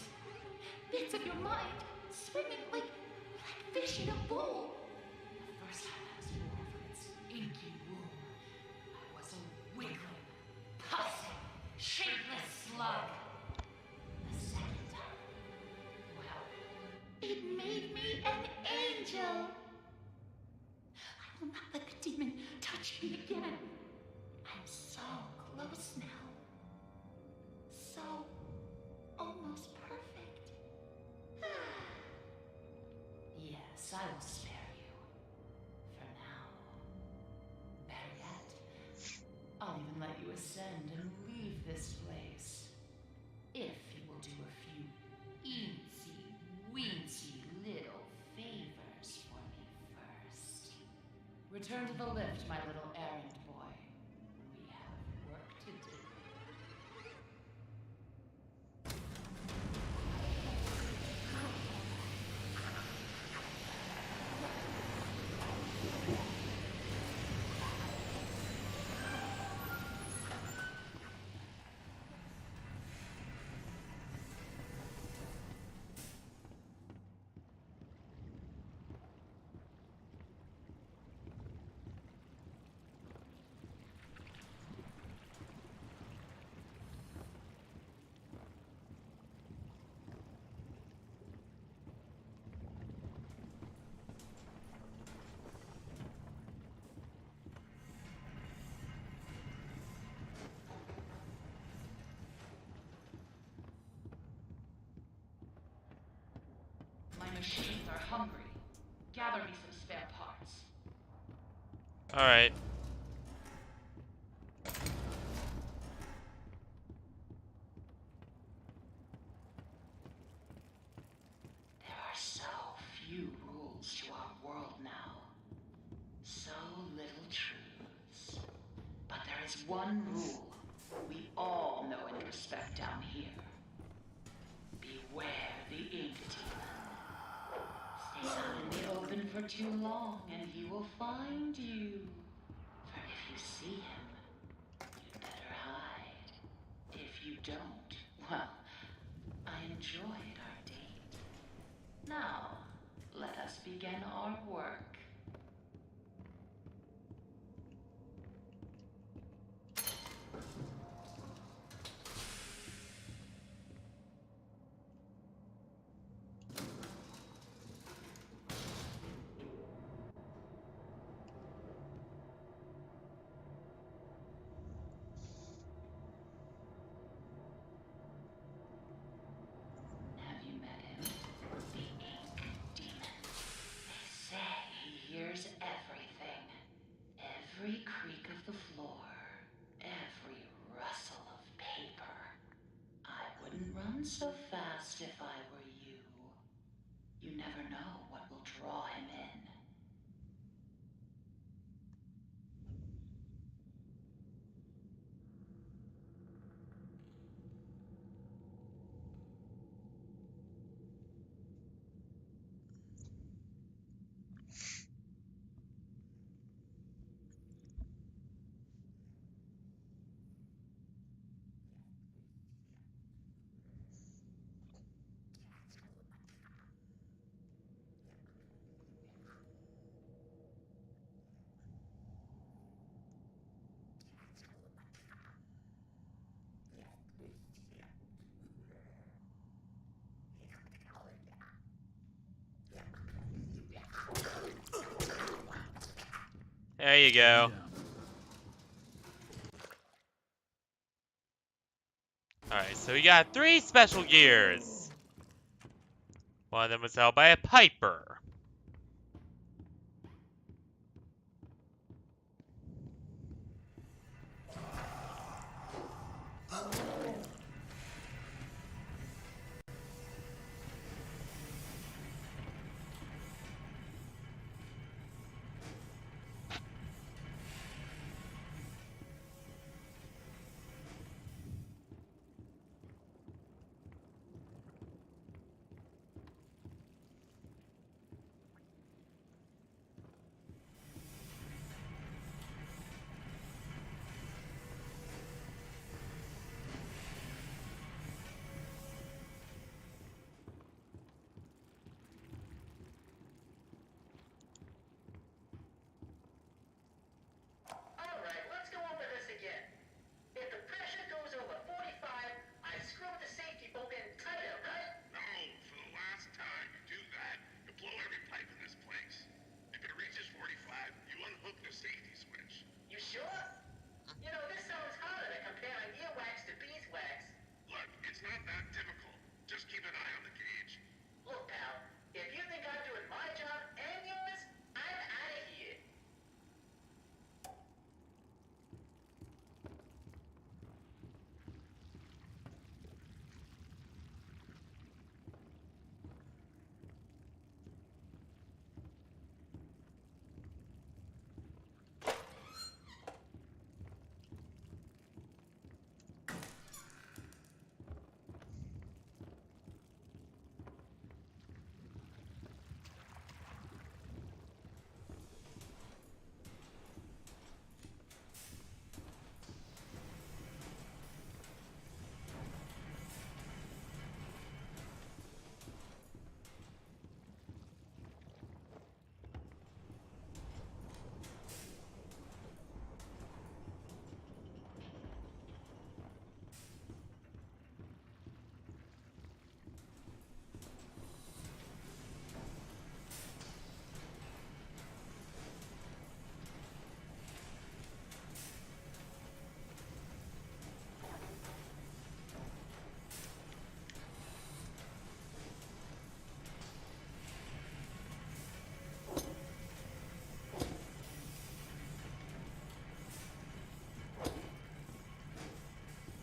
Bits of your mind swimming like fish in a bowl. The first time I was born from its inky womb, I was a wiggling, pulsing, shapeless slug. The second time, well, it made me an angel. I will not let the demon touch me again. I'm so close now. So almost perfect. Yes, I will spare you. For now. Better yet, I'll even let you ascend and leave this place. If you will do a few eensy-weensy little favors for me first. Return to the lift, my little errand boy. We have work to do. My machines are hungry. Gather me some spare parts.
Alright.
There are so few rules to our world now. So little truths. But there is one rule we all know and respect down here. Beware the ink demon. Stay out in the open for too long and he will find you. For if you see him, you'd better hide. If you don't, well, I enjoyed our date. Now, let us begin our work. Have you met him? The Ink Demon. They say he hears everything. Every creak of the floor. Every rustle of paper. I wouldn't run so fast if I were you. You never know what will draw him in.
There you go.
Yeah.
Alright, so we got 3 special gears. One of them was held by a Piper.
Alright, let's go over this again. If the pressure goes over 45, I screw the safety bolt in tighter, right?
No, for the last time you do that, you blow every pipe in this place. If it reaches 45, you unhook the safety switch.
You sure? You know, this sounds harder than comparing earwax to beeswax.
Look, it's not that difficult. Just keep an eye on the gauge.
Look, pal, if you think I'm doing my job and yours, I'm out of here.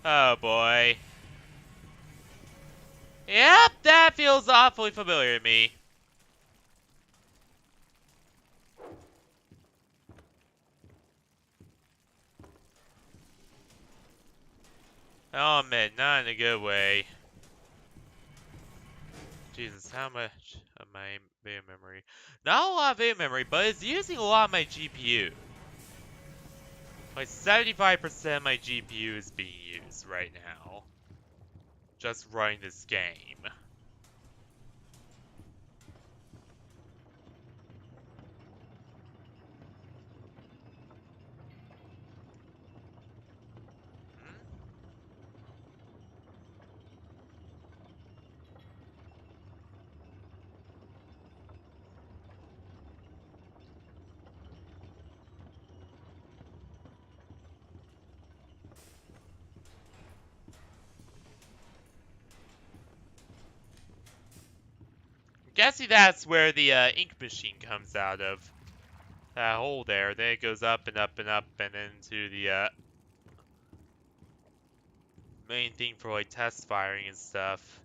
Oh boy. Yep, that feels awfully familiar to me. Oh man, not in a good way. Jesus, how much of my video memory? Not a lot of video memory, but it's using a lot of my GPU. Like 75% of my GPU is being used right now. Just running this game. Hmm? I'm guessing that's where the ink machine comes out of. That hole there. Then it goes up and up and up and into the main thing for like test firing and stuff.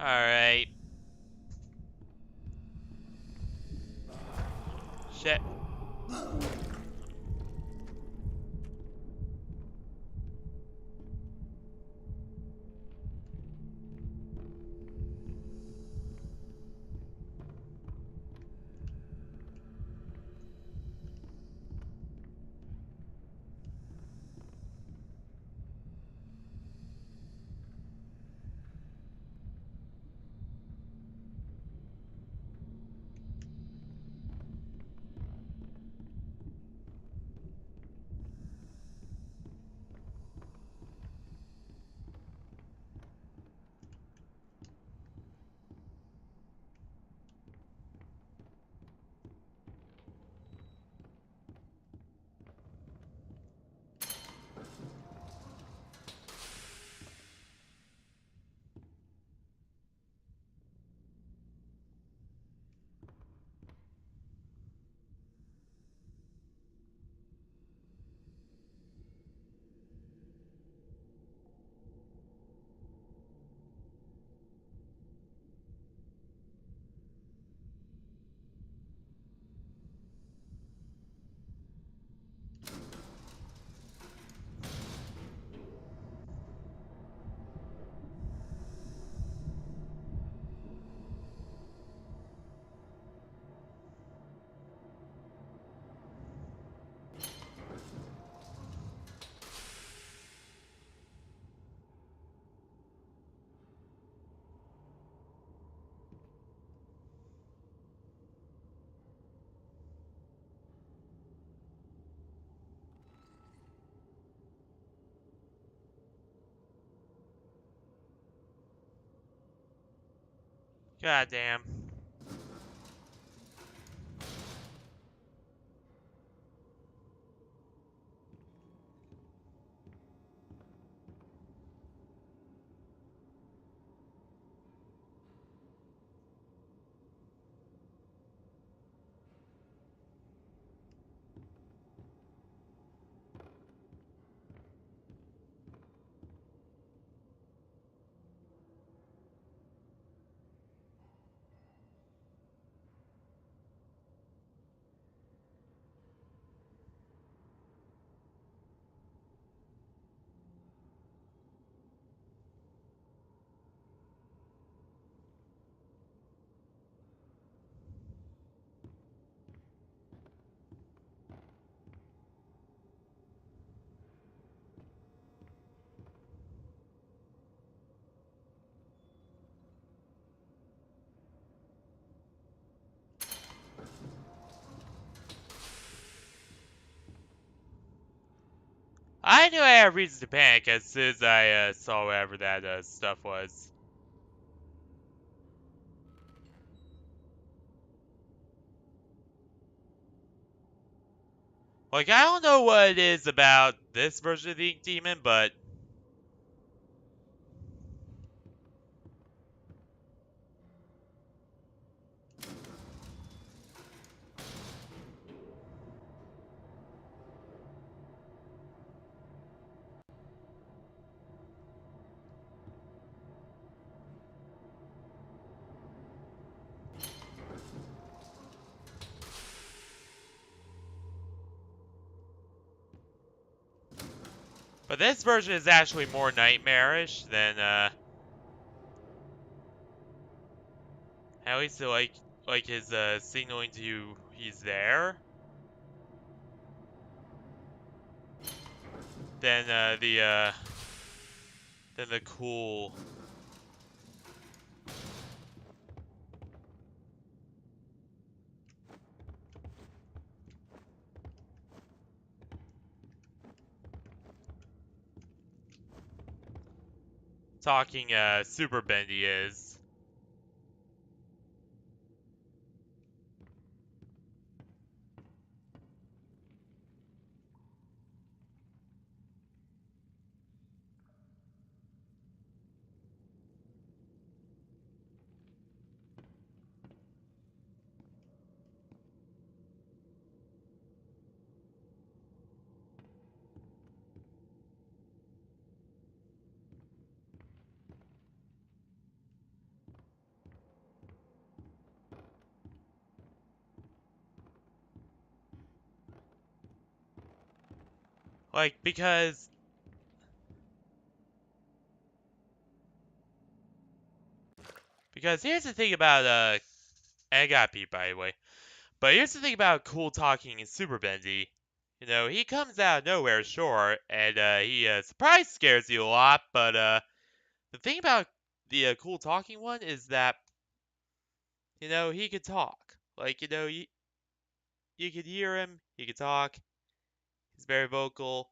Alright. Shit. God damn. I knew I had reason to panic as soon as I saw whatever that stuff was. Like, I don't know what it is about this version of the Ink Demon, but this version is actually more nightmarish than at least like his signaling to you he's there than the cool. talking Super Bendy is. Like, because here's the thing about I got beat by the way. But here's the thing about cool talking and Super Bendy. You know, he comes out of nowhere, sure, and he surprise scares you a lot, but the thing about the cool talking one is that, you know, he could talk. Like, you know, you could hear him, he could talk, he's very vocal,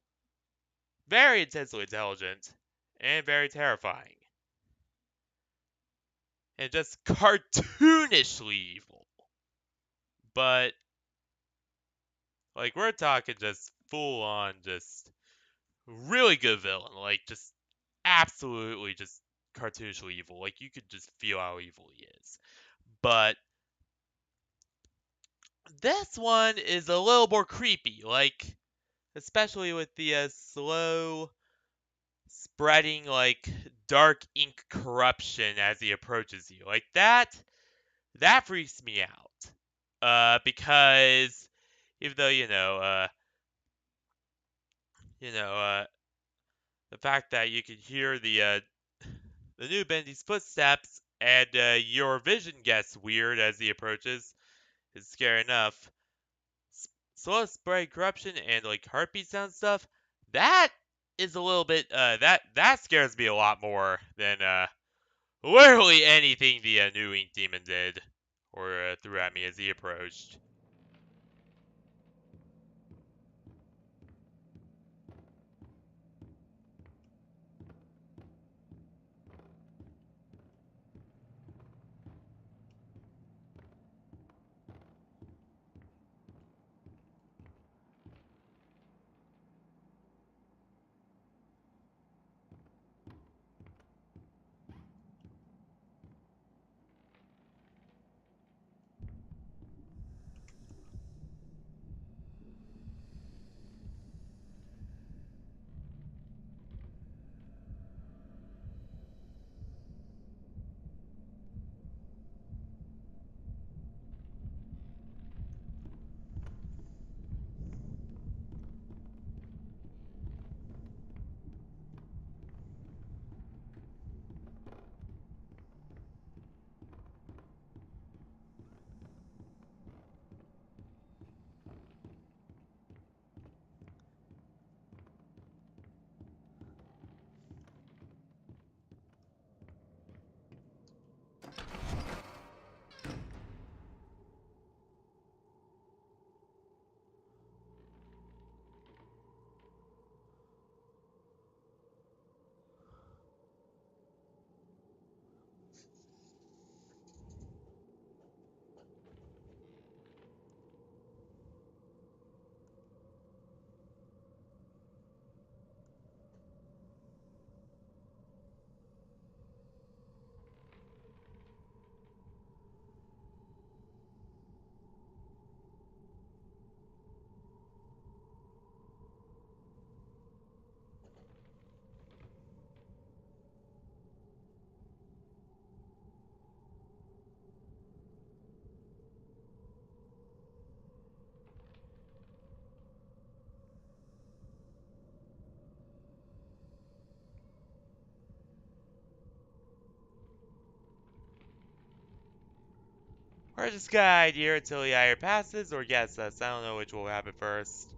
very intensely intelligent, and very terrifying. And just cartoonishly evil. But, like, we're talking just full on, just really good villain. Like, just absolutely just cartoonishly evil. Like, you could just feel how evil he is. But this one is a little more creepy. Like, especially with the slow spreading, like, dark ink corruption as he approaches you. Like, that freaks me out. Because even though, you know, the fact that you can hear the new Bendy's footsteps and your vision gets weird as he approaches is scary enough. Slow spray corruption and like heartbeat sound stuff, that is a little bit that scares me a lot more than literally anything the new Ink Demon did or threw at me as he approached. Or just got an idea until he either passes or gets us. I don't know which will happen first.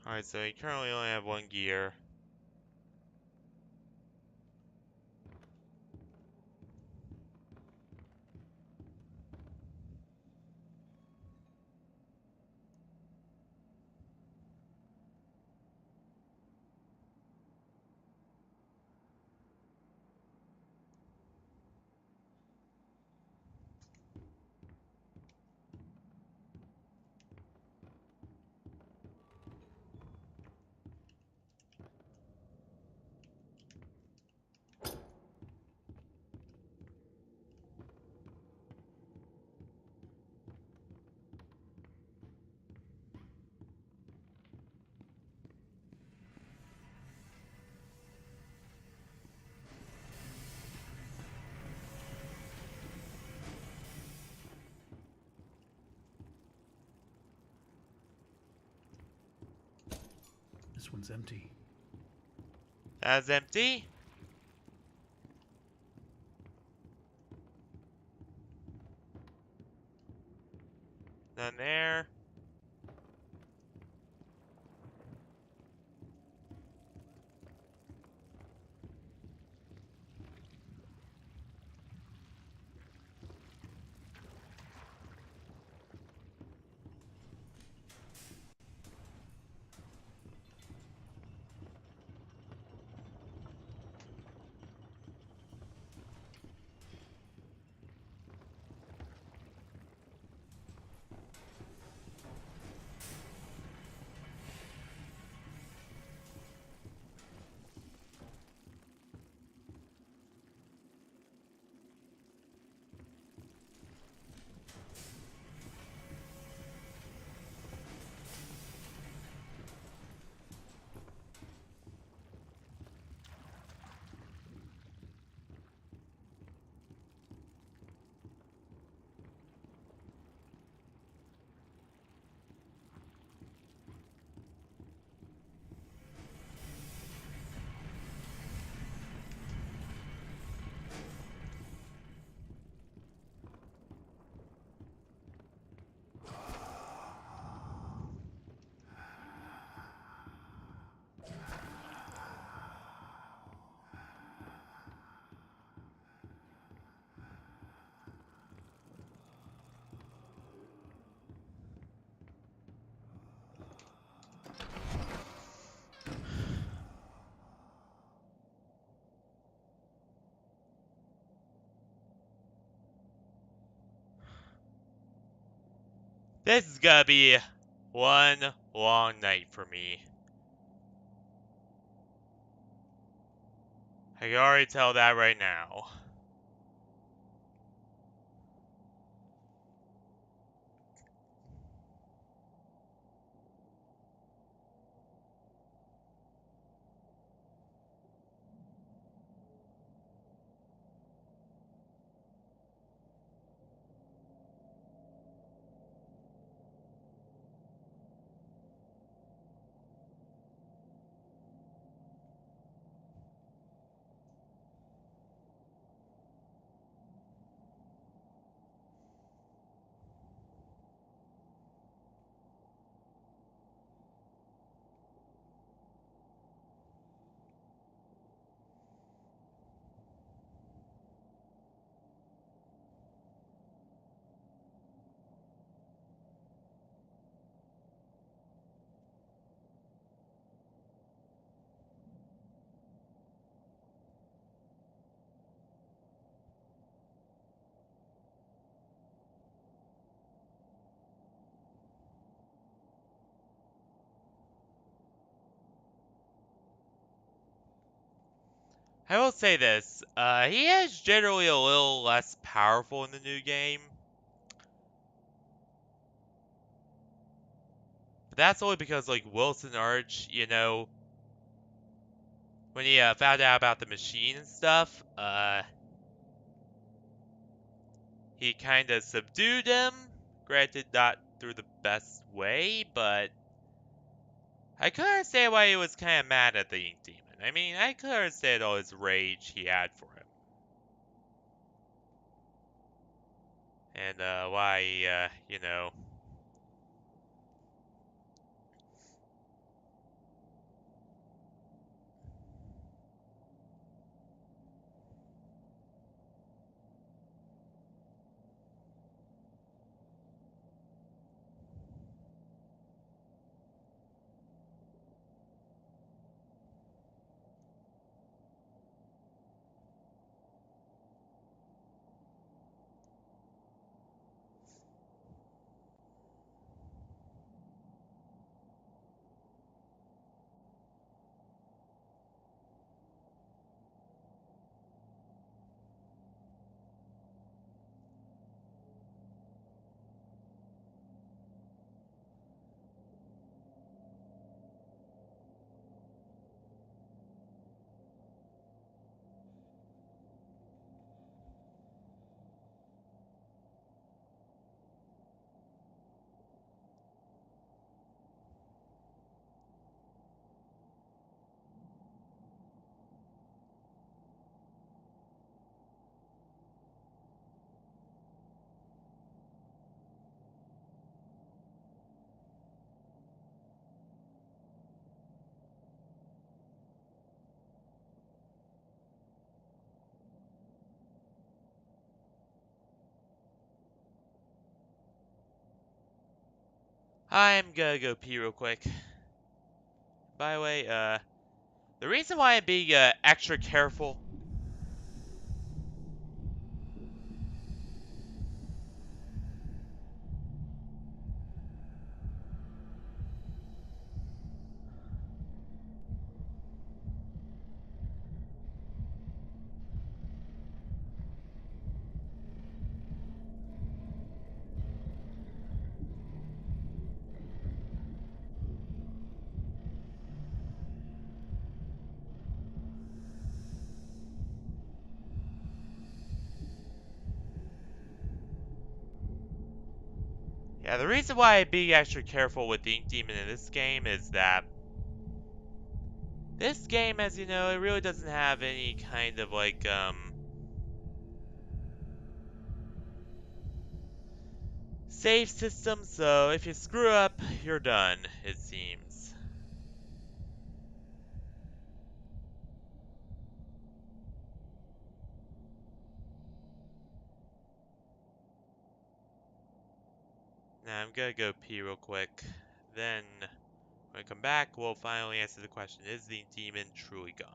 Alright, so you currently only have one gear.
This one's empty.
That's empty. None there. This is gonna be one long night for me. I can already tell that right now. I will say this, he is generally a little less powerful in the new game. But that's only because, like, Wilson Arch, you know, when he found out about the machine and stuff, he kind of subdued him. Granted, not through the best way, but I could understand why he was kind of mad at the Ink Demon. I mean, I could understand all his rage he had for him. And why, you know, I'm gonna go pee real quick. By the way, the reason why I'm being extra careful. Yeah, the reason why I'm being extra careful with the Ink Demon in this game is that this game, as you know, it really doesn't have any kind of like save system, so if you screw up, you're done, it seems. Now I'm gonna go pee real quick. Then, when I come back, we'll finally answer the question, is the demon truly gone?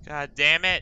God damn it!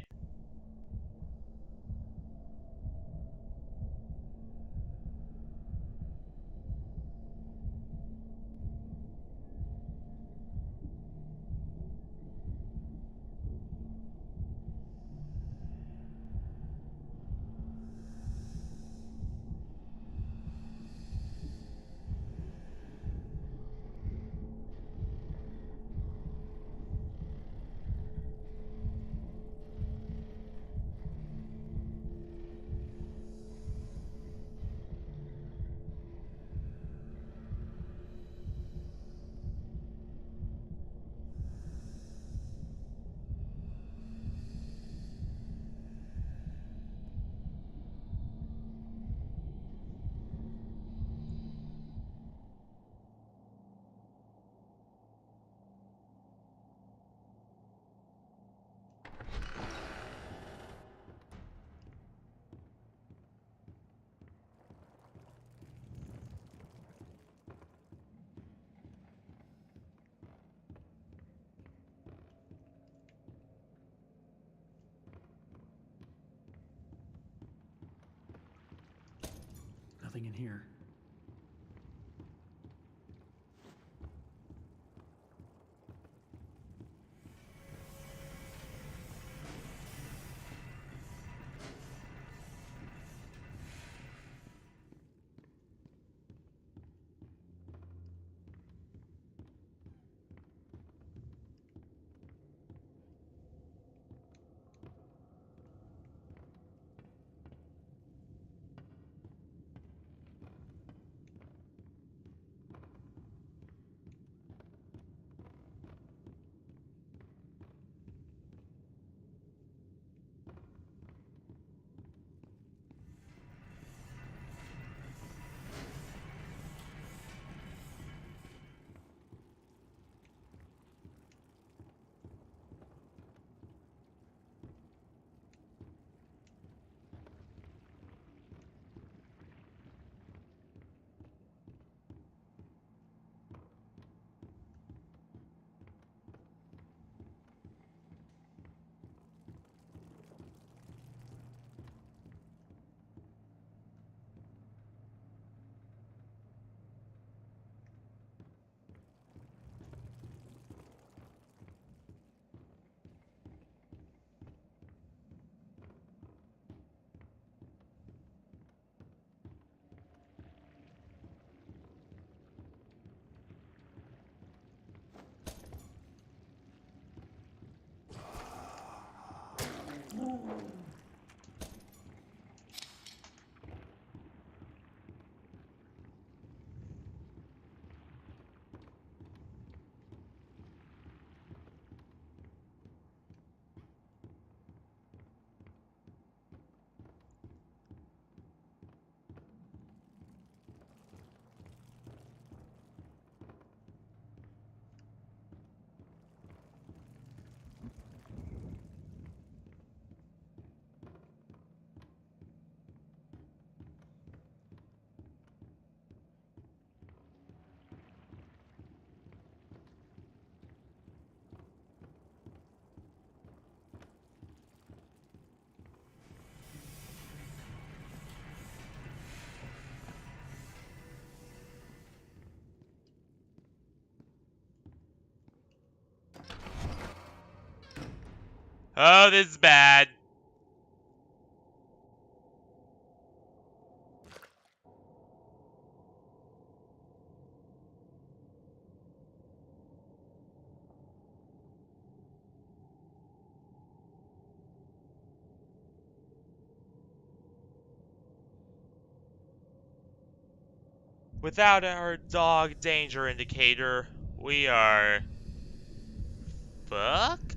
Nothing in here.
Oh, this is bad. Without our dog danger indicator, we are fucked?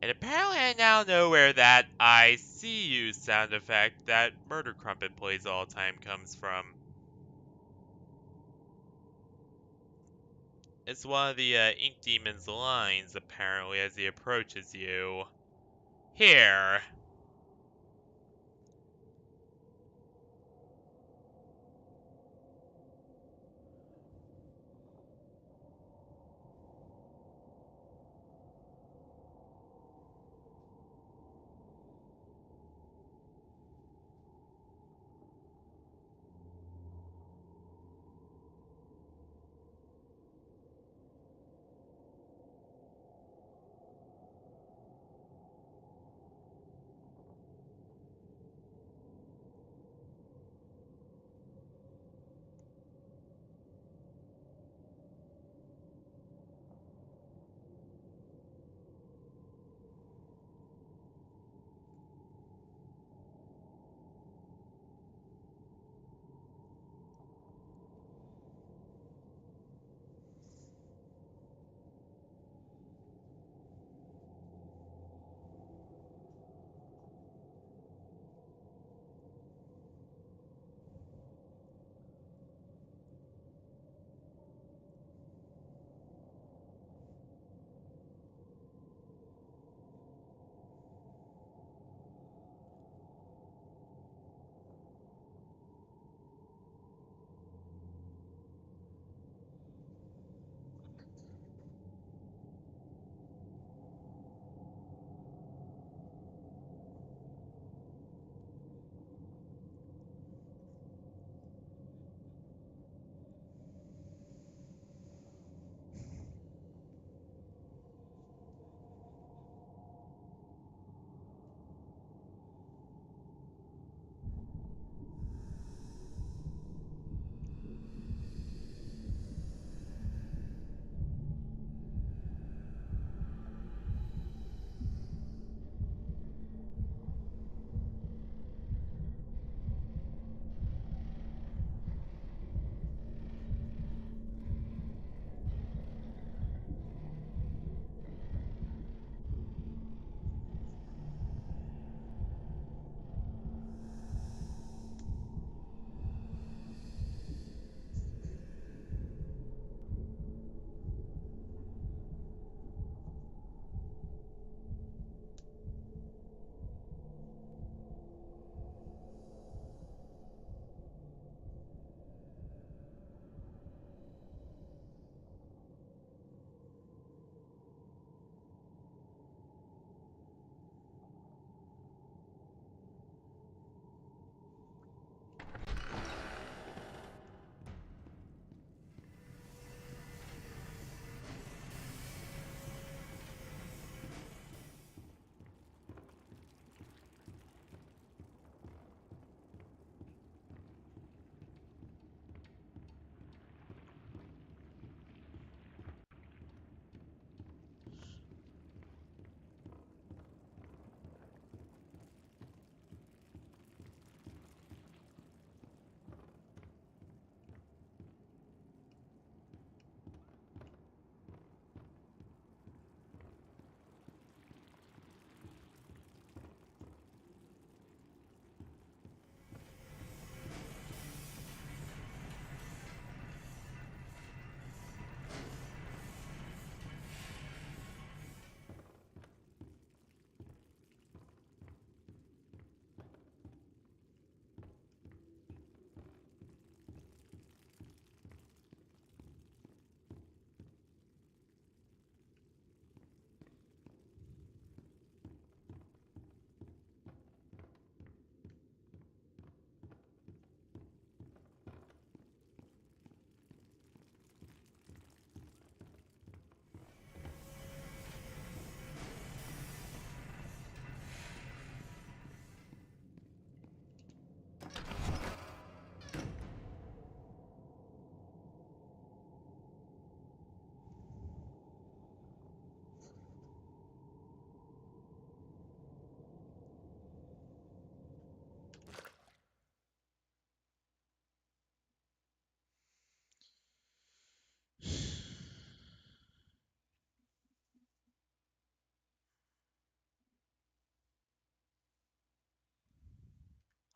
And apparently I now know where that I see you sound effect that Murder Crumpet plays all the time comes from. It's one of the Ink Demon's lines, apparently, as he approaches you. Here.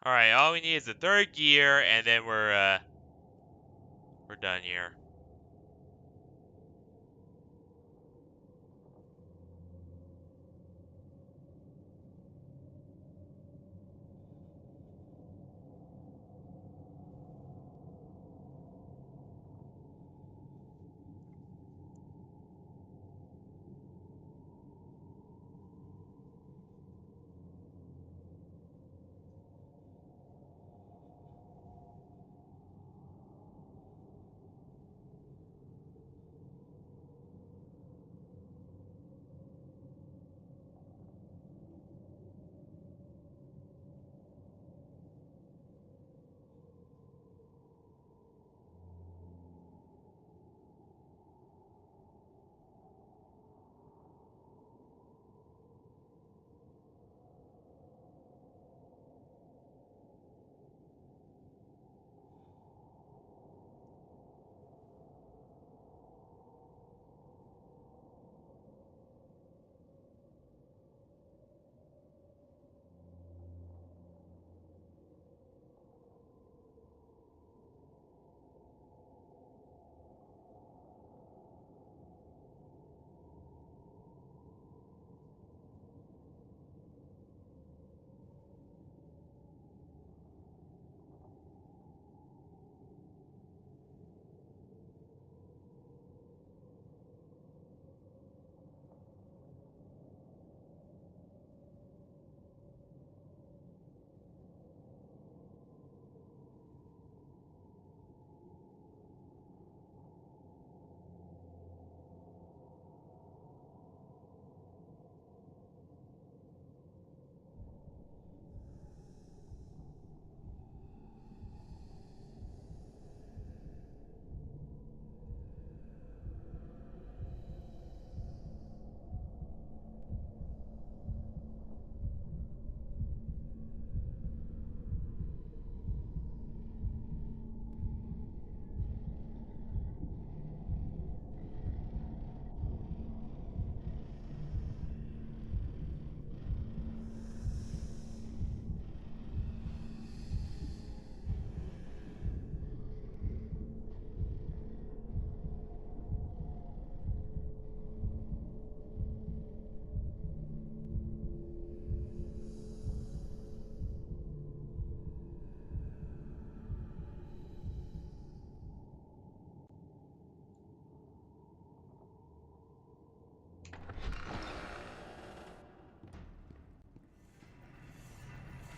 Alright, all we need is the third gear, and then we're done here.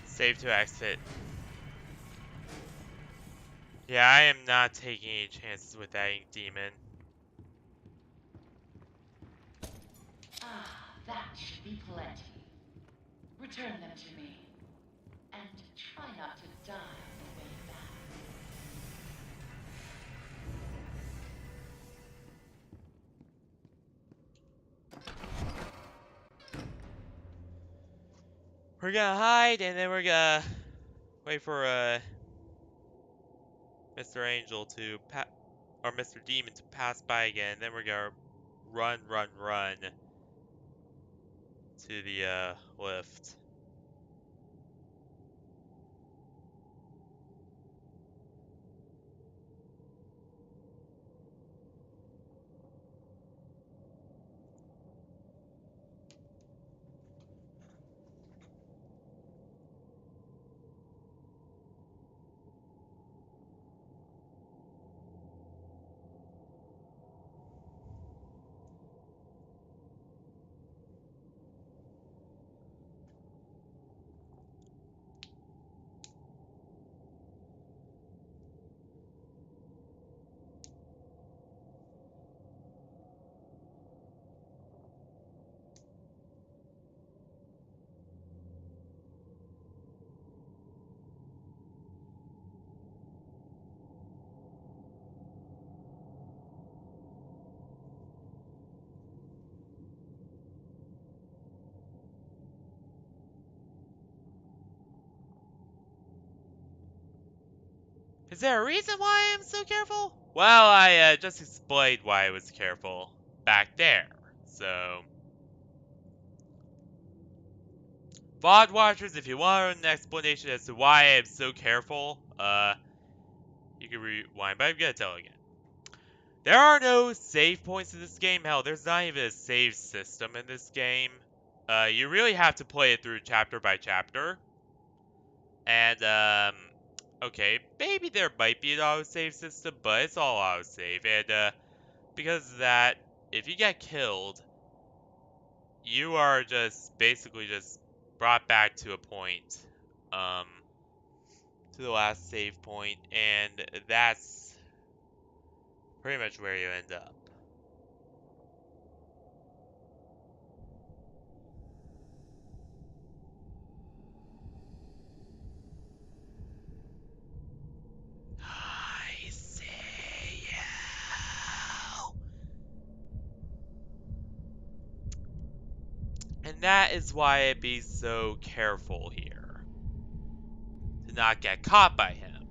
Save to exit. Yeah, I am not taking any chances with that ink demon.
Ah, that should be plenty. Return them to me. And try not to die on the way back.
We're gonna hide, and then we're gonna wait for Mr. Angel to or Mr. Demon to pass by again. Then we're gonna run to the lift. Is there a reason why I'm so careful? Well, I just explained why I was careful back there. So, VOD watchers, if you want an explanation as to why I'm so careful, you can rewind, but I'm gonna tell again. There are no save points in this game. Hell, there's not even a save system in this game. You really have to play it through chapter by chapter. And, okay, maybe there might be an autosave system, but it's all autosave. And, because of that, if you get killed, you are just basically just brought back to a point, to the last save point, and that's pretty much where you end up. I see you. And that is why I be so careful here. To not get caught by him.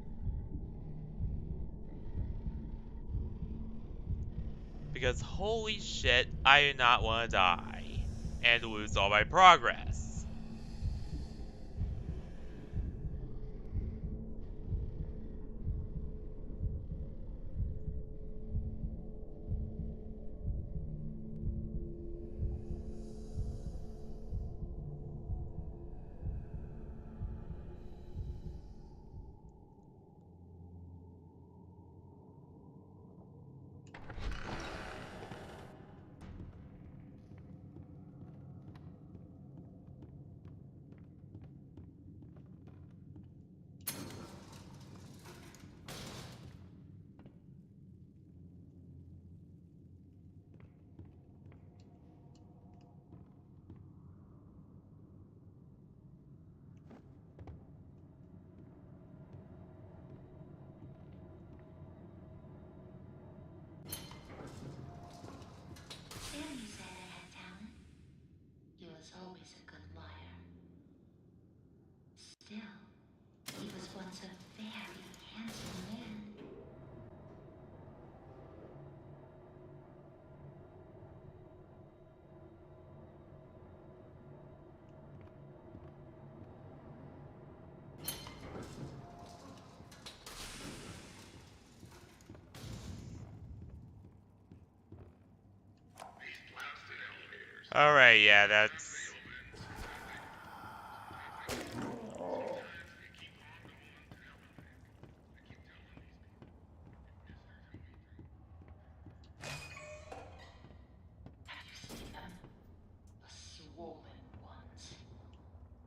Because holy shit, I do not want to die. And lose all my progress.
Bendy said I had talent. He was always a good liar. Still, he was once a very handsome man.
These blasted elevators.
Alright, yeah, that's...
Have you seen them? The swollen ones.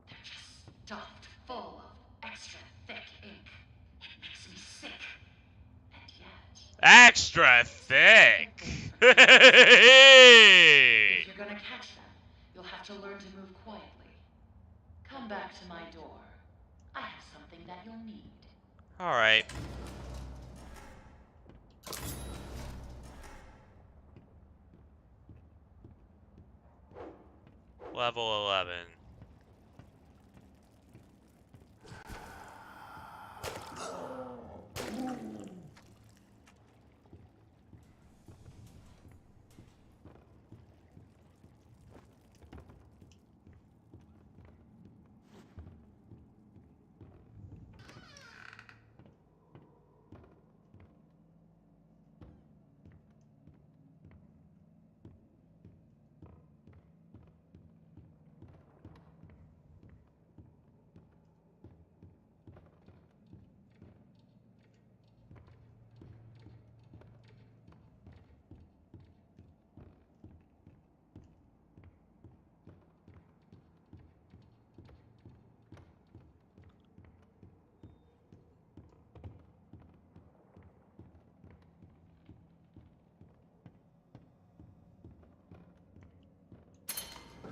They're just stuffed full of extra thick ink. It makes me sick. And yet,
Extra thick!
if you're gonna catch them, you'll have to learn to move quietly. Come back to my door. I have something that you'll need.
Alright. Level 11.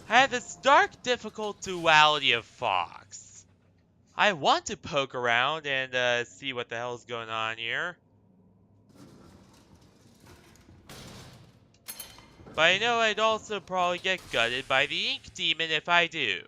I have this dark, difficult duality of Fox. I want to poke around and see what the hell's going on here. But I know I'd also probably get gutted by the ink demon if I do.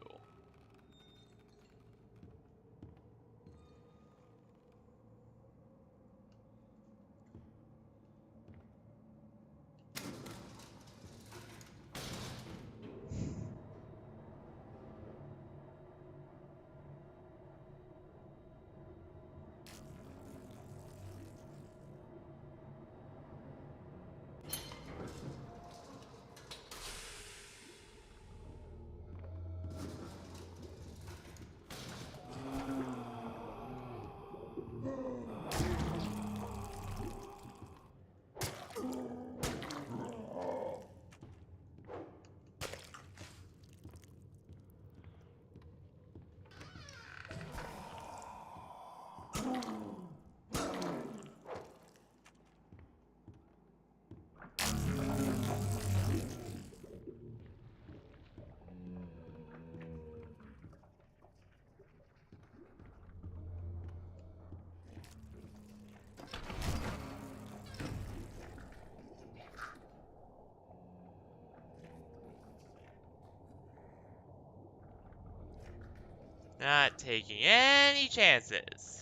Not taking any chances.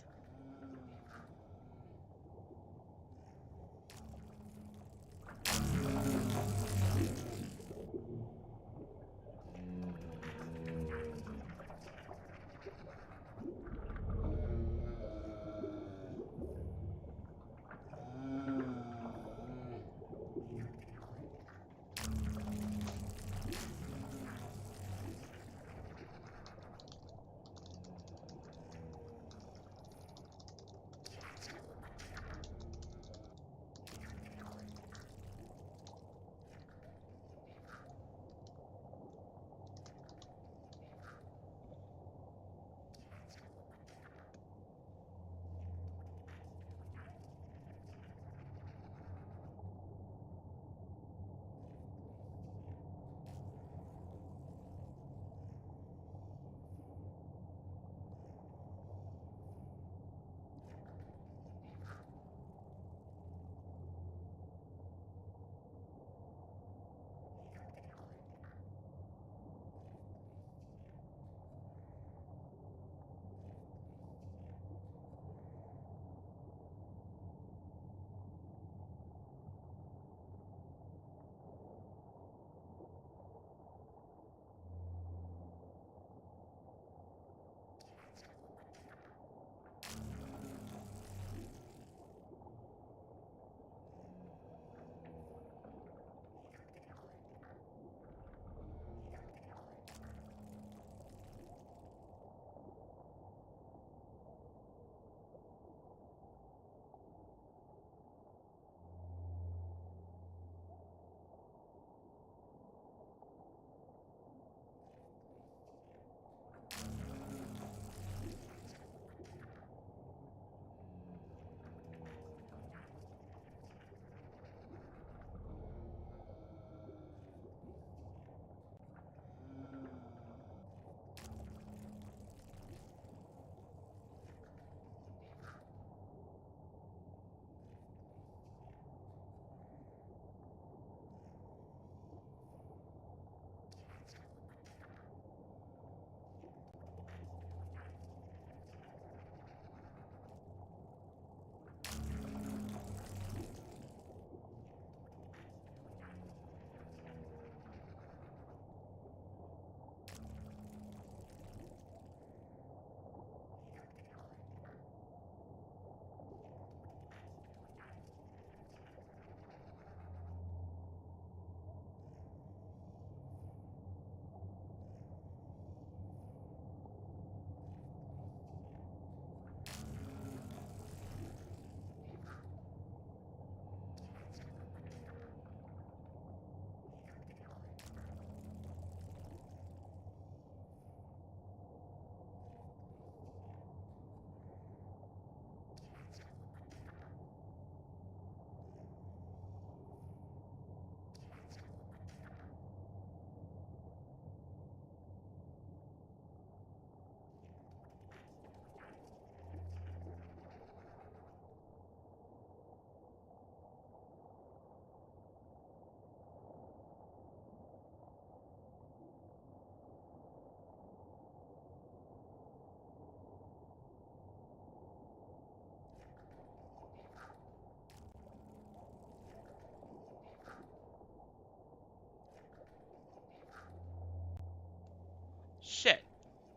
Shit.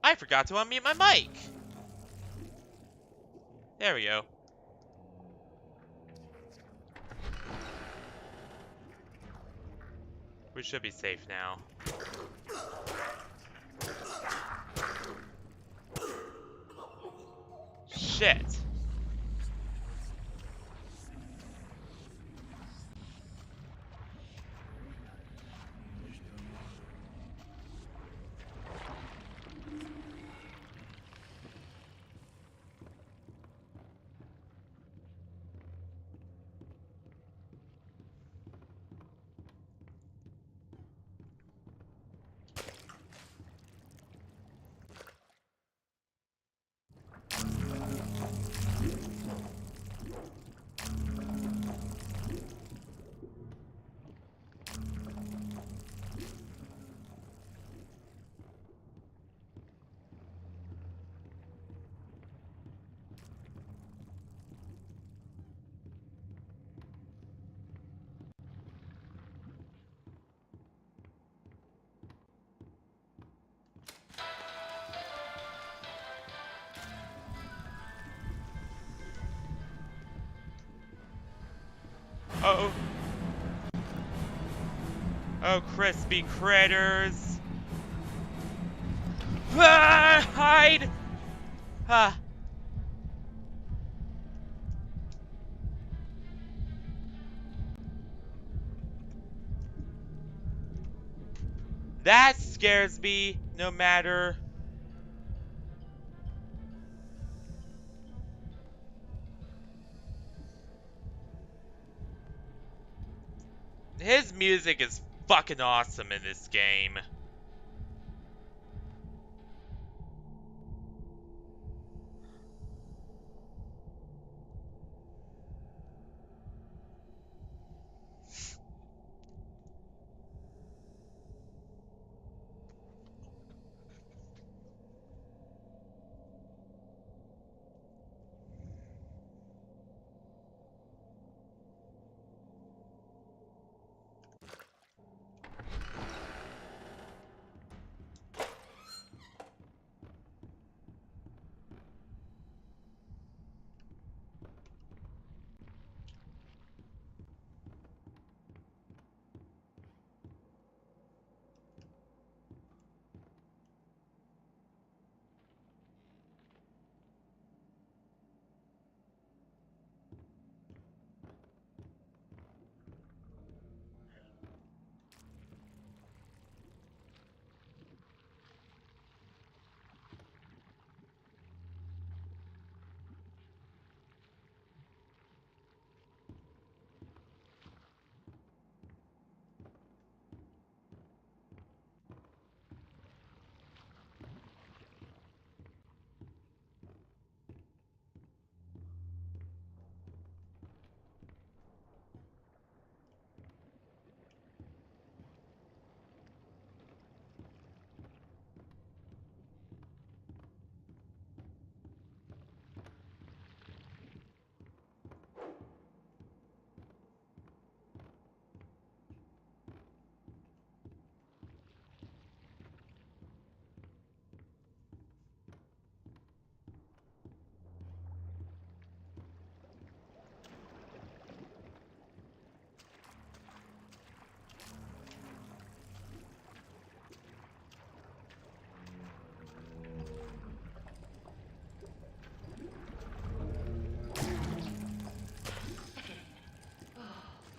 I forgot to unmute my mic. There we go. We should be safe now. Shit. Oh, crispy critters. Ah, hide! Ah. That scares me, no matter. His music is fucking awesome in this game.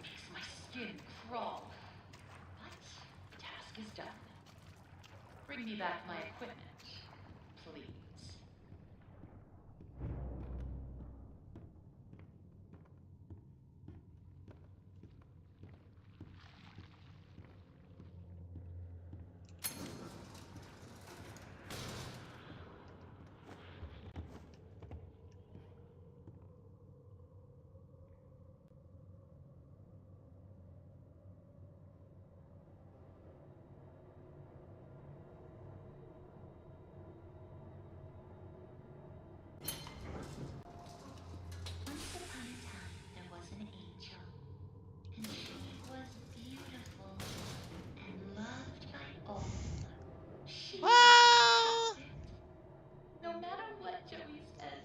Makes my skin crawl. But the task is done. Bring me back my equipment, please.
Once upon a time, there was an angel, and she was beautiful and loved by all. She was
Well,
perfect, no matter what Joey says.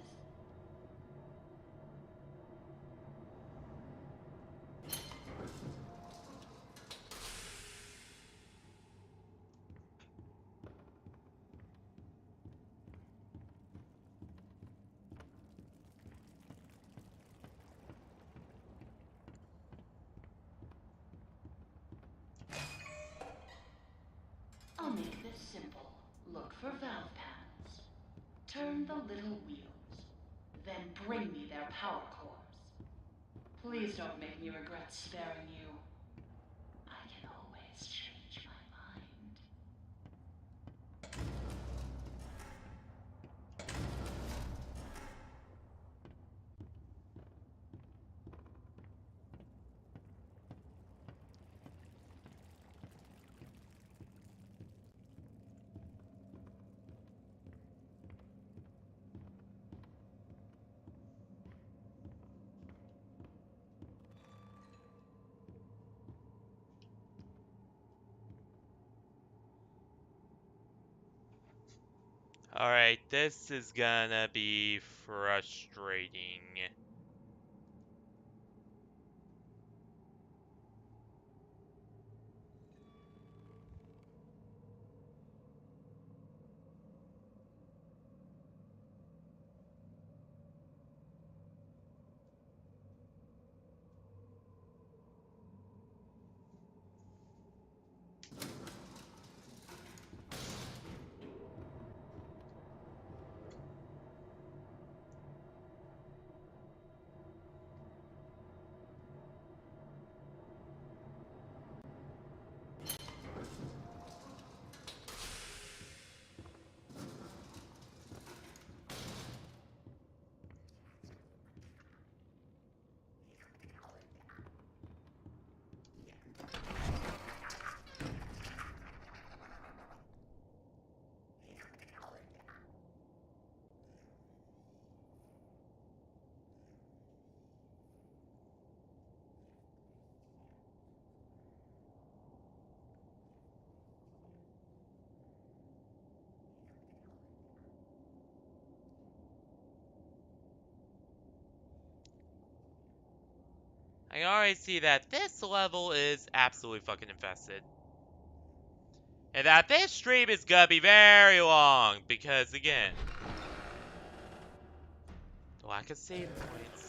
I'll make this simple. Look for valve panels. Turn the little wheels. Then bring me their power cores. Please don't make me regret sparing you. I can always change my mind.
alright, this is gonna be frustrating. I can already see that this level is absolutely fucking infested. And that this stream is gonna be very long, because again, the lack of save points.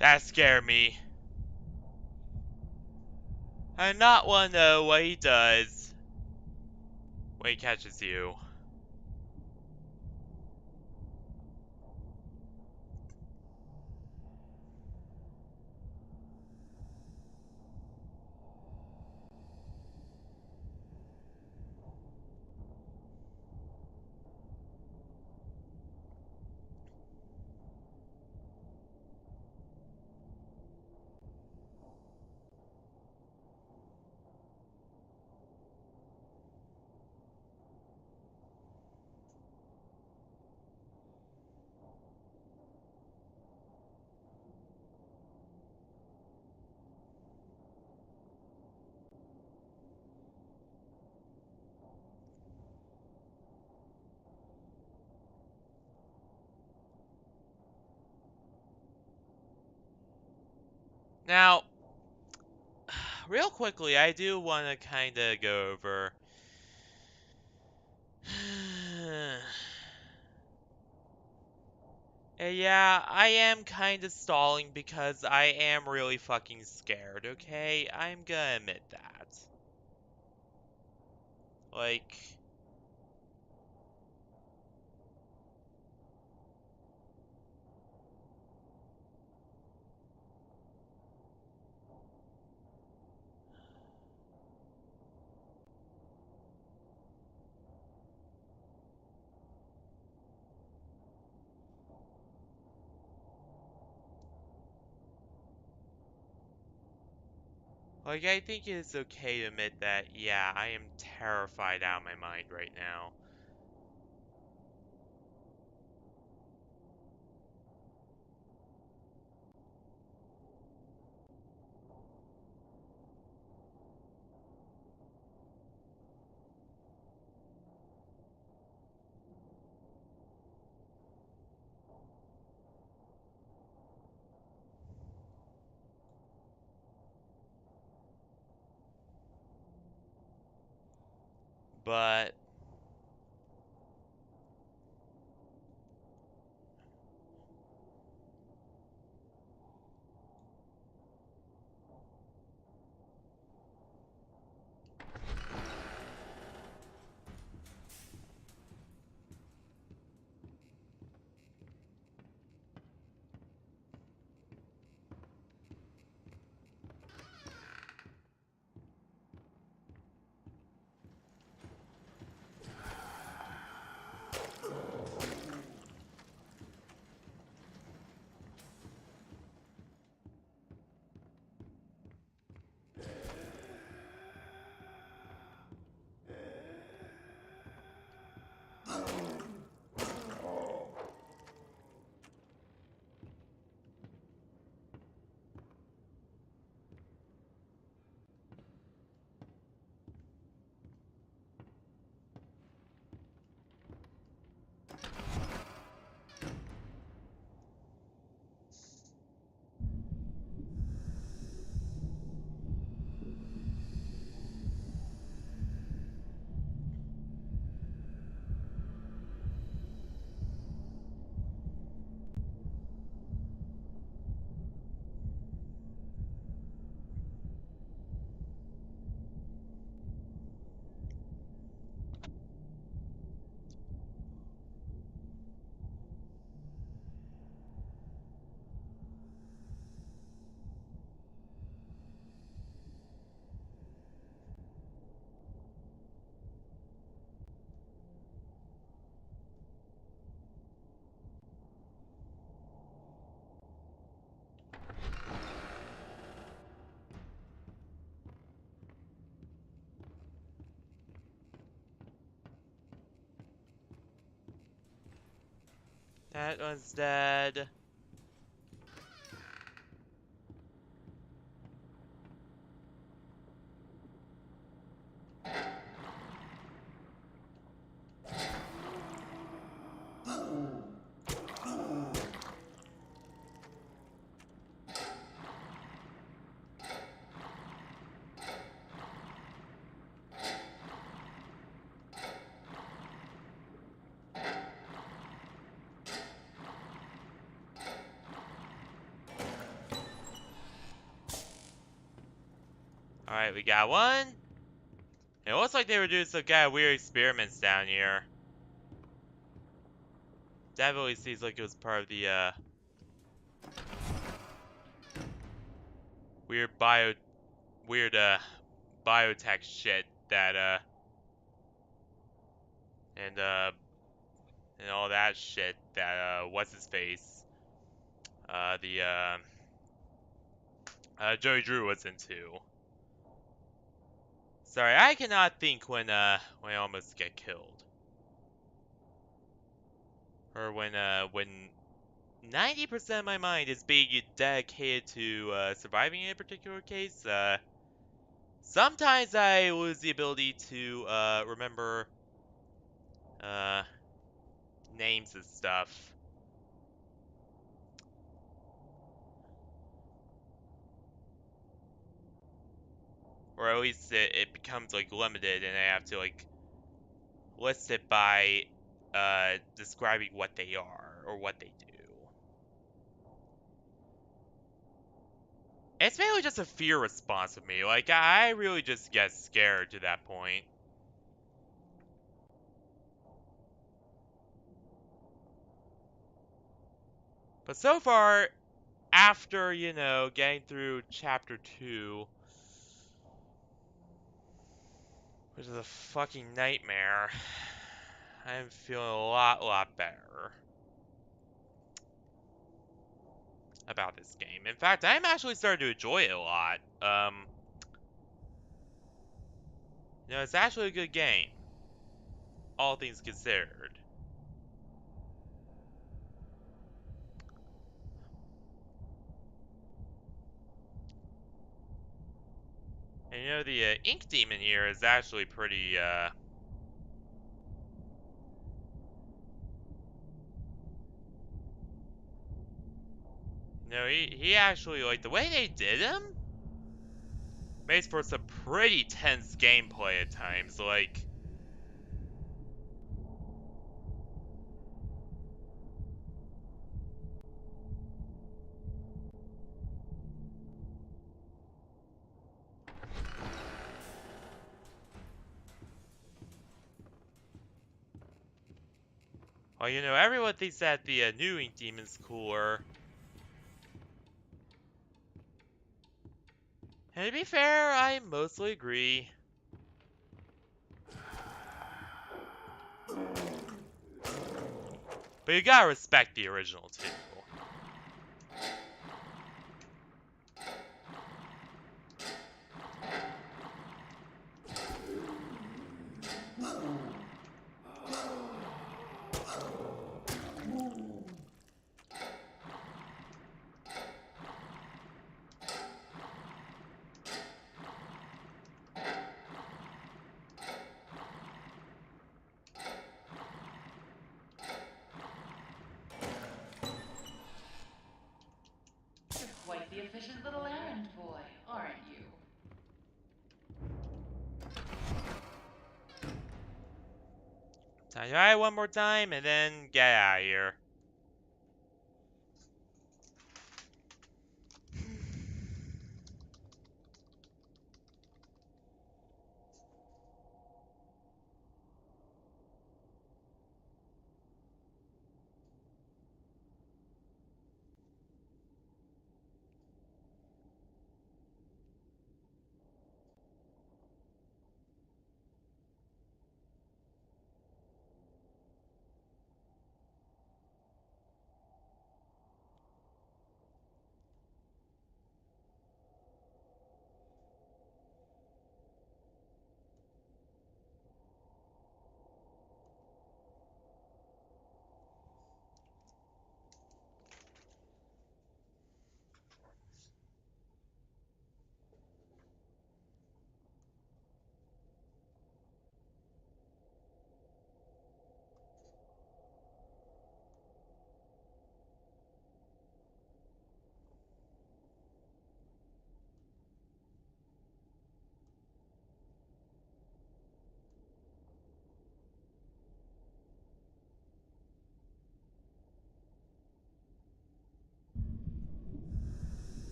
That scared me. I not want to know what he does when he catches you. Now, real quickly, I do want to kind of go over. Yeah, I am kind of stalling because I am really fucking scared, okay? I'm gonna admit that. Like, I think it's okay to admit that, yeah, I am terrified out of my mind right now. But That one's dead. Alright, we got one. It looks like they were doing some kind of weird experiments down here. Definitely seems like it was part of the, weird biotech shit that, and all that shit that, what's his face? Joey Drew was into. Sorry, I cannot think when I almost get killed. Or when 90% of my mind is being dedicated to, surviving in a particular case, sometimes I lose the ability to, remember, names and stuff. Or at least it becomes, like, limited and I have to, like, list it by, describing what they are or what they do. It's mainly just a fear response of me. Like, I really just get scared to that point. But so far, after, you know, getting through chapter 2, which is a fucking nightmare, I'm feeling a lot better about this game. In fact, I'm actually starting to enjoy it a lot. You know, it's actually a good game, all things considered. And you know, the Ink Demon here is actually pretty, no, he actually, like, the way they did him makes for some pretty tense gameplay at times, like... Well, you know, everyone thinks that the new Ink Demon's cooler. And to be fair, I mostly agree. But you gotta respect the original, too.
You're quite the efficient little errand boy, aren't you?
Time to try it one more time, and then get out of here.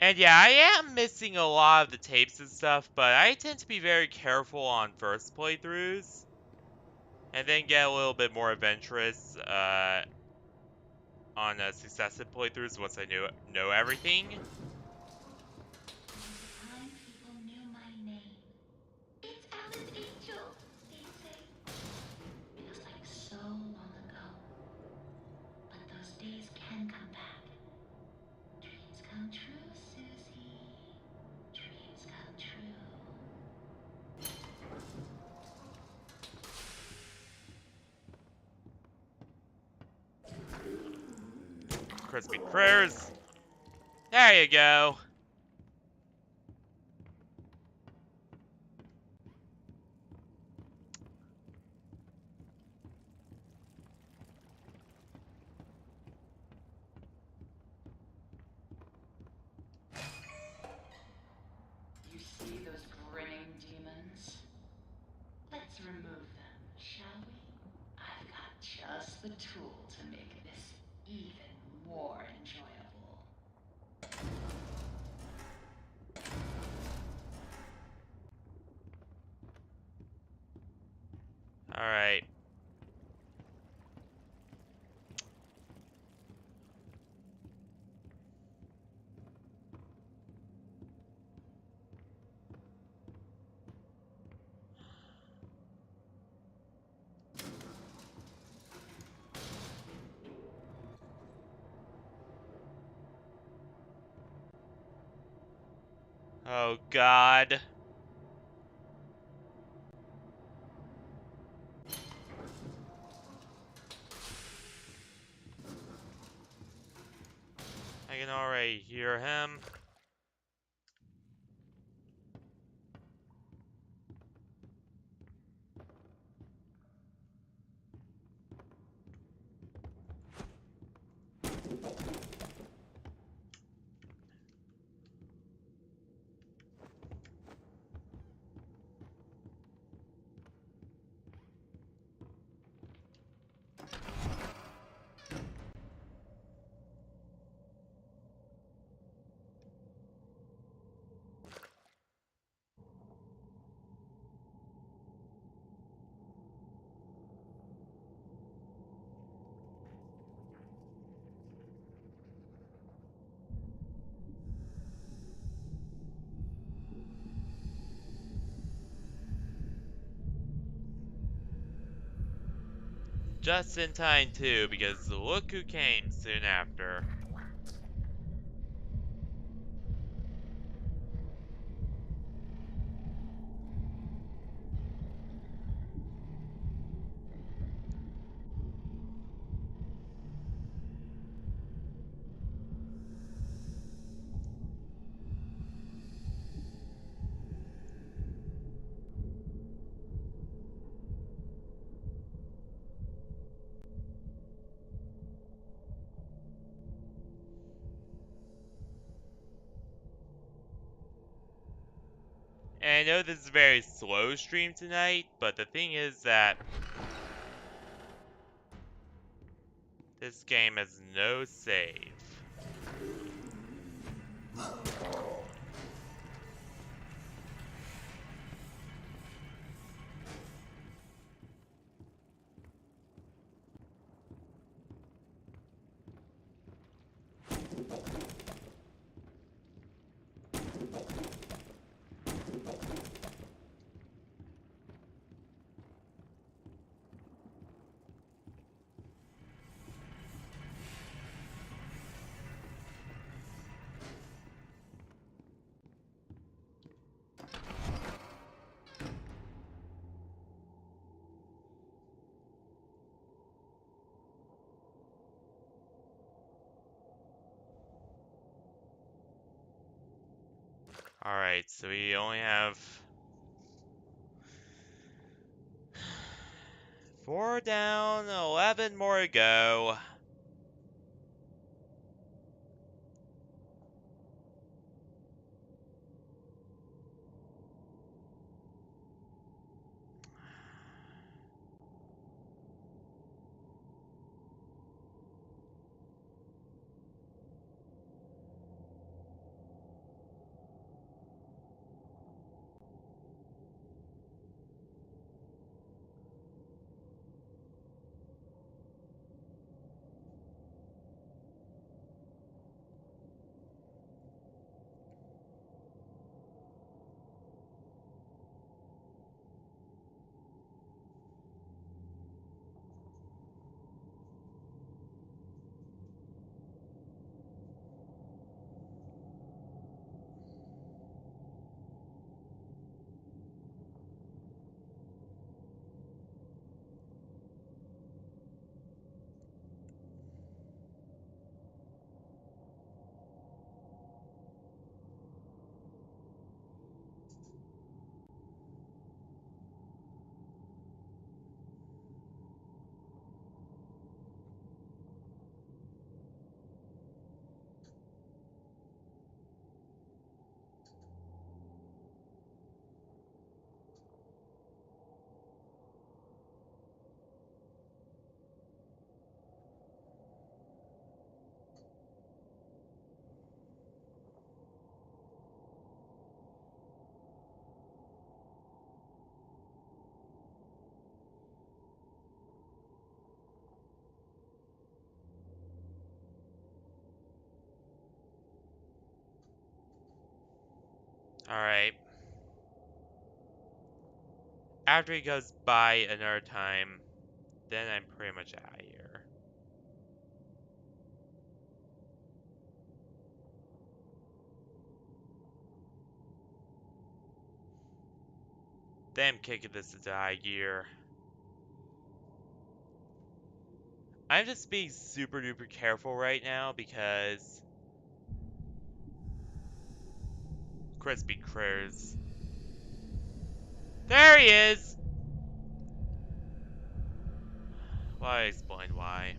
And yeah, I am missing a lot of the tapes and stuff, but I tend to be very careful on first playthroughs, and then get a little bit more adventurous on successive playthroughs once I know everything.
Time people knew my name. It's Alice Angel, they say. Feels like so long ago. But those days can come back. Dreams come true, Susie. Dreams come true.
Crispy critters. There you go.
You see those grinning demons? Let's remove them, shall we? I've got just the tool to make this even more enjoyable.
Alright. Oh god. I can already hear him. Just in time too, because look who came soon after. And I know this is a very slow stream tonight, but the thing is that this game has no save. Alright, so we only have 4 down, 11 more to go. Alright. After he goes by another time, then I'm pretty much out of here. Then I'm kicking this into high gear. I'm just being super duper careful right now because crispy critters. There he is! Well, I explained why.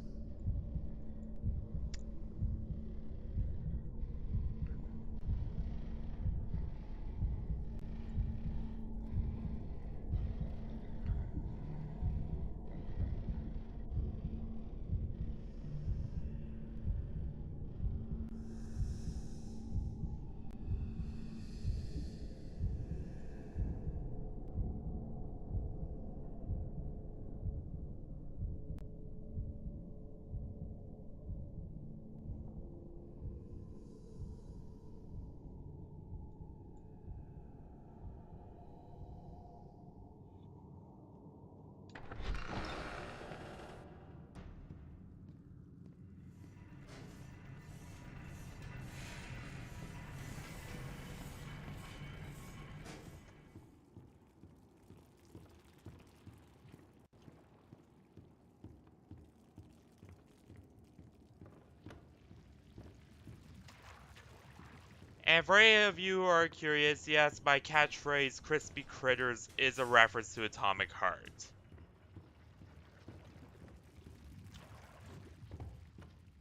And for any of you who are curious, yes, my catchphrase, crispy critters, is a reference to Atomic Heart.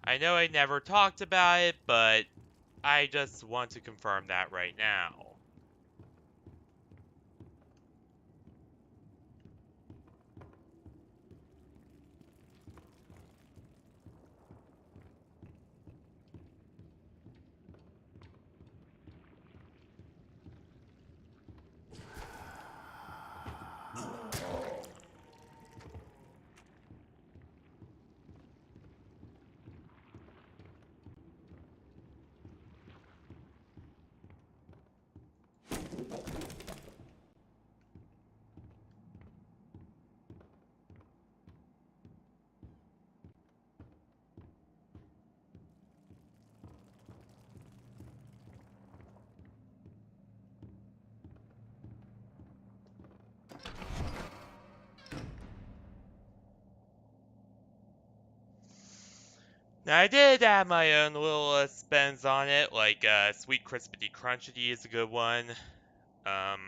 I know I never talked about it, but I just want to confirm that right now. Now, I did add my own little spins on it, like Sweet Crispity Crunchity is a good one. Um,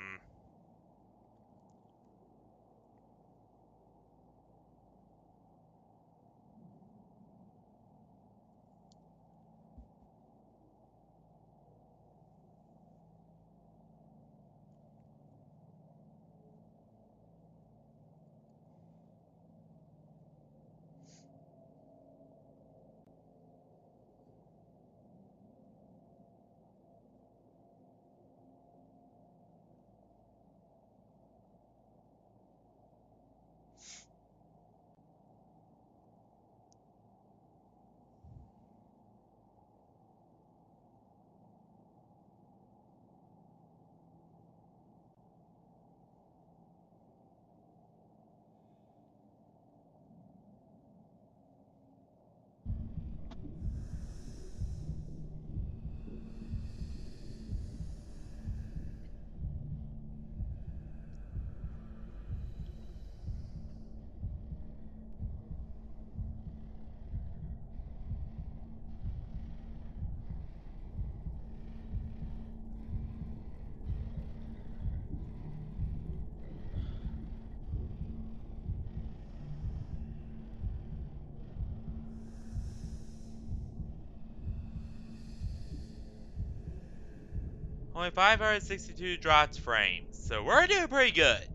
only 562 dropped frames, so we're doing pretty good.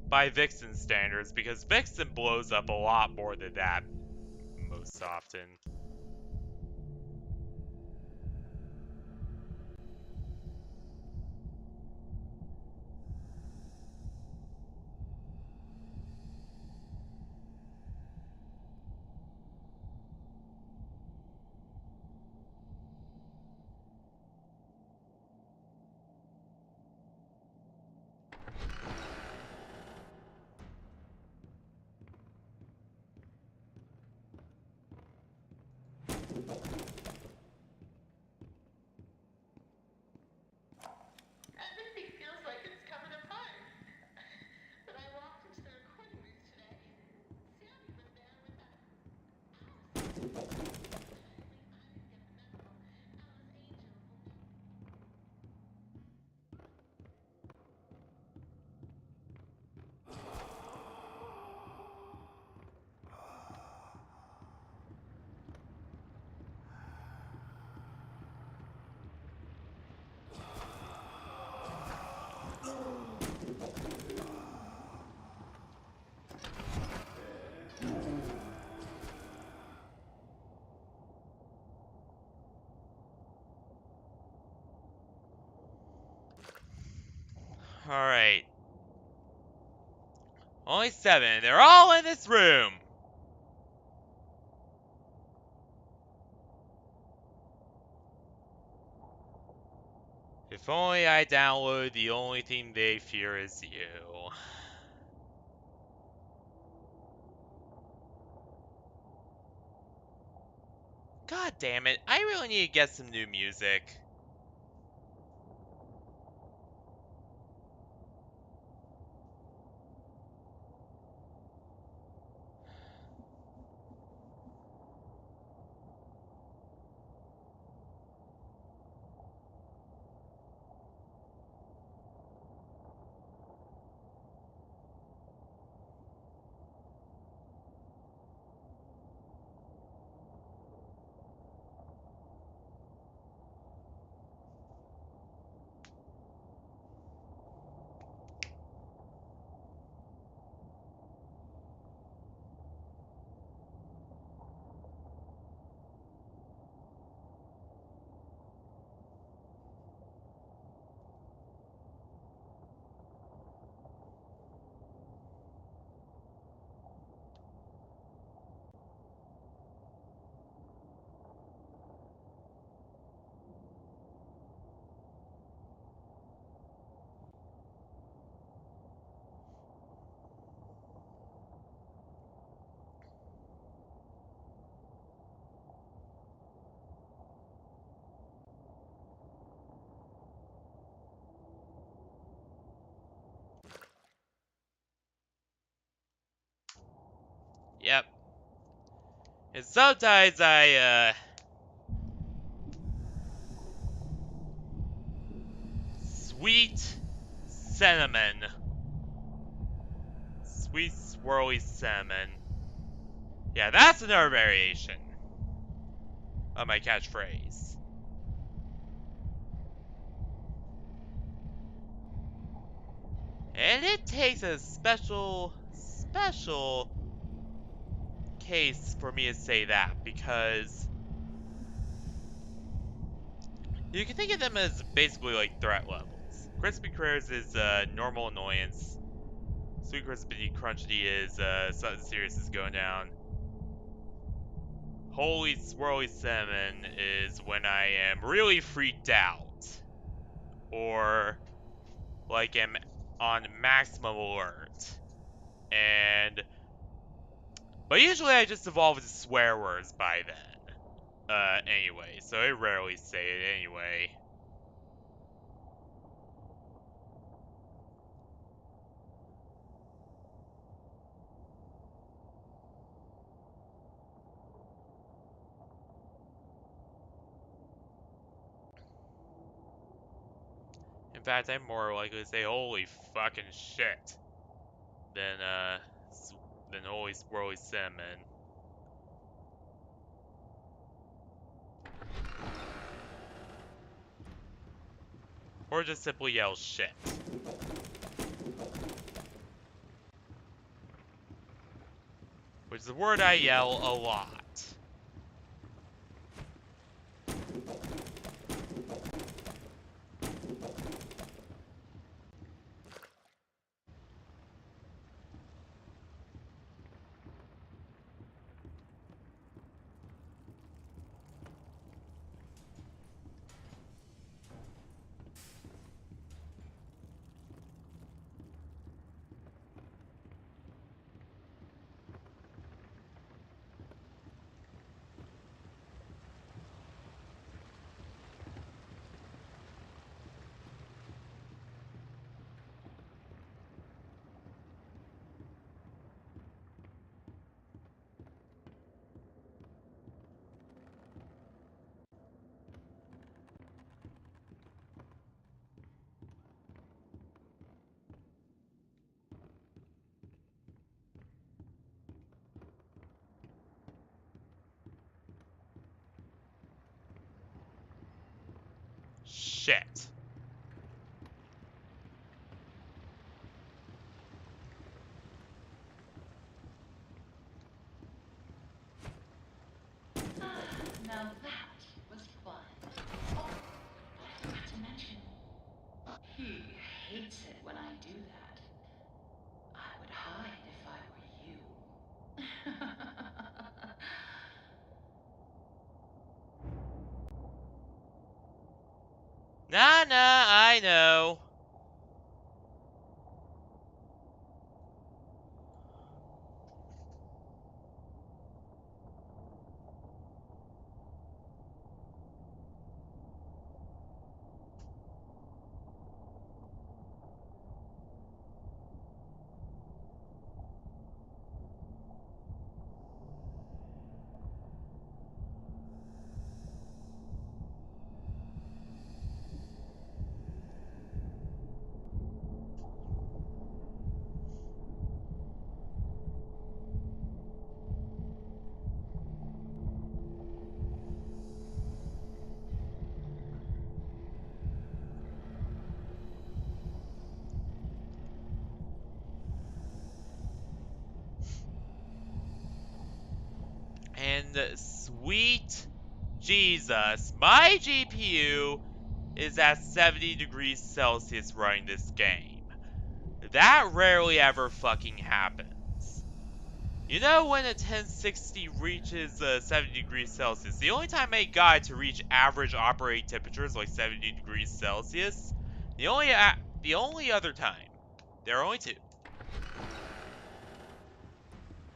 By Vixen standards, because Vixen blows up a lot more than that most often. Alright. Only 7. They're all in this room. If only I download The Only Thing They Fear Is You. God damn it, I really need to get some new music. Yep. And sometimes sweet cinnamon. Sweet swirly cinnamon. Yeah, that's another variation of my catchphrase. And it takes a special case for me to say that, because you can think of them as basically like threat levels. Crispy Critters is normal annoyance. Sweet Crispy Crunchy is something serious is going down. Holy Swirly Cinnamon is when I am really freaked out. Or like am on maximum alert. But usually I just evolve into swear words by then. Anyway, so I rarely say it anyway. In fact, I'm more likely to say holy fucking shit than holy swirly cinnamon. Or just simply yell shit. Which is a word I yell a lot. Shit.
Now that was fun. Oh, I forgot to mention, he
hates it when I do that. I would hide if I were you.
Nah, I know. And sweet Jesus, my GPU is at 70 degrees Celsius running this game. That rarely ever fucking happens. You know when a 1060 reaches 70 degrees Celsius, the only time I got it to reach average operating temperatures like 70 degrees Celsius, the only other time, there are only two.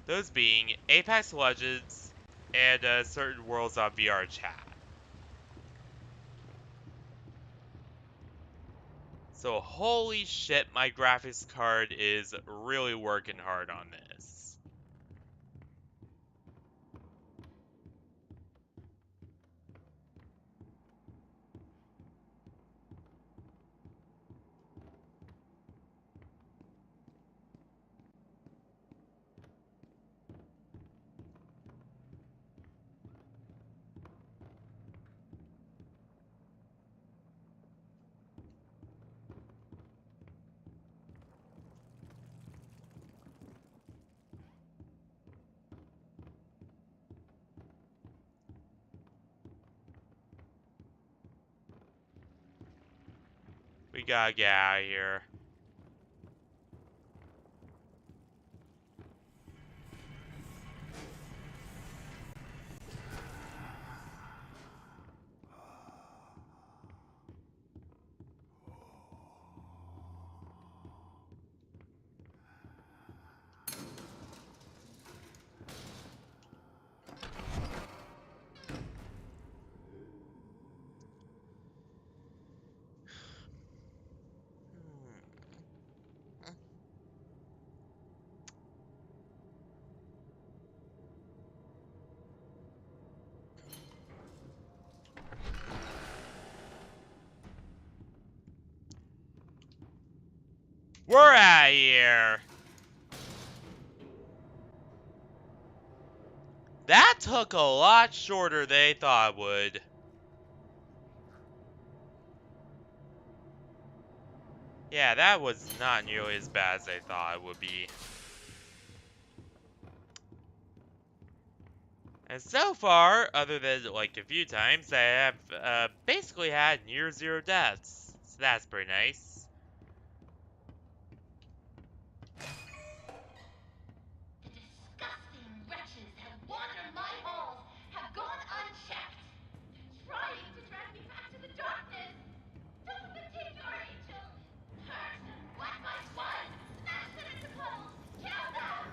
Those being Apex Legends and certain Worlds on VR chat. So holy shit, my graphics card is really working hard on this. We gotta get out of here. We're out of here. That took a lot shorter than I thought it would. Yeah, that was not nearly as bad as I thought it would be. And so far, other than like a few times, I have basically had near zero deaths. So that's pretty nice.
The disgusting wretches that wander my halls have gone unchecked, trying to drag me back to the darkness. Don't even take your angel. Hurt, whack my swine, smash them into puddles, kill them!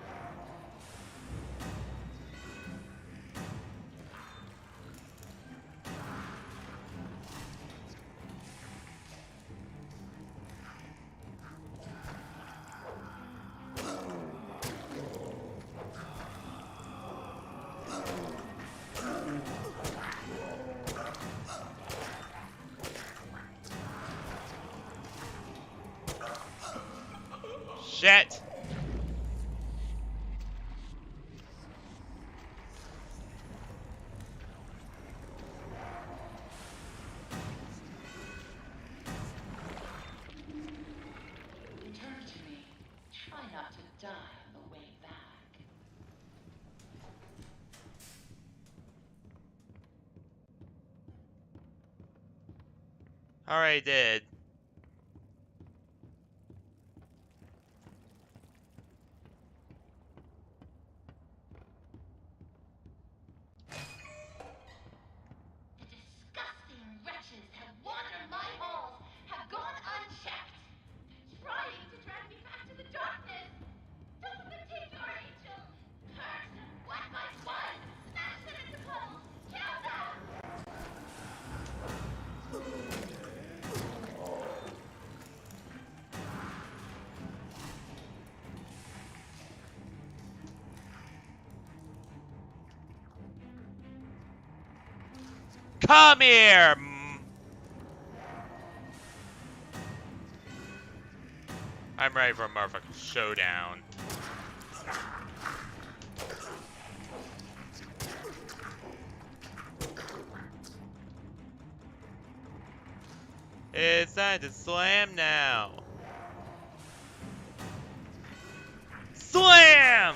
Shit!
Return to me. Try not to die on the way back.
Alright, did. Come here! I'm ready for a motherfucking showdown. It's time to slam now. Slam!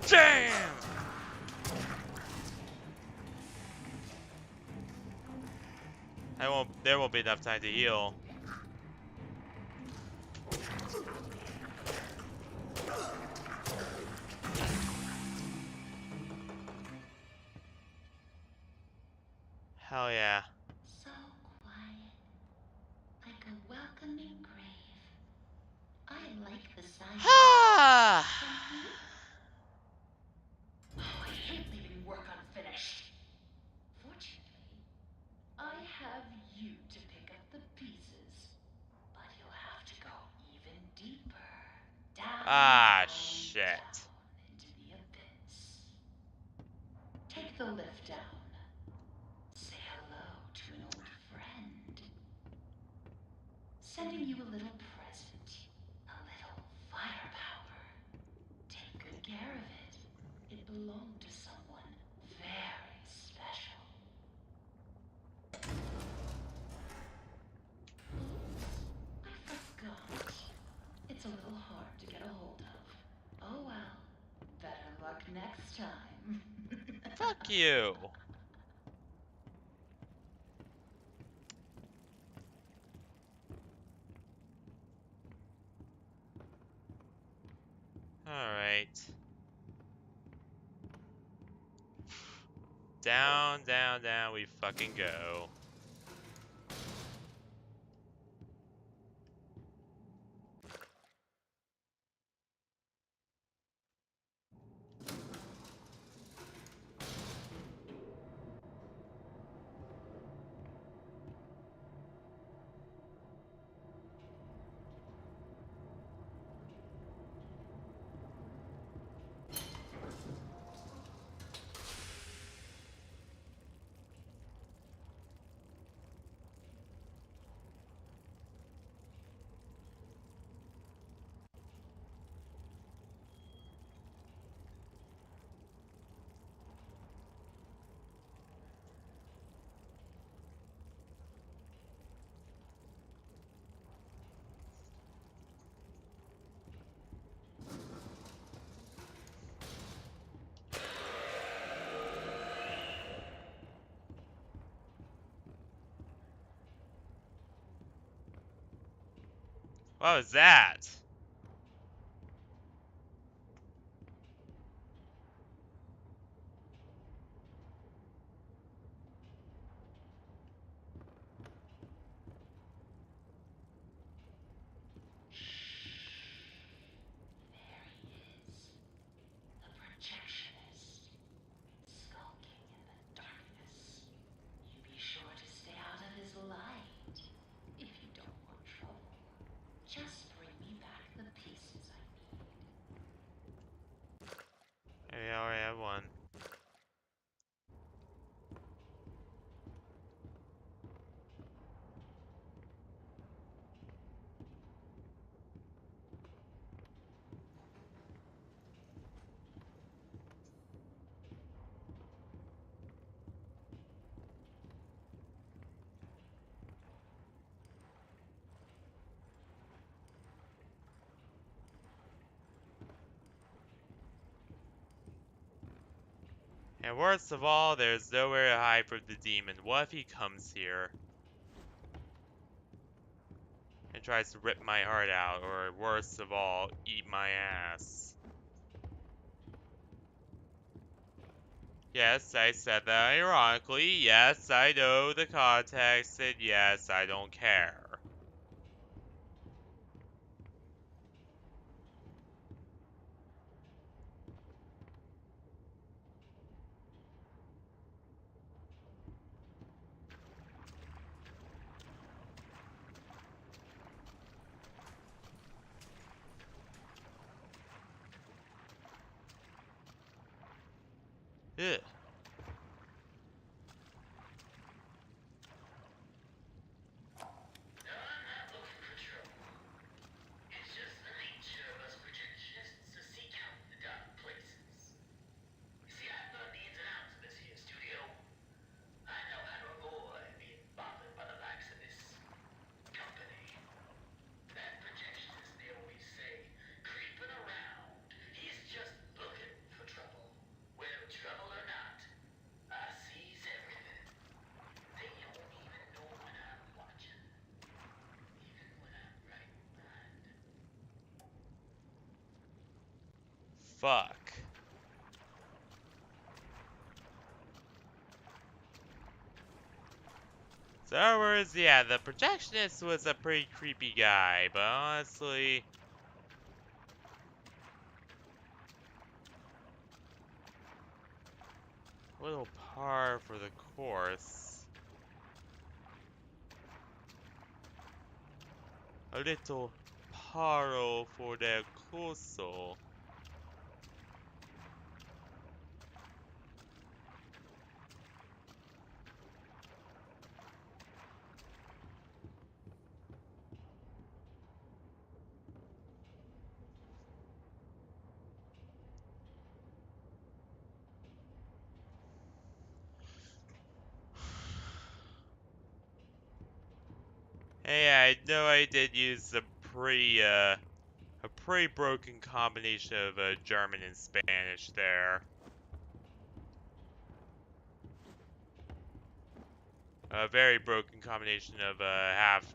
Damn! There won't be enough time to heal. Hell yeah.
So quiet, like a welcoming grave. I like the sight.
Ah!
Don't you? Oh, I hate leaving work unfinished. Fortunately, I have you to pick up the pieces. But you'll have to go even deeper. Down,
Ah,
down,
shit.
down into the abyss. Take the lift down. Say hello to an old friend. Sending you a little present. A little firepower. Take good care of it. It belonged to someone very special. Oops, I forgot. It's a little hard to get a hold of. Oh well. Better luck next time.
Fuck you. Alright. Down, down, down we fucking go. What was that?
There he is. The projectionist. Skulking in the darkness. You be sure to stay out of his light. If you don't want trouble. Just bring me back the pieces I need.
I already have one. And worst of all, there's nowhere to hide from the demon. What if he comes here and tries to rip my heart out, or worst of all, eat my ass? Yes, I said that ironically. Yes, I know the context, and yes, I don't care. Ugh. Fuck. So in other words, yeah, the projectionist was a pretty creepy guy, but honestly, a little par for the course. A little paro for the corso. Hey, I know I did use a pretty broken combination of German and Spanish there. A very broken combination of half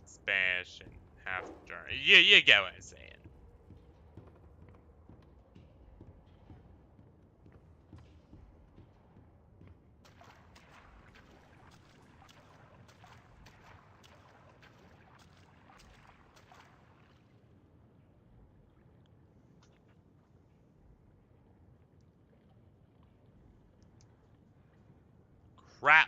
Spanish and half German. You get what I'm saying. Crap.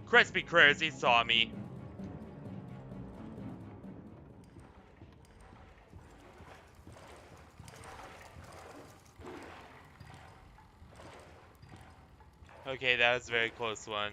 Crispy Critters, he saw me. Okay, that was a very close one.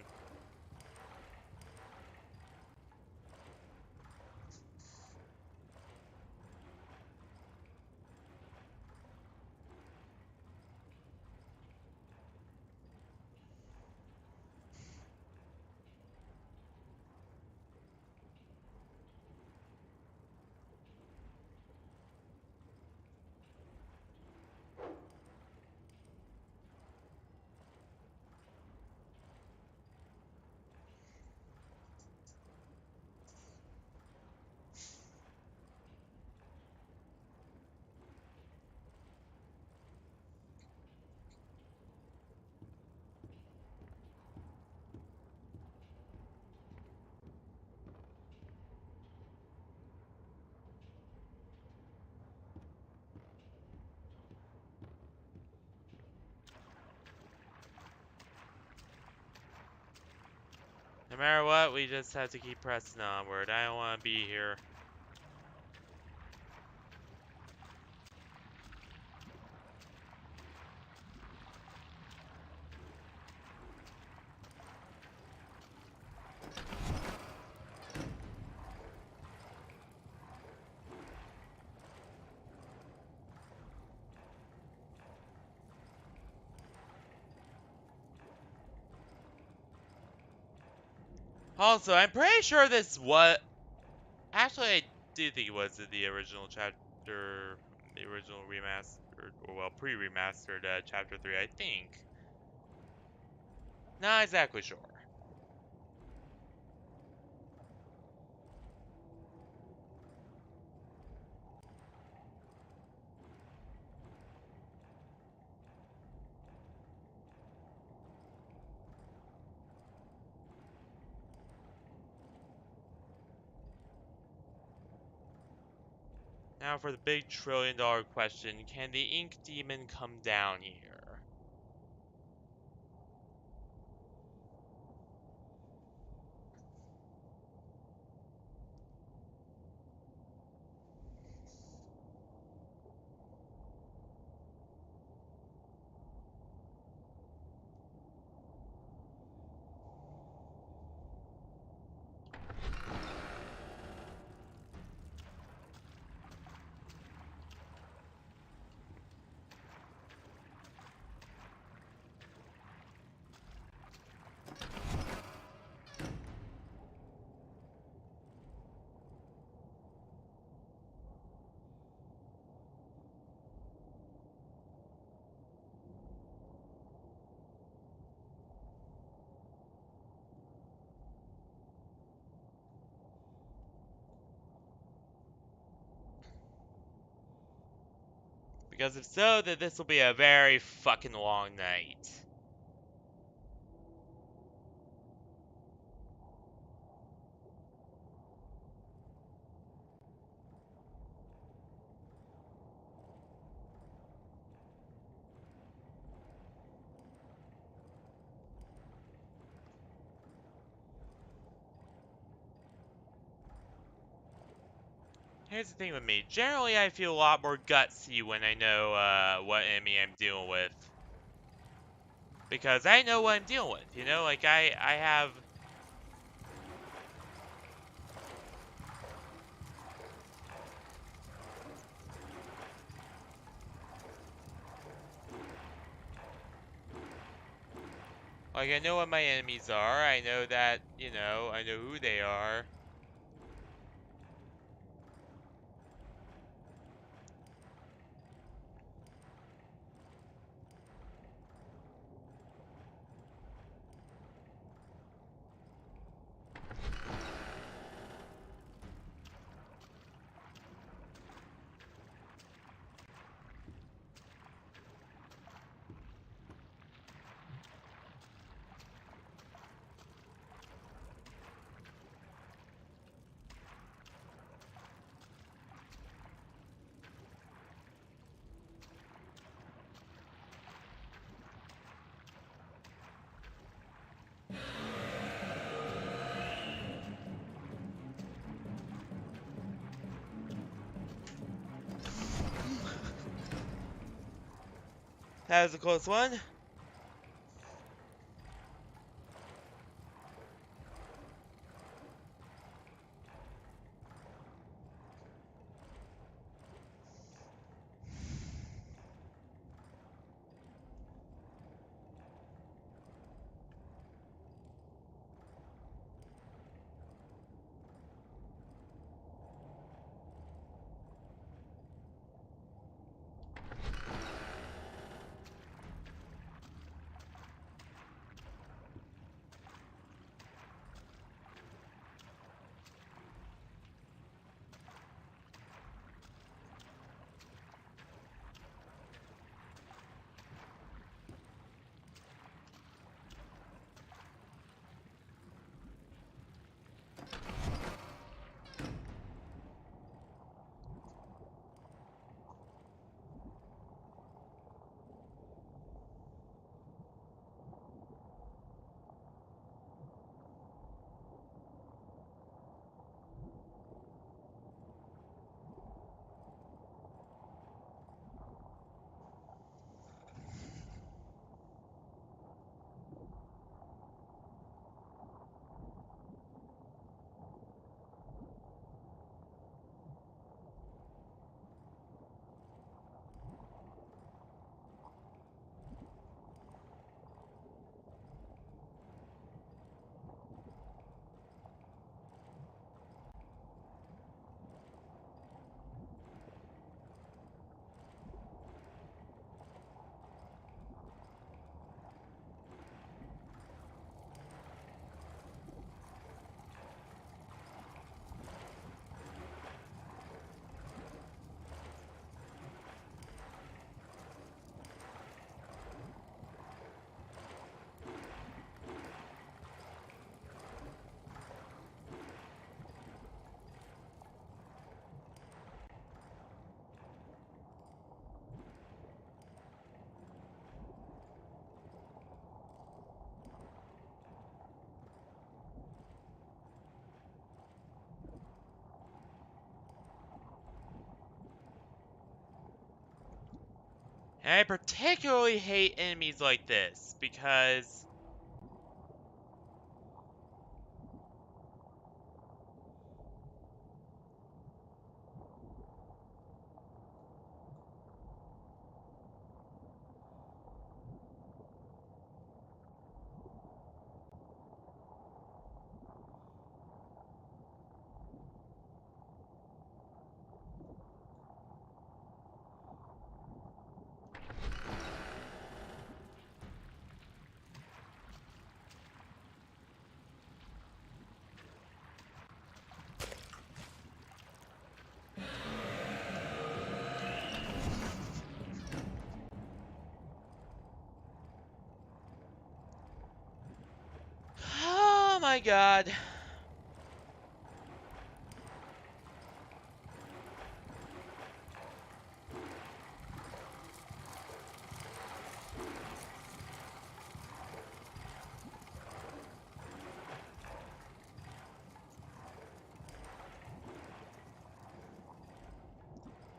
No matter what, we just have to keep pressing onward. I don't want to be here. Also, I'm pretty sure this was... Actually, I do think it was in the original chapter, the original remastered, or well, pre-remastered chapter 3, I think. Not exactly sure. Now for the big trillion-dollar question, can the ink demon come down here? Because if so, then this will be a very fucking long night. Here's the thing with me. Generally, I feel a lot more gutsy when I know what enemy I'm dealing with. Because I know what I'm dealing with, you know? Like, I have... Like, I know what my enemies are. I know that, you know, I know who they are. That was a close one. And I particularly hate enemies like this, because... my god.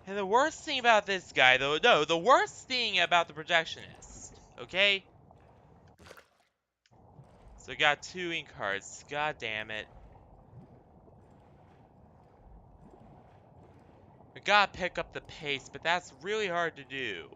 And the worst thing about this guy, though, no, the worst thing about the projectionist, okay? So I got 2 ink cards. God damn it. I gotta pick up the pace, but that's really hard to do.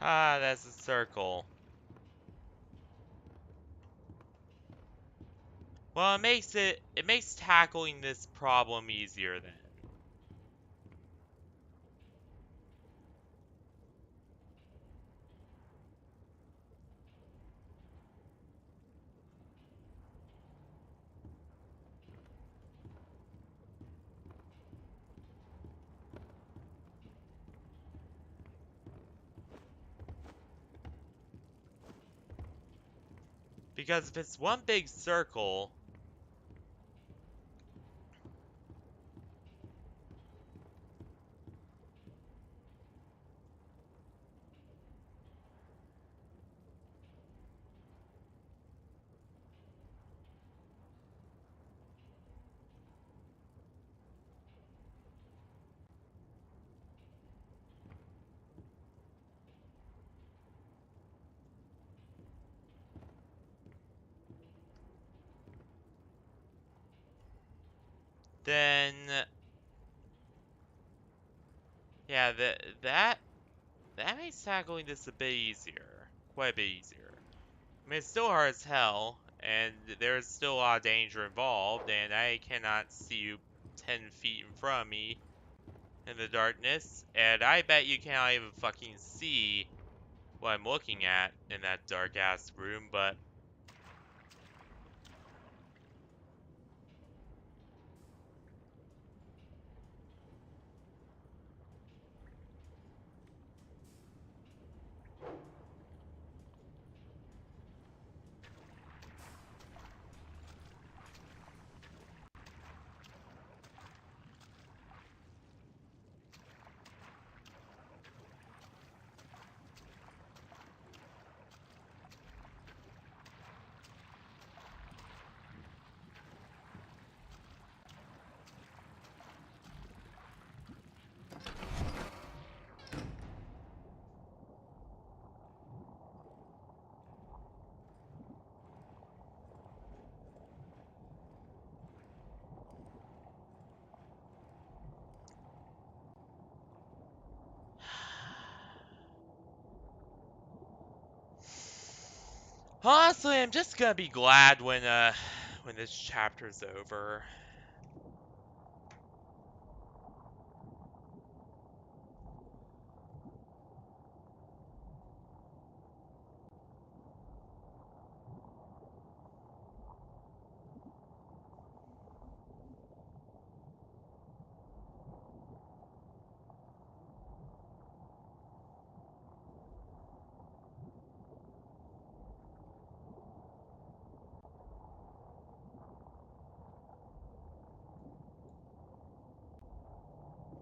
Ah, that's a circle. Well, it makes tackling this problem easier then. Because if it's one big circle, then yeah, that makes tackling this a bit easier, quite a bit easier. I mean, it's still hard as hell, and there's still a lot of danger involved, and I cannot see you 10 feet in front of me in the darkness, and I bet you cannot even fucking see what I'm looking at in that dark-ass room, but honestly, I'm just gonna be glad when when this chapter's over.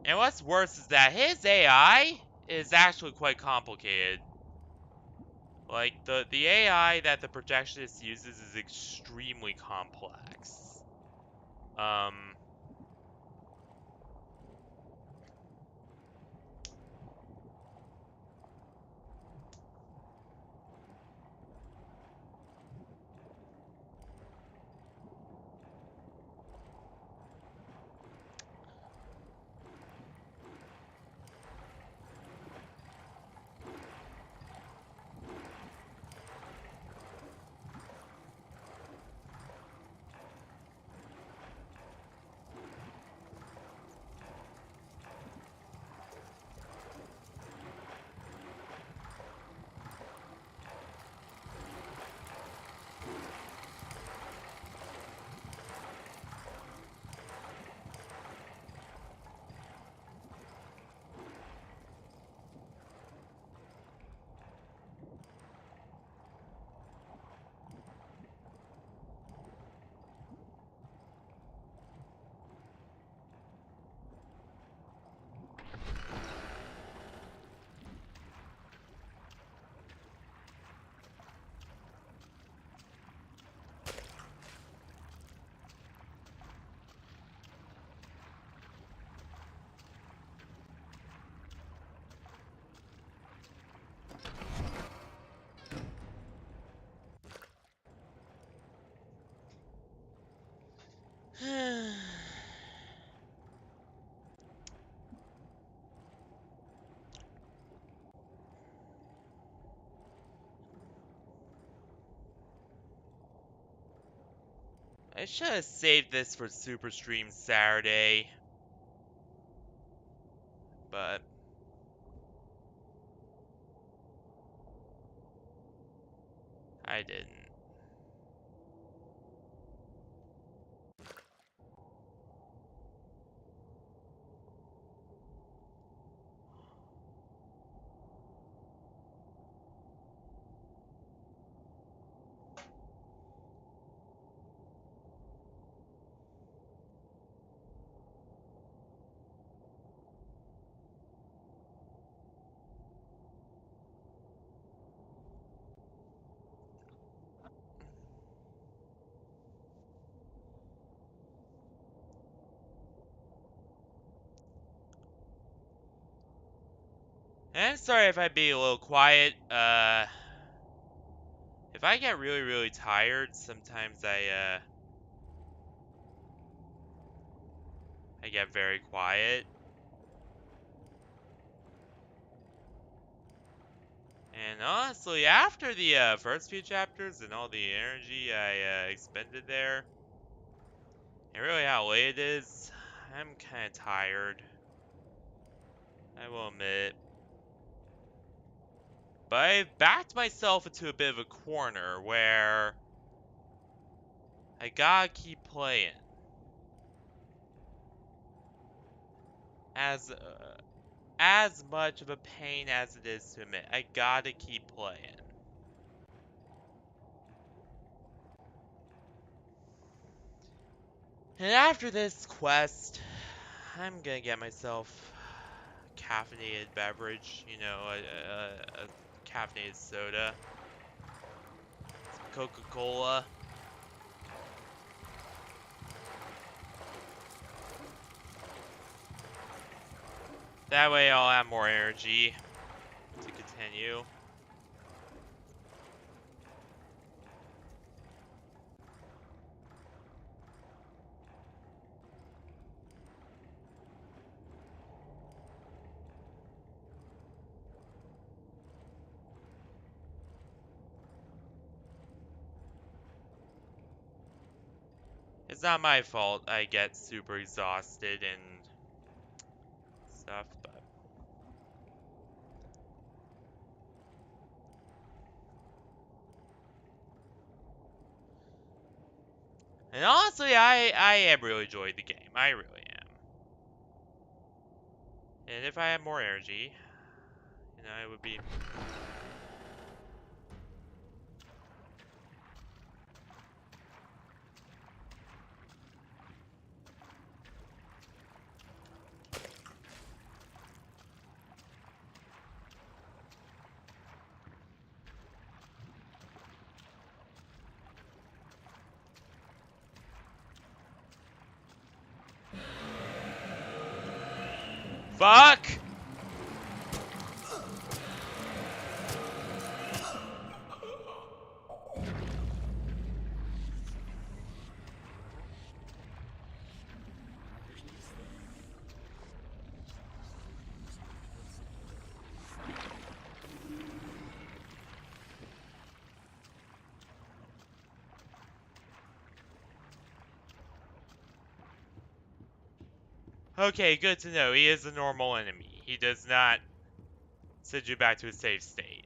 And what's worse is that his AI is actually quite complicated. Like, the AI that the projectionist uses is extremely complex. I should have saved this for Super Stream Saturday. But I didn't. And I'm sorry if I be a little quiet. If I get really, really tired, sometimes I get very quiet. And honestly, after the first few chapters and all the energy I expended there, and really how late it is, I'm kind of tired. I will admit. But I've backed myself into a bit of a corner where I gotta keep playing. As much of a pain as it is to admit, I gotta keep playing. And after this quest, I'm gonna get myself a caffeinated beverage, you know, a caffeinated soda, some Coca-Cola. That way I'll have more energy to continue. It's not my fault I get super exhausted and stuff, but... And honestly, I am really enjoying the game. I really am. And if I had more energy, you know, it would be... Fuck! Okay, good to know. He is a normal enemy. He does not send you back to a safe state.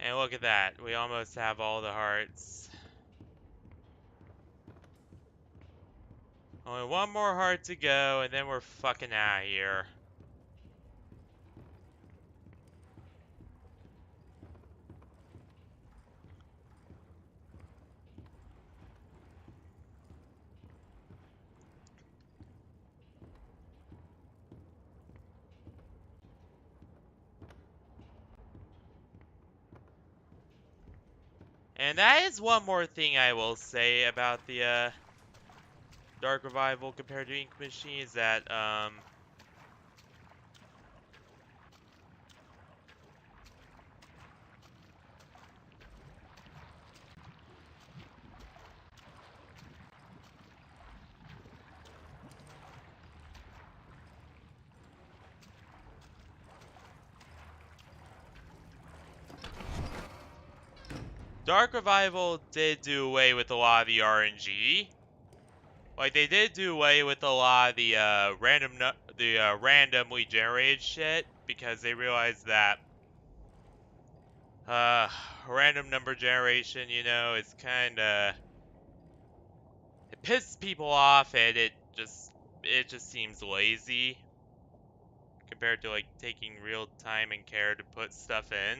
And look at that. We almost have all the hearts. Only one more heart to go, and then we're fucking out of here. And that is one more thing I will say about the Dark Revival compared to Ink Machine is that Dark Revival did do away with a lot of the RNG. Like, they did do away with a lot of the randomly generated shit because they realized that random number generation, you know, is kinda, it pisses people off, and it just seems lazy compared to like taking real time and care to put stuff in.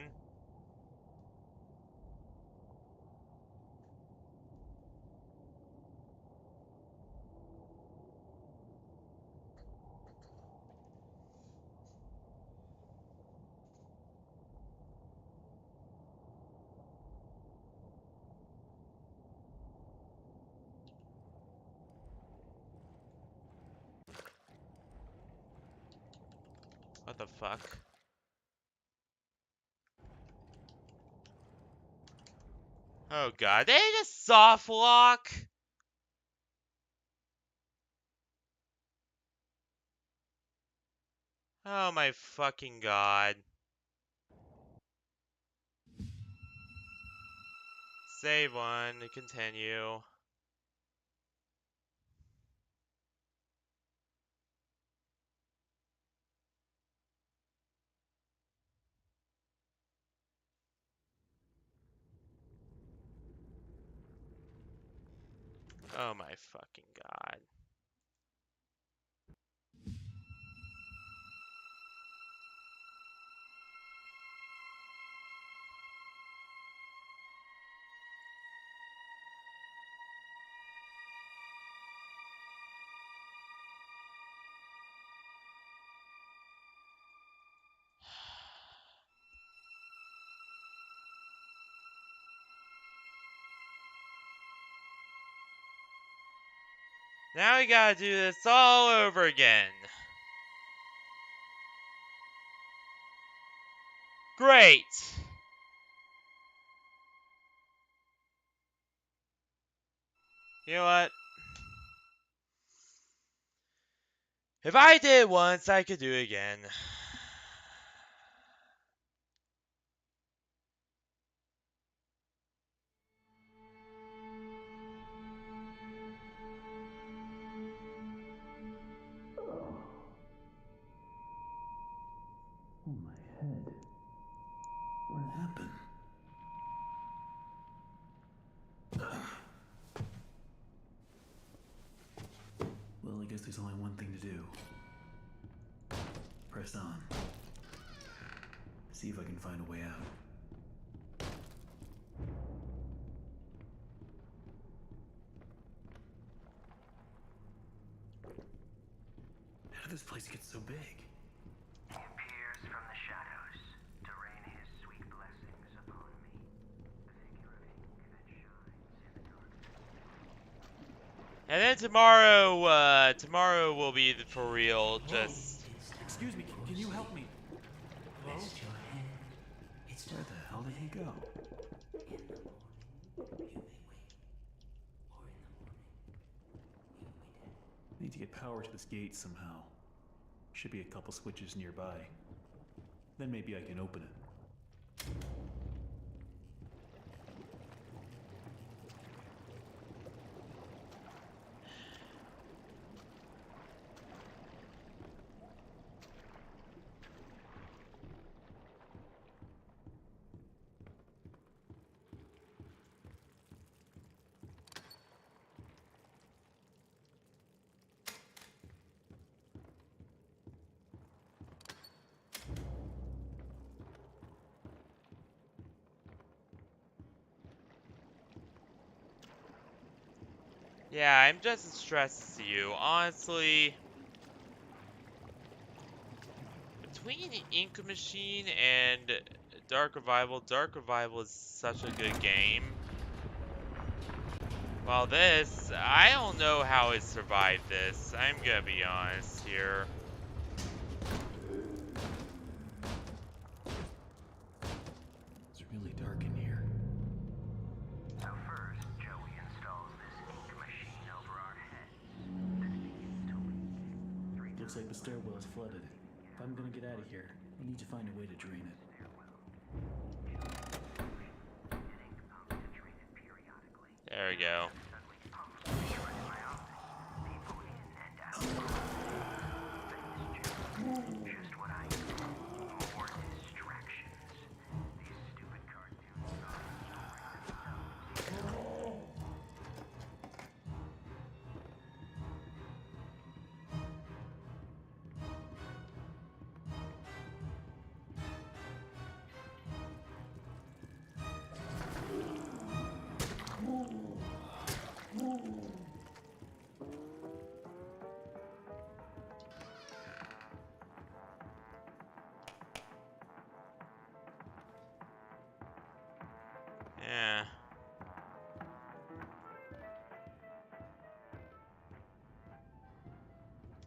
What the fuck? Oh god, they just soft lock? Oh my fucking god. Save one to continue. Oh my fucking god. Now we gotta do this all over again. Great! You know what? If I did it once, I could do it again.
Oh, my head. What happened? Well, I guess there's only one thing to do. Press on. See if I can find a way out. How did this place get so big?
He appears from the shadows to rain his sweet blessings upon me. The figure of ink that shines in the darkness.
And then tomorrow will be for real. Just
Excuse me, can you help me? Hello?
Rest your head. It's
Where the hell did he go?
in the morning, you may wake. Or in the morning, you may dead.
I need to get power to this gate somehow. Should be a couple switches nearby. Then maybe I can open it.
yeah, I'm just as stressed as you. Honestly, between Ink Machine and Dark Revival is such a good game. While this, I don't know how it survived this. I'm gonna be honest here.
It's really dark in here.
So first, Joey installs this ink machine over our heads. Then it begins to leak.
Looks like the stairwell is flooded. If I'm gonna get out of here, I need to find a way to drain it.
There we go.
Just what I need. More distractions. These stupid cartoons
Yeah.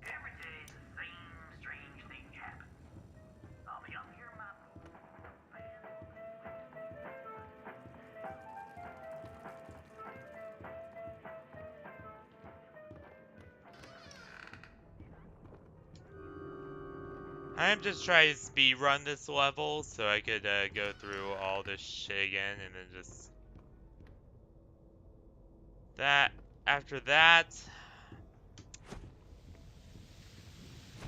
Every day, the same strange thing happens. I'll be up here in my pool.
I'm just trying to speedrun this level so I could go through all this shit again and then just that after that.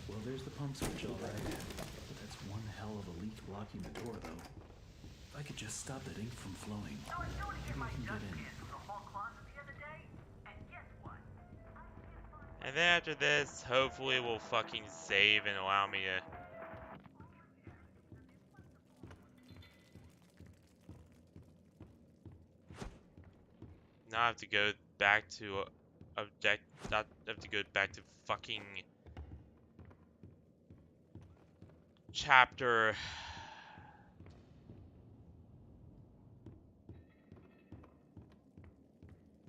Well, there's the pump switch, all right. But that's one hell of a leak blocking the door, though. If I could just stop that ink from flowing,
So I showed
maybe
you my
I can get
dust
in.
pits from the hall closet the other day, and guess what?
And then after this, hopefully we'll fucking save and allow me to not have to go back to not have to go back to fucking chapter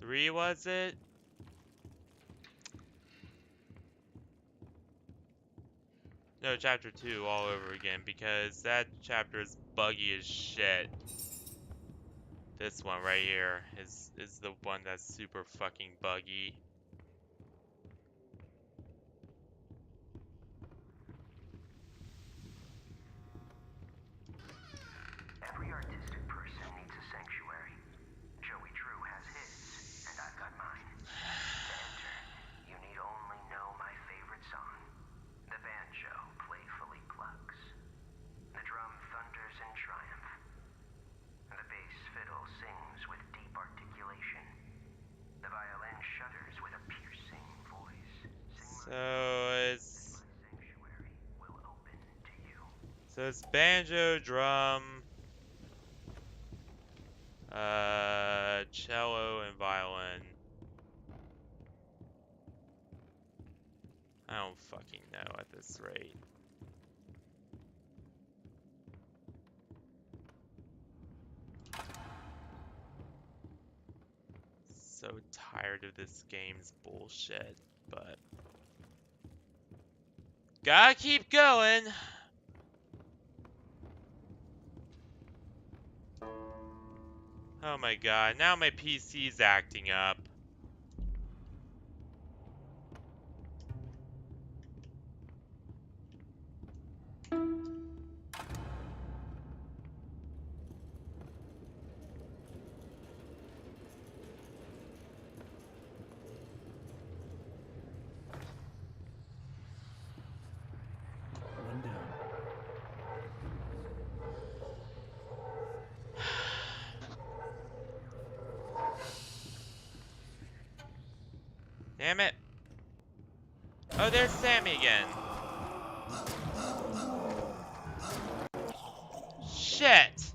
3, was it? No, chapter 2 all over again, because that chapter is buggy as shit. This one right here is the one that's super fucking buggy.
Every artistic person needs a sanctuary. Joey Drew has his, and I've got mine. To enter, you need only know my favorite song. The banjo playfully plucks. The drum thunders in triumph. The bass fiddle sings with deep articulation. The violin shudders with a piercing voice.
So it's
My sanctuary will open to you.
so it's banjo, drum, cello, and violin. I don't fucking know at this rate. So tired of this game's bullshit, but gotta keep going. Oh my god, now my PC's acting up.
One down.
Damn it. Oh, there's Sammy again. Shit.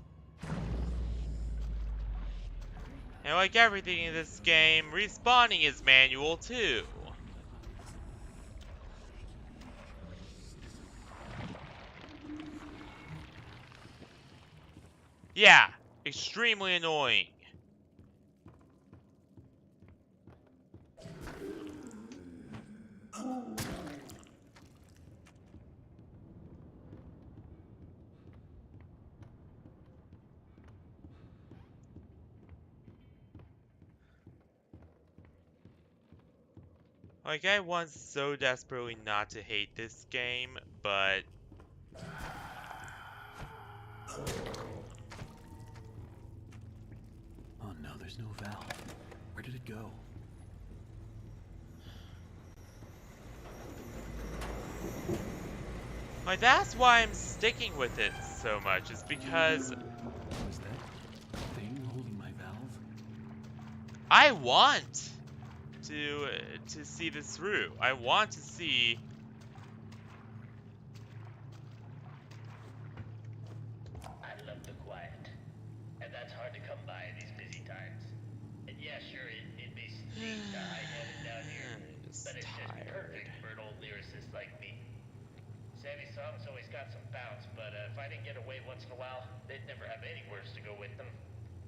And like everything in this game, respawning is manual too. Yeah, extremely annoying. Like, I want so desperately not to hate this game, but
Oh no, there's no valve. Where did it go?
like that's why I'm sticking with it so much, is because
Was that thing holding my valve?
I want to see this through. I want to see.
I love the quiet. And that's hard to come by in these busy times. And yeah, sure, it may seem high-headed down here,
I'm just
but it's just
tired.
perfect for an old lyricist like me. Sammy's songs always got some bounce, but if I didn't get away once in a while, they'd never have any words to go with them.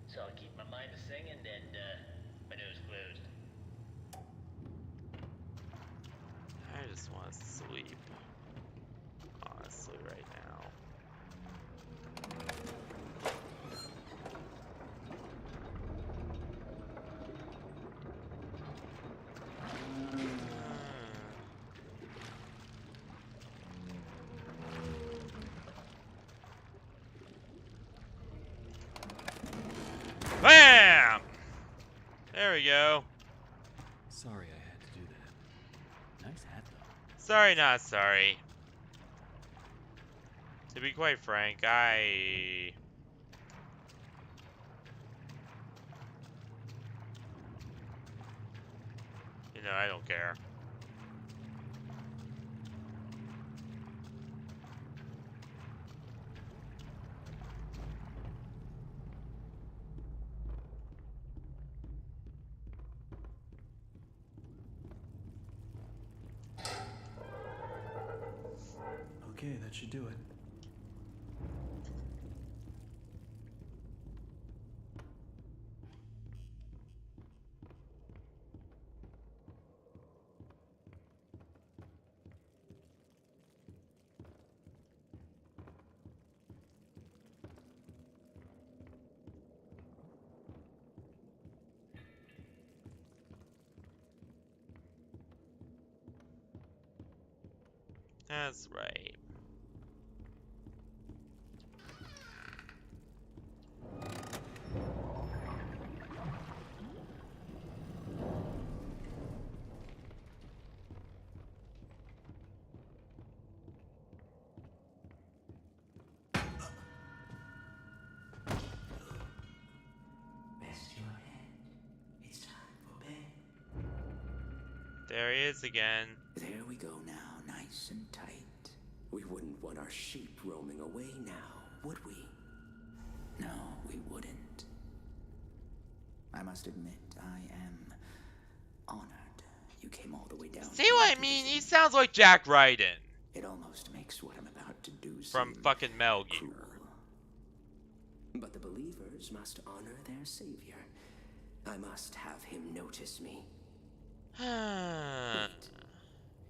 So I'll keep my mind to singing and my nose closed.
I just want to sleep. Honestly, right now. Bam! There we go.
Sorry I had to do that. Nice hat though.
Sorry, not sorry. To be quite frank, I don't care.
Okay, that should do it.
That's right.
Rest your head. It's time for bed.
There he is again.
There we go now, nice and tight. We wouldn't want our sheep roaming away now, would we? No, we wouldn't. I must admit, I am honored you came all the way down.
See what I mean? He sounds like Jack Ryden.
It almost makes what I'm about to do
From
seem
fucking Metal Gear.
cruel. But the believers must honor their savior. I must have him notice me. Wait,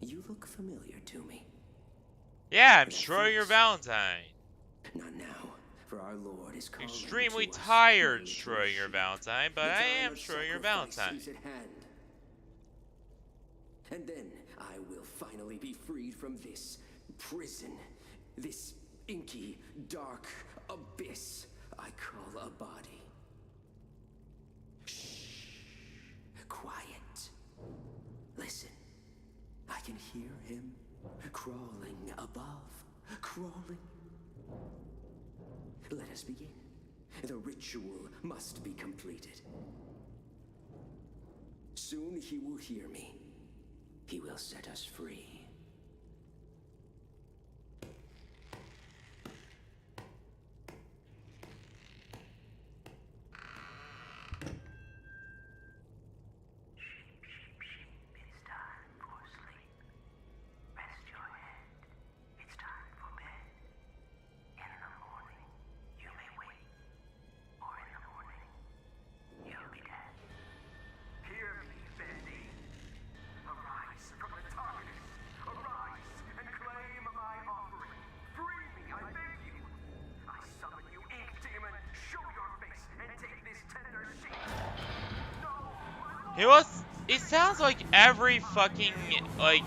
you look familiar to me.
Yeah, I'm
That
Shrodinger
face.
Valentine.
Not now, for our Lord is calling
Extremely
to us,
tired
my little
Shrodinger
sheep.
Valentine, but
The
I
time
am
of
Shrodinger
sacrifice
Valentine.
is at hand. And then I will finally be freed from this prison, this inky, dark abyss I call a body. Shh. Quiet. Listen. I can hear him crawling above, crawling. Let us begin. The ritual must be completed. Soon he will hear me. He will set us free.
It's time for sleep. Rest your head. It's time for bed. In the morning, you may wake. Or in the morning, you'll be dead. Hear me, Bendy. Arise from the darkness. Arise and claim my offering. Free me, I beg you. I summon you, ink demon. Show your face and take this tender sheep. No, my Lord.
He sounds like every fucking, like...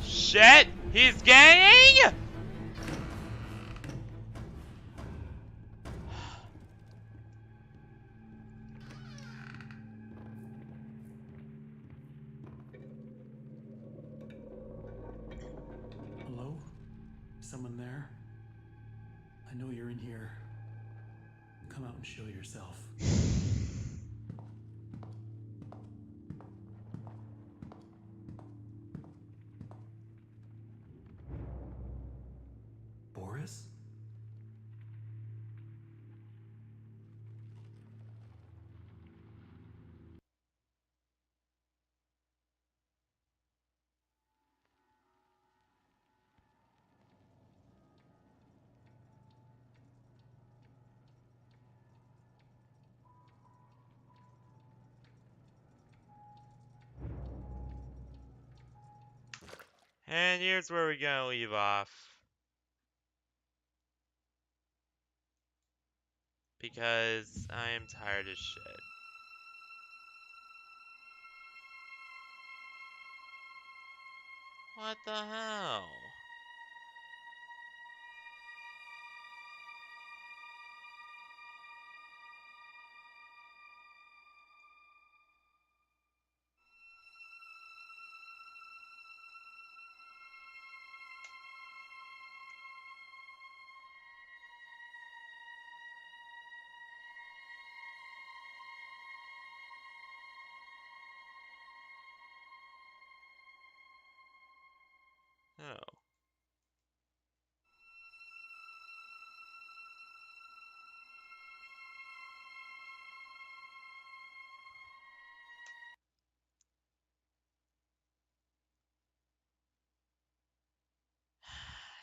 Shit! He's gaining?
Hello? Someone there? I know you're in here. Come out and show yourself. Boris?
And here's where we're gonna leave off. Because I am tired as shit. What the hell?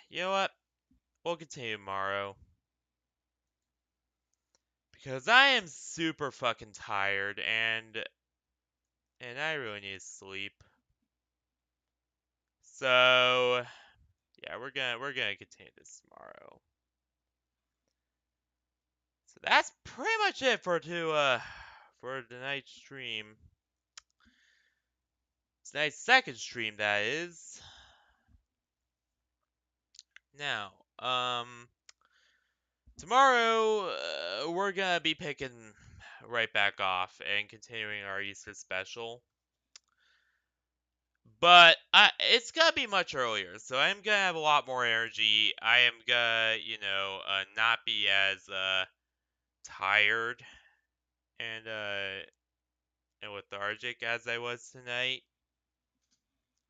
You know what? We'll continue tomorrow. Because I am super fucking tired and I really need to sleep. So yeah, we're gonna continue this tomorrow. So that's pretty much it for tonight's stream. Tonight's second stream, that is. Now, tomorrow we're gonna be picking right back off and continuing our Easter special. But it's gonna be much earlier, so I'm gonna have a lot more energy. I am gonna, not be as tired and lethargic as I was tonight.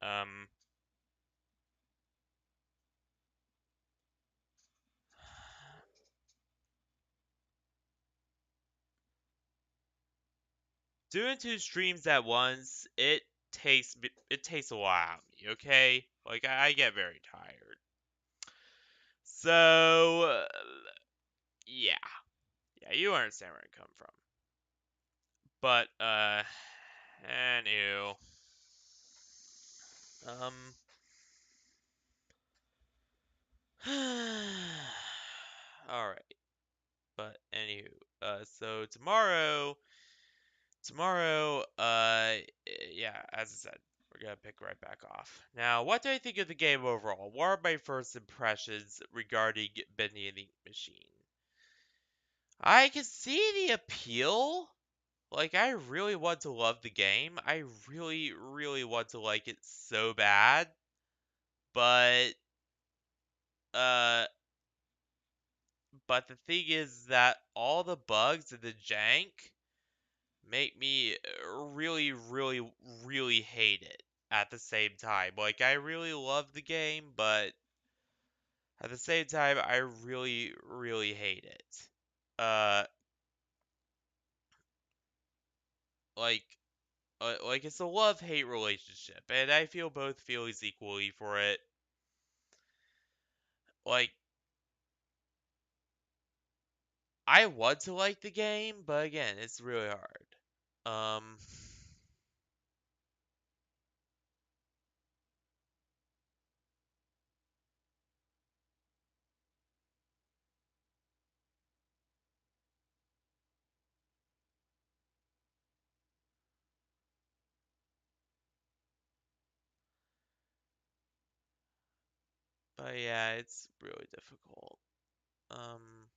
Um, doing two streams at once, it takes a lot out of me. Okay, like I get very tired. So yeah, yeah, you understand where I come from. But anywho, um. All right, but anywho, so yeah, as I said, we're gonna pick right back off. Now, what do I think of the game overall? What are my first impressions regarding Bendy and the Machine? I can see the appeal. Like, I really want to love the game. I really, really want to like it so bad. But, uh, but the thing is that all the bugs and the jank make me really, really, really hate it at the same time. Like, I really love the game, but at the same time, I really, really hate it. Uh, like, like it's a love-hate relationship, and I feel both feelings equally for it. Like, I want to like the game, but again, it's really hard. Um, but yeah, it's really difficult. Um,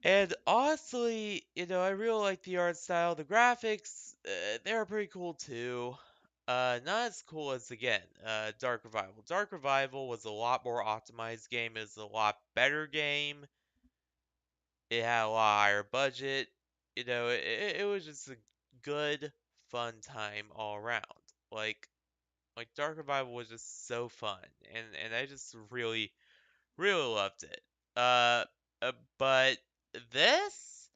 And honestly, I really like the art style. The graphics, they're pretty cool too. Not as cool as, again, Dark Revival. Dark Revival was a lot more optimized game. It was a lot better game. It had a lot higher budget. It was just a good, fun time all around. Like, like Dark Revival was just so fun, and I just really, really loved it. Uh, but this.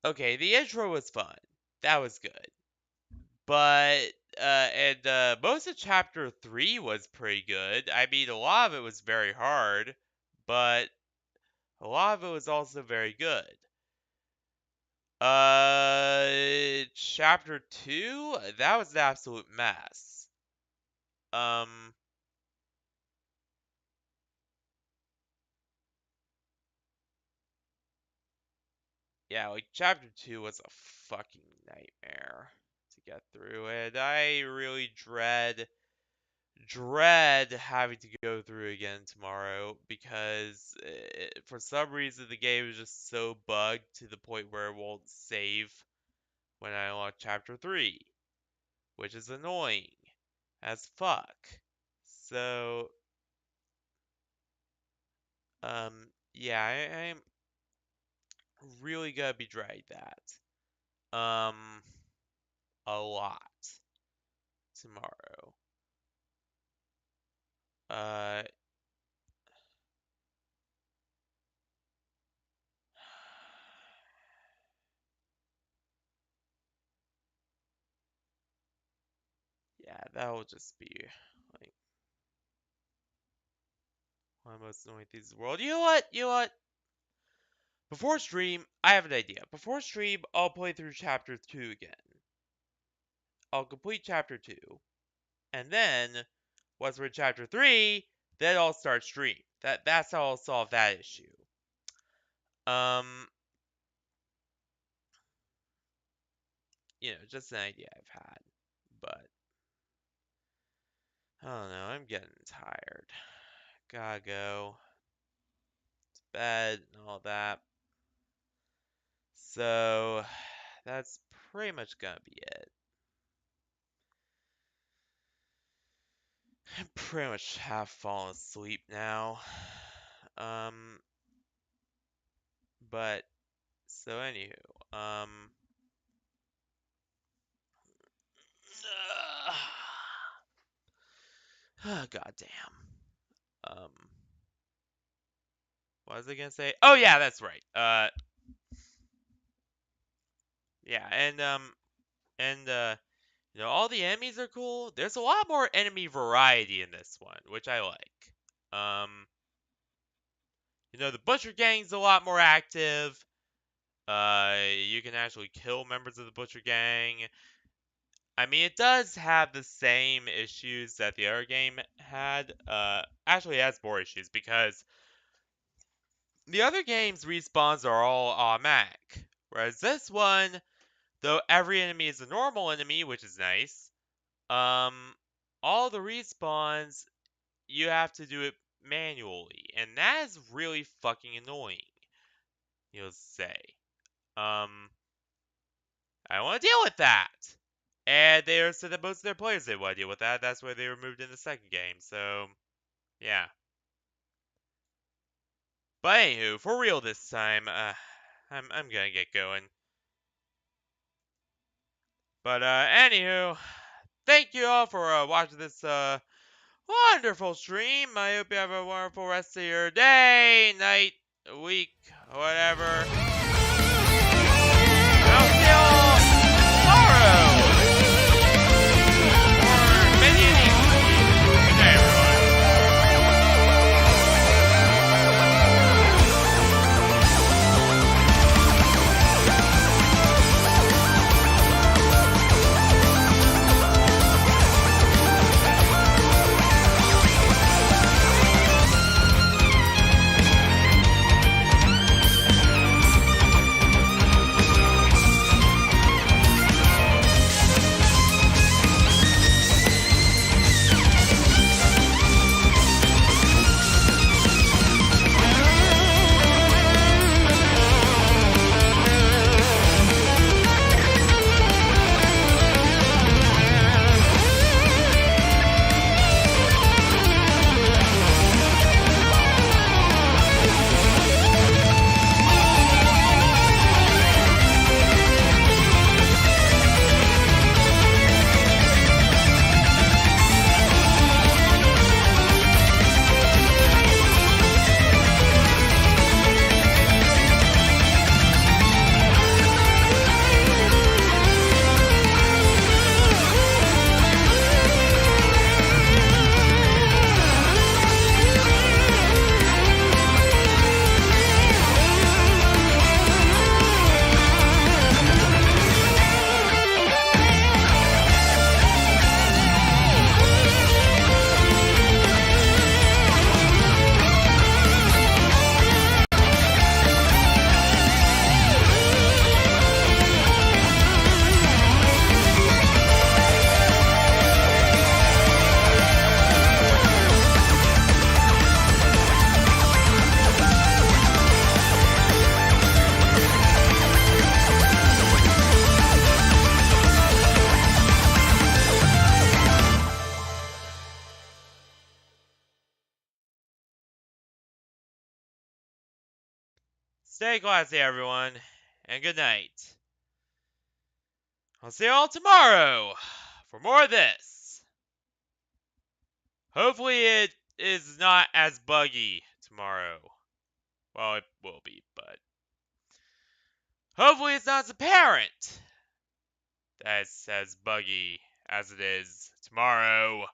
Okay, the intro was fun. That was good. But most of chapter 3 was pretty good. I mean, a lot of it was very hard, but a lot of it was also very good. Chapter 2, that was an absolute mess. Um, yeah, like chapter 2 was a fucking nightmare to get through, and I really dread having to go through again tomorrow because for some reason the game is just so bugged to the point where it won't save when I unlock chapter 3, which is annoying as fuck. So, yeah, I'm really gonna be dreading that, a lot tomorrow. Uh, that'll just be like one of the most annoying things in the world. You know what? You know what? Before stream, I have an idea. Before stream, I'll play through chapter 2 again. I'll complete chapter 2. And then, once we're in chapter 3, then I'll start stream. That's how I'll solve that issue. Just an idea I've had. But I don't know, I'm getting tired. Gotta go to bed and all that. So that's pretty much gonna be it. I pretty much have fallen asleep now. But so anywho, goddamn. What was I gonna say? Oh yeah, that's right. Yeah, and all the enemies are cool. There's a lot more enemy variety in this one, which I like. The Butcher Gang's a lot more active. You can actually kill members of the Butcher Gang. I mean, it does have the same issues that the other game had. Actually, it has more issues because the other game's respawns are all automatic. Whereas this one, though every enemy is a normal enemy, which is nice, all the respawns, you have to do it manually. And that is really fucking annoying, you'll say. I don't want to deal with that. And they said that most of their players didn't want to deal with that. That's why they were moved in the second game. So, yeah. But anywho, for real this time, I'm gonna get going. But anywho, thank you all for watching this wonderful stream. I hope you have a wonderful rest of your day, night, week, whatever. I'll see y'all tomorrow. For Bendy and good night, everyone. Stay classy, everyone, and good night. I'll see you all tomorrow for more of this. Hopefully it is not as buggy tomorrow. Well, it will be, but hopefully it's not as apparent that it's as buggy as it is tomorrow.